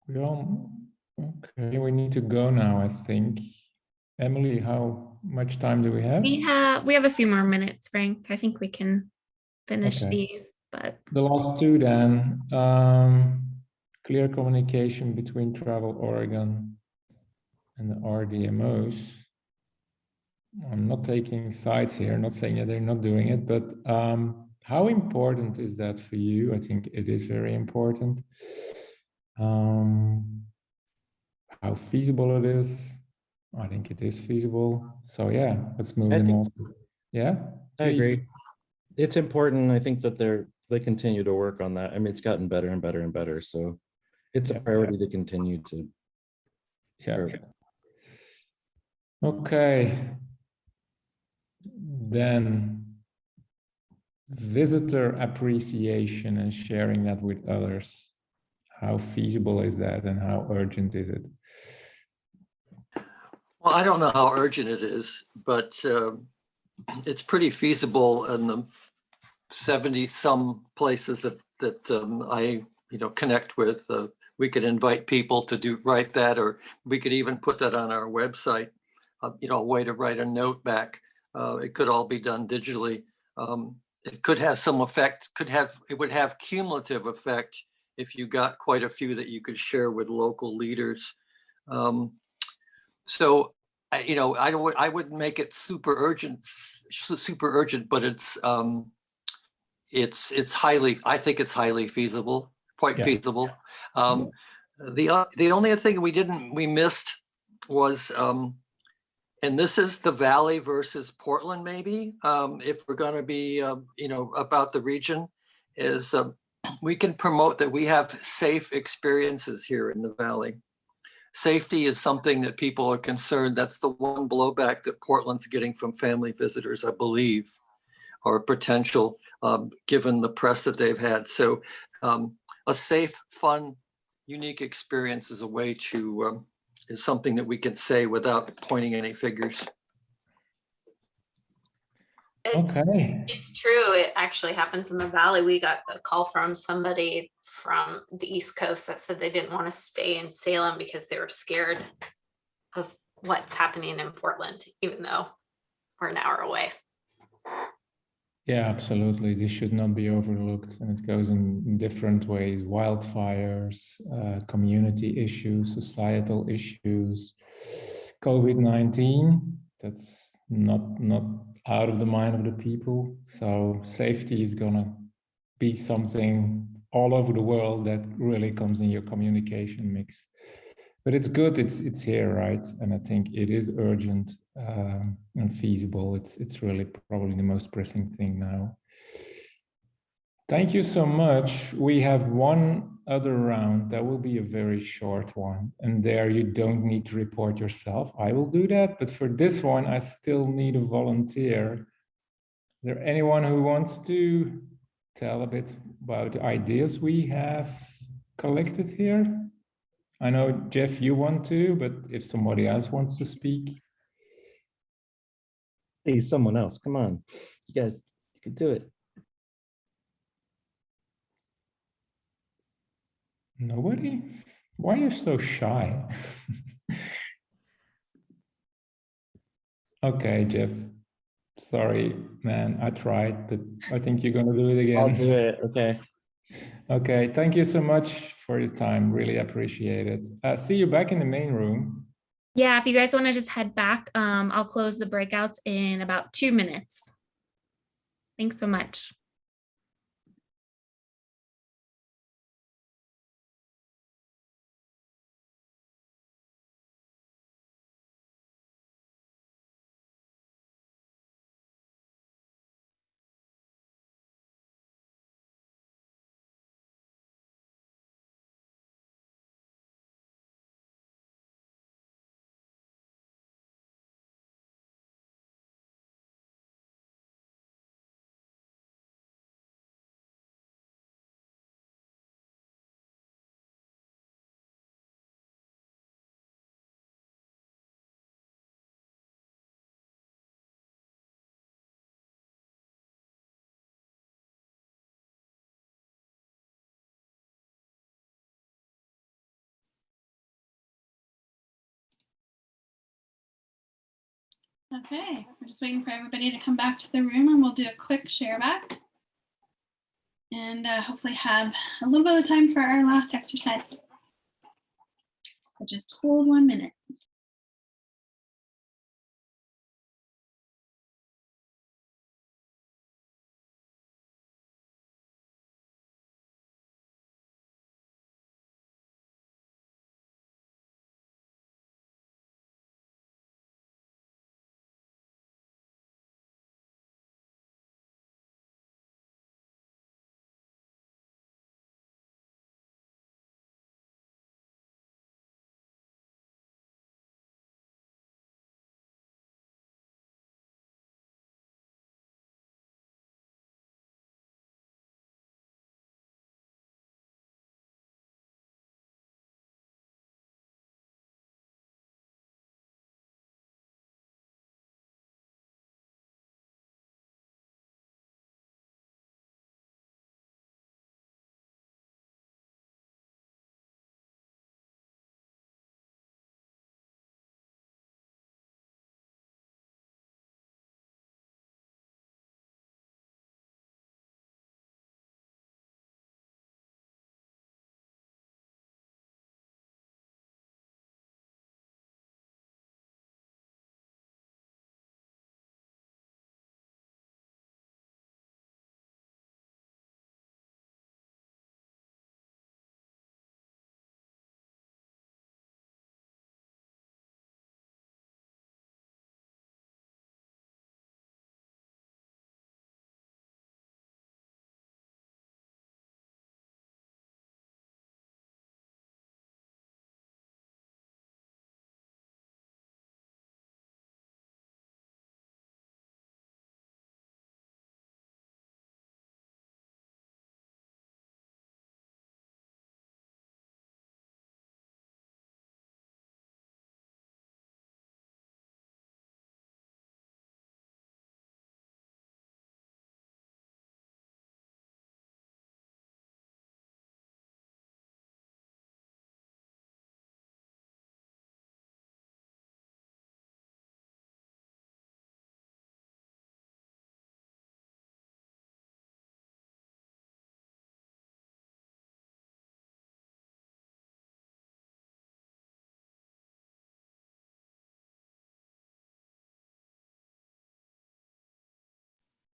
we all, okay, we need to go now, I think. Emily, how much time do we have? We have a few more minutes, Frank. I think we can finish these, but the last two then. Clear communication between Travel Oregon and the RDMOs. I'm not taking sides here, not saying that they're not doing it, but how important is that for you? I think it is very important. How feasible it is? I think it is feasible. So yeah, let's move them also. Yeah, I agree. It's important. I think that they continue to work on that. I mean, it's gotten better and better and better. So it's a priority to continue to. Yeah. Okay. Then visitor appreciation and sharing that with others. How feasible is that and how urgent is it? Well, I don't know how urgent it is, but it's pretty feasible in the 70 some places that I connect with. We could invite people to write that, or we could even put that on our website. A way to write a note back. It could all be done digitally. It could have some effect. It would have cumulative effect if you got quite a few that you could share with local leaders. So, I wouldn't make it super urgent, but it's highly. I think it's highly feasible, quite feasible. The only other thing we missed was, and this is the Valley versus Portland, maybe, if we're going to be, about the region, is we can promote that we have safe experiences here in the Valley. Safety is something that people are concerned. That's the one blowback that Portland's getting from family visitors, I believe, or potential, given the press that they've had. So a safe, fun, unique experience is a way to, is something that we can say without pointing any figures. It's true. It actually happens in the Valley. We got a call from somebody from the East Coast that said they didn't want to stay in Salem because they were scared of what's happening in Portland, even though we're an hour away. Yeah, absolutely. This should not be overlooked, and it goes in different ways: wildfires, community issues, societal issues, COVID-19. That's not out of the mind of the people. So safety is gonna be something all over the world that really comes in your communication mix. But it's good, it's here, right? And I think it is urgent and feasible. It's really probably the most pressing thing now. Thank you so much. We have one other round, that will be a very short one. And there you don't need to report yourself. I will do that. But for this one, I still need a volunteer. Is there anyone who wants to tell a bit about the ideas we have collected here? I know, Jeff, you want to, but if somebody else wants to speak. Hey, someone else, come on. You guys, you can do it. Nobody? Why are you so shy? Okay, Jeff. Sorry, man, I tried, but I think you're gonna do it again. I'll do it, okay. Okay, thank you so much for your time. Really appreciate it. See you back in the main room. Yeah, if you guys want to just head back, I'll close the breakouts in about 2 minutes. Thanks so much. Okay, we're just waiting for everybody to come back to the room and we'll do a quick share back and hopefully have a little bit of time for our last exercise. So just hold 1 minute.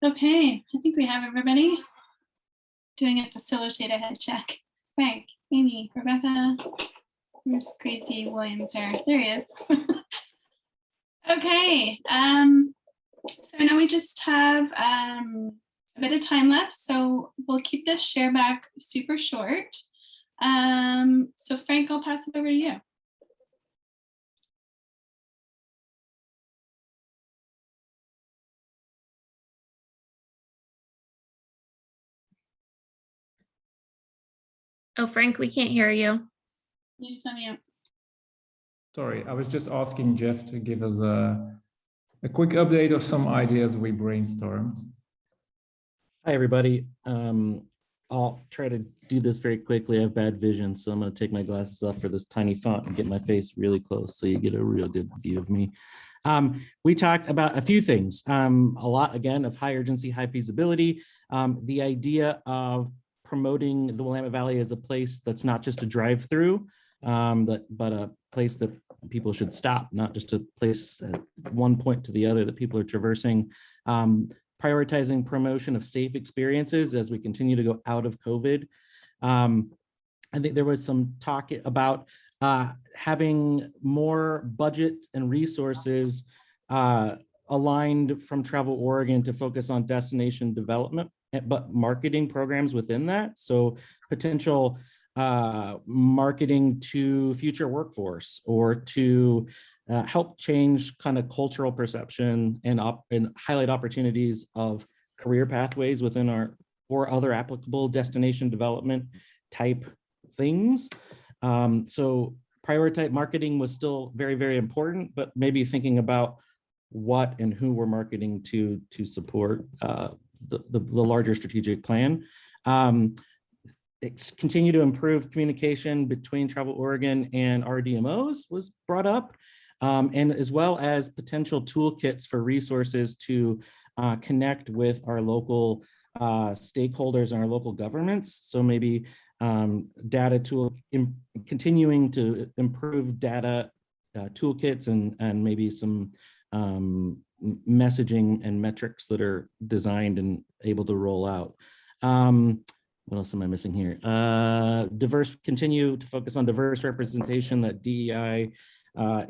Okay, I think we have everybody doing a facilitator head check. Frank, Amy, Rebecca, where's Crazy Williams here? There he is. Okay, so now we just have a bit of time left, so we'll keep this share back super short. So Frank, I'll pass it over to you. Oh, Frank, we can't hear you. You just unmute. Sorry, I was just asking Jeff to give us a quick update of some ideas we brainstormed. Hi, everybody. I'll try to do this very quickly. I have bad vision, so I'm going to take my glasses off for this tiny font and get my face really close so you get a real good view of me. We talked about a few things, a lot, again, of high urgency, high feasibility, the idea of promoting the Willamette Valley as a place that's not just a drive-through, but a place that people should stop, not just a place at one point to the other that people are traversing. Prioritizing promotion of safe experiences as we continue to go out of COVID. I think there was some talk about having more budget and resources aligned from Travel Oregon to focus on destination development, but marketing programs within that. So potential marketing to future workforce or to help change kind of cultural perception and highlight opportunities of career pathways within or other applicable destination development type things. So prioritize marketing was still very, very important, but maybe thinking about what and who we're marketing to support the larger strategic plan. Continue to improve communication between Travel Oregon and RDMOs was brought up. And as well as potential toolkits for resources to connect with our local stakeholders and our local governments. So maybe data tool, continuing to improve data toolkits and maybe some messaging and metrics that are designed and able to roll out. What else am I missing here? Continue to focus on diverse representation, that DEI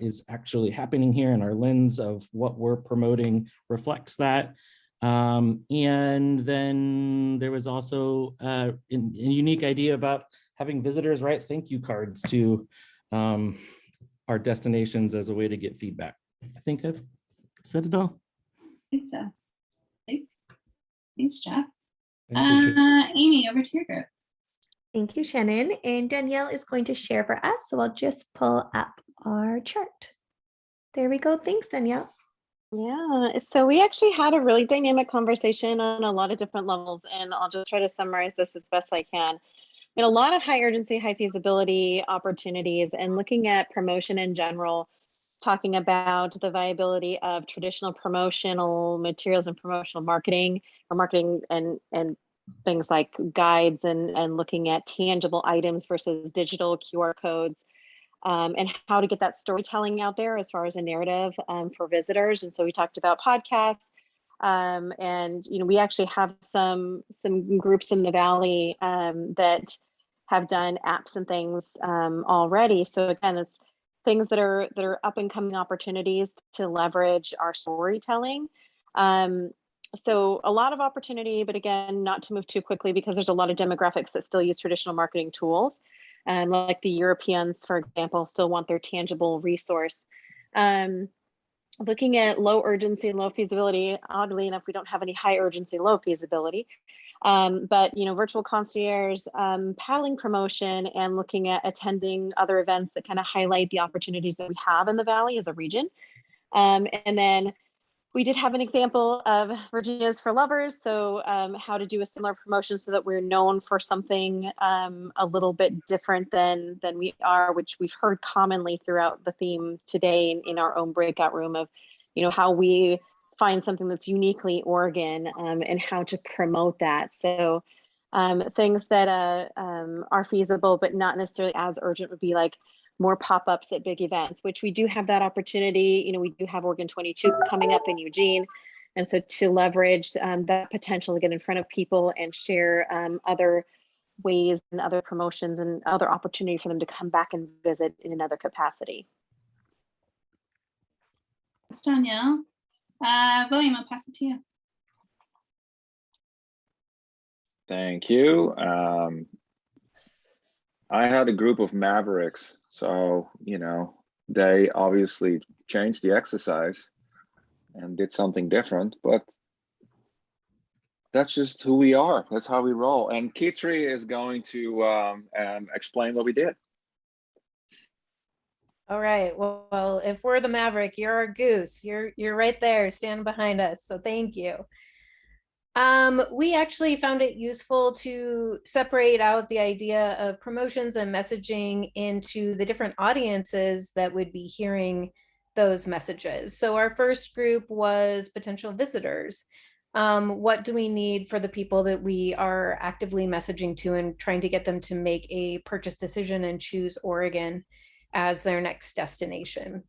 is actually happening here, and our lens of what we're promoting reflects that. And then there was also a unique idea about having visitors write thank you cards to our destinations as a way to get feedback. I think I've said it all. I think so. Thanks, Jeff. Amy, over to your group. Thank you, Shannon. And Danielle is going to share for us. So I'll just pull up our chart. There we go. Thanks, Danielle. Yeah, so we actually had a really dynamic conversation on a lot of different levels, and I'll just try to summarize this as best I can. A lot of high urgency, high feasibility opportunities, and looking at promotion in general, talking about the viability of traditional promotional materials and promotional marketing, or marketing and things like guides and looking at tangible items versus digital QR codes, and how to get that storytelling out there as far as a narrative for visitors. And so we talked about podcasts, and we actually have some groups in the Valley that have done apps and things already. So again, it's things that are up and coming opportunities to leverage our storytelling. So a lot of opportunity, but again, not to move too quickly because there's a lot of demographics that still use traditional marketing tools. Like the Europeans, for example, still want their tangible resource. Looking at low urgency and low feasibility, oddly enough, we don't have any high urgency, low feasibility. But virtual concierge, paddling promotion, and looking at attending other events that kind of highlight the opportunities that we have in the Valley as a region. And then we did have an example of Virginia's for Lovers. So how to do a similar promotion so that we're known for something a little bit different than we are, which we've heard commonly throughout the theme today in our own breakout room of, how we find something that's uniquely Oregon and how to promote that. So things that are feasible, but not necessarily as urgent would be like more pop-ups at big events, which we do have that opportunity. We do have Oregon 22 coming up in Eugene. And so to leverage that potential to get in front of people and share other ways and other promotions and other opportunity for them to come back and visit in another capacity. Thanks, Danielle. William, I'll pass it to you. Thank you. I had a group of mavericks, so they obviously changed the exercise and did something different, but that's just who we are. That's how we roll. And Kpis is going to explain what we did. All right. Well, if we're the maverick, you're our goose. You're right there, stand behind us. So thank you. We actually found it useful to separate out the idea of promotions and messaging into the different audiences that would be hearing those messages. So our first group was potential visitors. What do we need for the people that we are actively messaging to and trying to get them to make a purchase decision and choose Oregon as their next destination?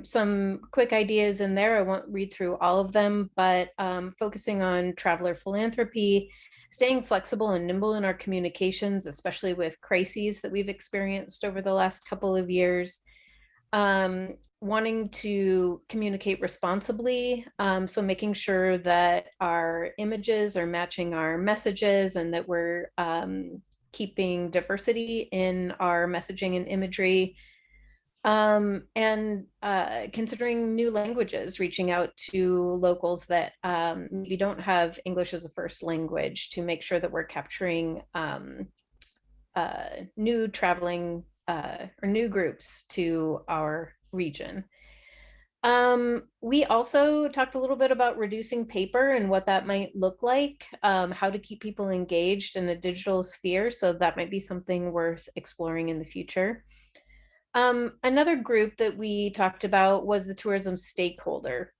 Some quick ideas in there. I won't read through all of them, but focusing on traveler philanthropy, staying flexible and nimble in our communications, especially with crises that we've experienced over the last couple of years. Wanting to communicate responsibly, so making sure that our images are matching our messages and that we're keeping diversity in our messaging and imagery. And considering new languages, reaching out to locals that maybe don't have English as a first language to make sure that we're capturing new traveling or new groups to our region. We also talked a little bit about reducing paper and what that might look like, how to keep people engaged in a digital sphere. So that might be something worth exploring in the future. Another group that we talked about was the tourism stakeholder.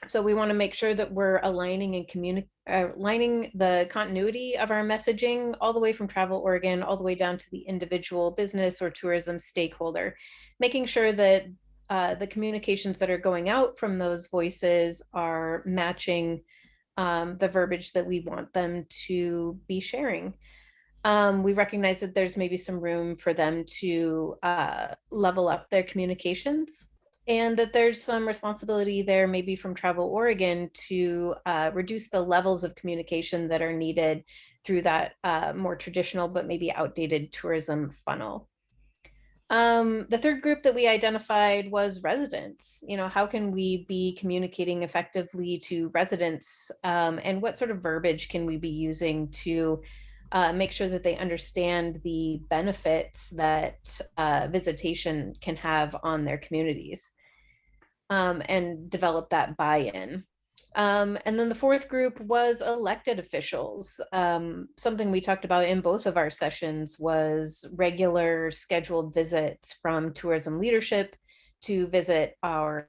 So we want to make sure that we're aligning and aligning the continuity of our messaging all the way from Travel Oregon, all the way down to the individual business or tourism stakeholder, making sure that the communications that are going out from those voices are matching the verbiage that we want them to be sharing. We recognize that there's maybe some room for them to level up their communications, and that there's some responsibility there maybe from Travel Oregon to reduce the levels of communication that are needed through that more traditional but maybe outdated tourism funnel. The third group that we identified was residents. How can we be communicating effectively to residents, and what sort of verbiage can we be using to make sure that they understand the benefits that visitation can have on their communities, and develop that buy-in. And then the fourth group was elected officials. Something we talked about in both of our sessions was regular scheduled visits from tourism leadership to visit our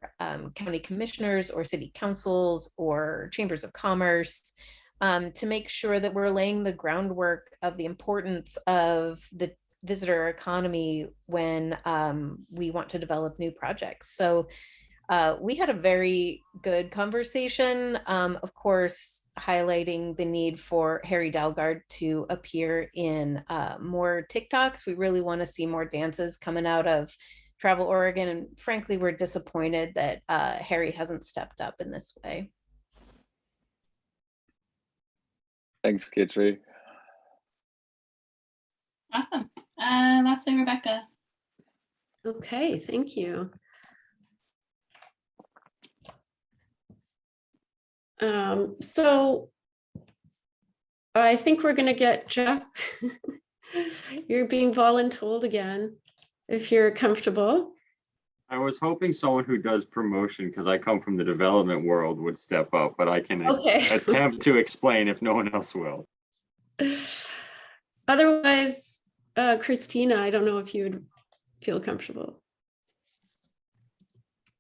county commissioners or city councils or chambers of commerce, to make sure that we're laying the groundwork of the importance of the visitor economy when we want to develop new projects. So we had a very good conversation, of course, highlighting the need for Harry Dalgard to appear in more TikToks. We really want to see more dances coming out of Travel Oregon. And frankly, we're disappointed that Harry hasn't stepped up in this way. Thanks, Kpis. Awesome. Lastly, Rebecca. Okay, thank you. So I think we're going to get Jeff. You're being voluntold again, if you're comfortable. I was hoping someone who does promotion, because I come from the development world, would step up, but I can attempt to explain if no one else will. Otherwise, Christina, I don't know if you would feel comfortable.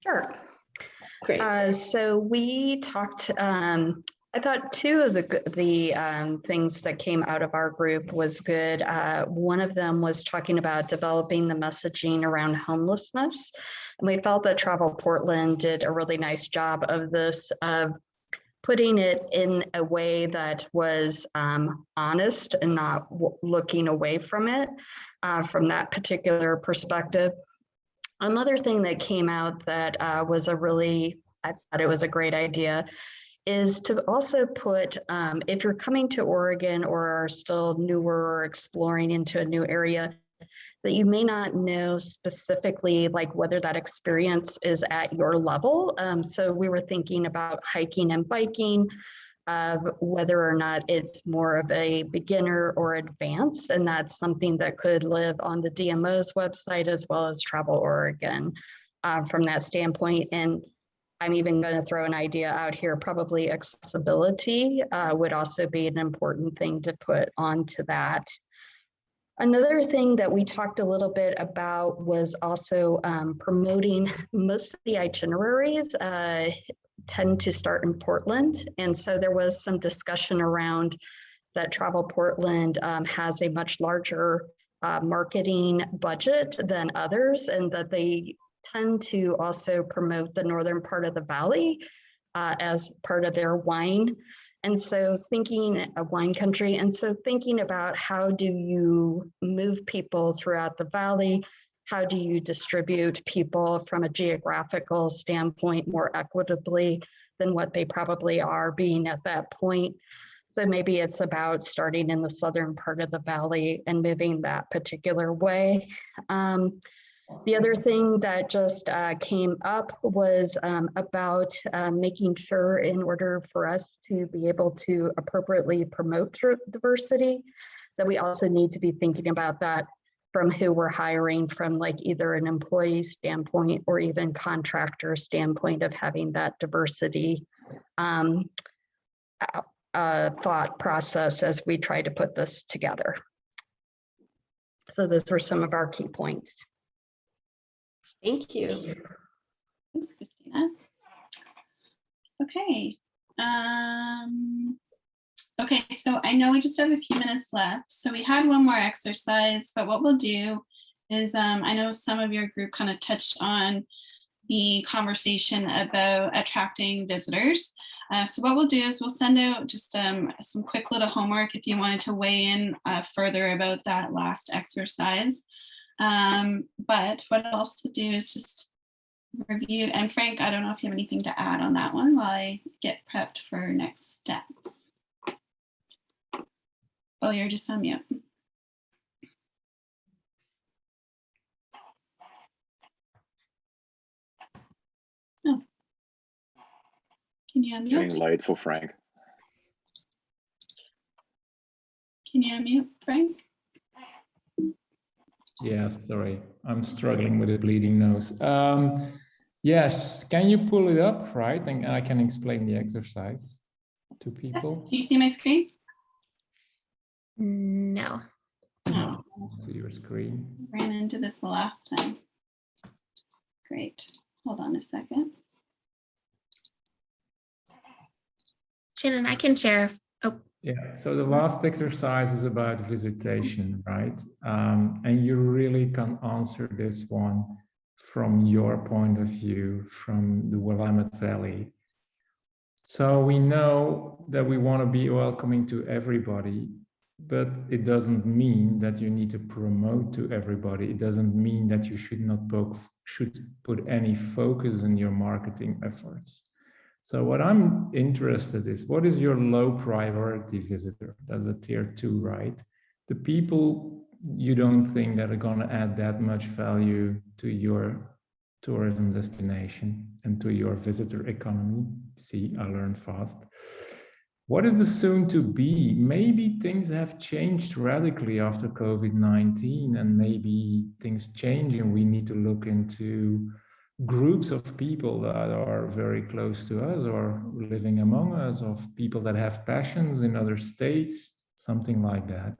Sure. Great. So we talked, I thought two of the things that came out of our group was good. One of them was talking about developing the messaging around homelessness. And we felt that Travel Portland did a really nice job of this, of putting it in a way that was honest and not looking away from it from that particular perspective. Another thing that came out that was I thought it was a great idea, is to also put, if you're coming to Oregon or are still newer or exploring into a new area, that you may not know specifically like whether that experience is at your level. So we were thinking about hiking and biking, whether or not it's more of a beginner or advanced, and that's something that could live on the DMO's website as well as Travel Oregon from that standpoint. And I'm even going to throw an idea out here, probably accessibility would also be an important thing to put onto that. Another thing that we talked a little bit about was also promoting. Most of the itineraries tend to start in Portland. And so there was some discussion around that Travel Portland has a much larger marketing budget than others, and that they tend to also promote the northern part of the valley as part of their wine. And so thinking of wine country, and so thinking about how do you move people throughout the valley? How do you distribute people from a geographical standpoint more equitably than what they probably are being at that point? So maybe it's about starting in the southern part of the valley and moving that particular way. The other thing that just came up was about making sure in order for us to be able to appropriately promote diversity, that we also need to be thinking about that from who we're hiring, from like either an employee standpoint or even contractor standpoint of having that diversity thought process as we try to put this together. So those were some of our key points. Thank you. Thanks, Christina. Okay. Okay, so I know we just have a few minutes left. So we had one more exercise, but what we'll do is, I know some of your group kind of touched on the conversation about attracting visitors. So what we'll do is we'll send out just some quick little homework if you wanted to weigh in further about that last exercise. But what I'll also do is just review, and Frank, I don't know if you have anything to add on that one while I get prepped for next steps. Oh, you're just on mute. Oh. Can you unmute? Getting late for Frank. Can you unmute, Frank? Yeah, sorry, I'm struggling with a bleeding nose. Yes, can you pull it up, right? And I can explain the exercise to people. Do you see my screen? No. Oh. See your screen. Ran into this the last time. Great. Hold on a second. Shannon, I can share. Oh. Yeah, so the last exercise is about visitation, right? And you really can answer this one from your point of view, from the Willamette Valley. So we know that we want to be welcoming to everybody, but it doesn't mean that you need to promote to everybody. It doesn't mean that you should put any focus in your marketing efforts. So what I'm interested is, what is your low priority visitor? That's a tier 2, right? The people you don't think that are going to add that much value to your tourism destination and to your visitor economy. See, I learned fast. What is the soon to be? Maybe things have changed radically after COVID-19, and maybe things change and we need to look into groups of people that are very close to us or living among us, of people that have passions in other states, something like that.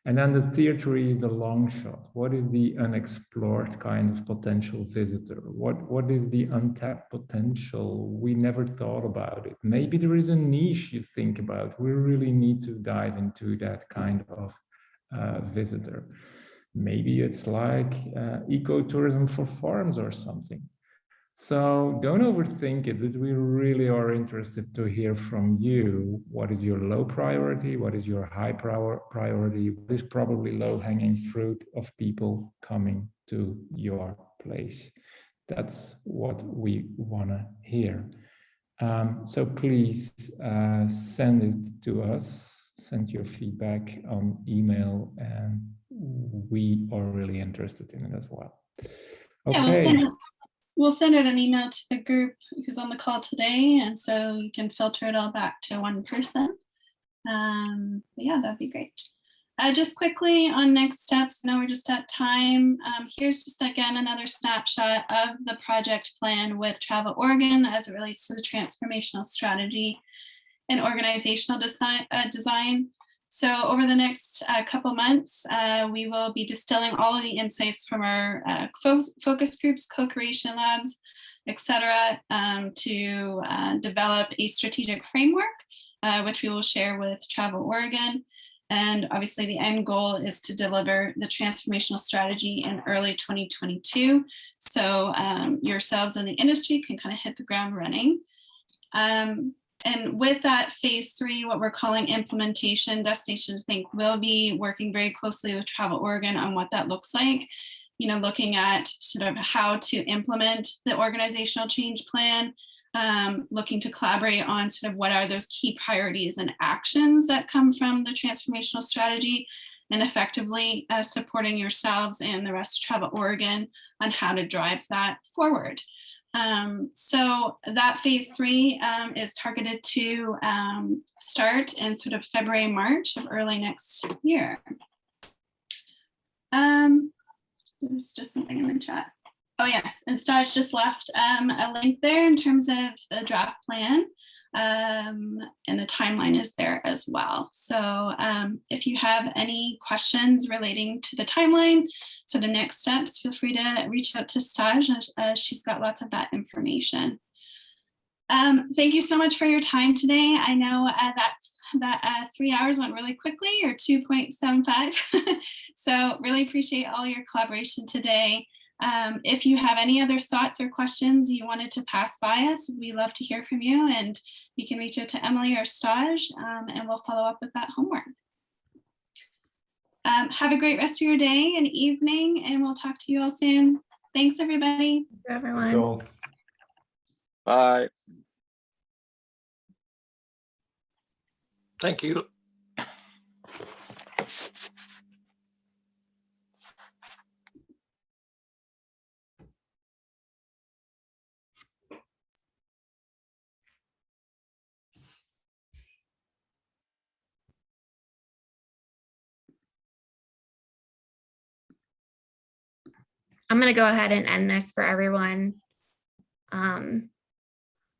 And then the tier 3 is the long shot. What is the unexplored kind of potential visitor? What is the untapped potential? We never thought about it. Maybe there is a niche you think about. We really need to dive into that kind of visitor. Maybe it's like ecotourism for farms or something. So don't overthink it, but we really are interested to hear from you. What is your low priority? What is your high priority? What is probably low-hanging fruit of people coming to your place? That's what we want to hear. So please send it to us, send your feedback on email, and we are really interested in it as well. Okay. Yeah, we'll send it an email to the group who's on the call today, and so you can filter it all back to one person. Yeah, that'd be great. Just quickly on next steps, I know we're just at time. Here's just again another snapshot of the project plan with Travel Oregon as it relates to the transformational strategy and organizational design. So over the next couple months, we will be distilling all of the insights from our focus groups, co-creation labs, etc., to develop a strategic framework, which we will share with Travel Oregon. And obviously the end goal is to deliver the transformational strategy in early 2022. So yourselves in the industry can kind of hit the ground running. And with that phase 3, what we're calling implementation, Destination Think will be working very closely with Travel Oregon on what that looks like, you know, looking at sort of how to implement the organizational change plan, looking to collaborate on sort of what are those key priorities and actions that come from the transformational strategy, and effectively supporting yourselves and the rest of Travel Oregon on how to drive that forward. So that phase 3 is targeted to start in sort of February, March of early next year. There's just something in the chat. Oh yes, and Staj just left a link there in terms of the draft plan, and the timeline is there as well. So if you have any questions relating to the timeline, so the next steps, feel free to reach out to Staj, as she's got lots of that information. Thank you so much for your time today. I know that 3 hours went really quickly, or 2.75. So really appreciate all your collaboration today. If you have any other thoughts or questions you wanted to pass by us, we love to hear from you, and you can reach out to Emily or Staj, and we'll follow up with that homework. Have a great rest of your day and evening, and we'll talk to you all soon. Thanks, everybody. Thank you, everyone. Bye. Thank you. I'm going to go ahead and end this for everyone.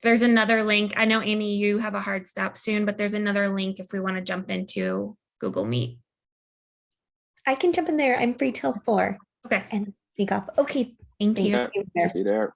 There's another link. I know, Amy, you have a hard stop soon, but there's another link if we want to jump into Google Meet. I can jump in there. I'm free till 4. Okay. And speak off. Okay. Thank you. See you there.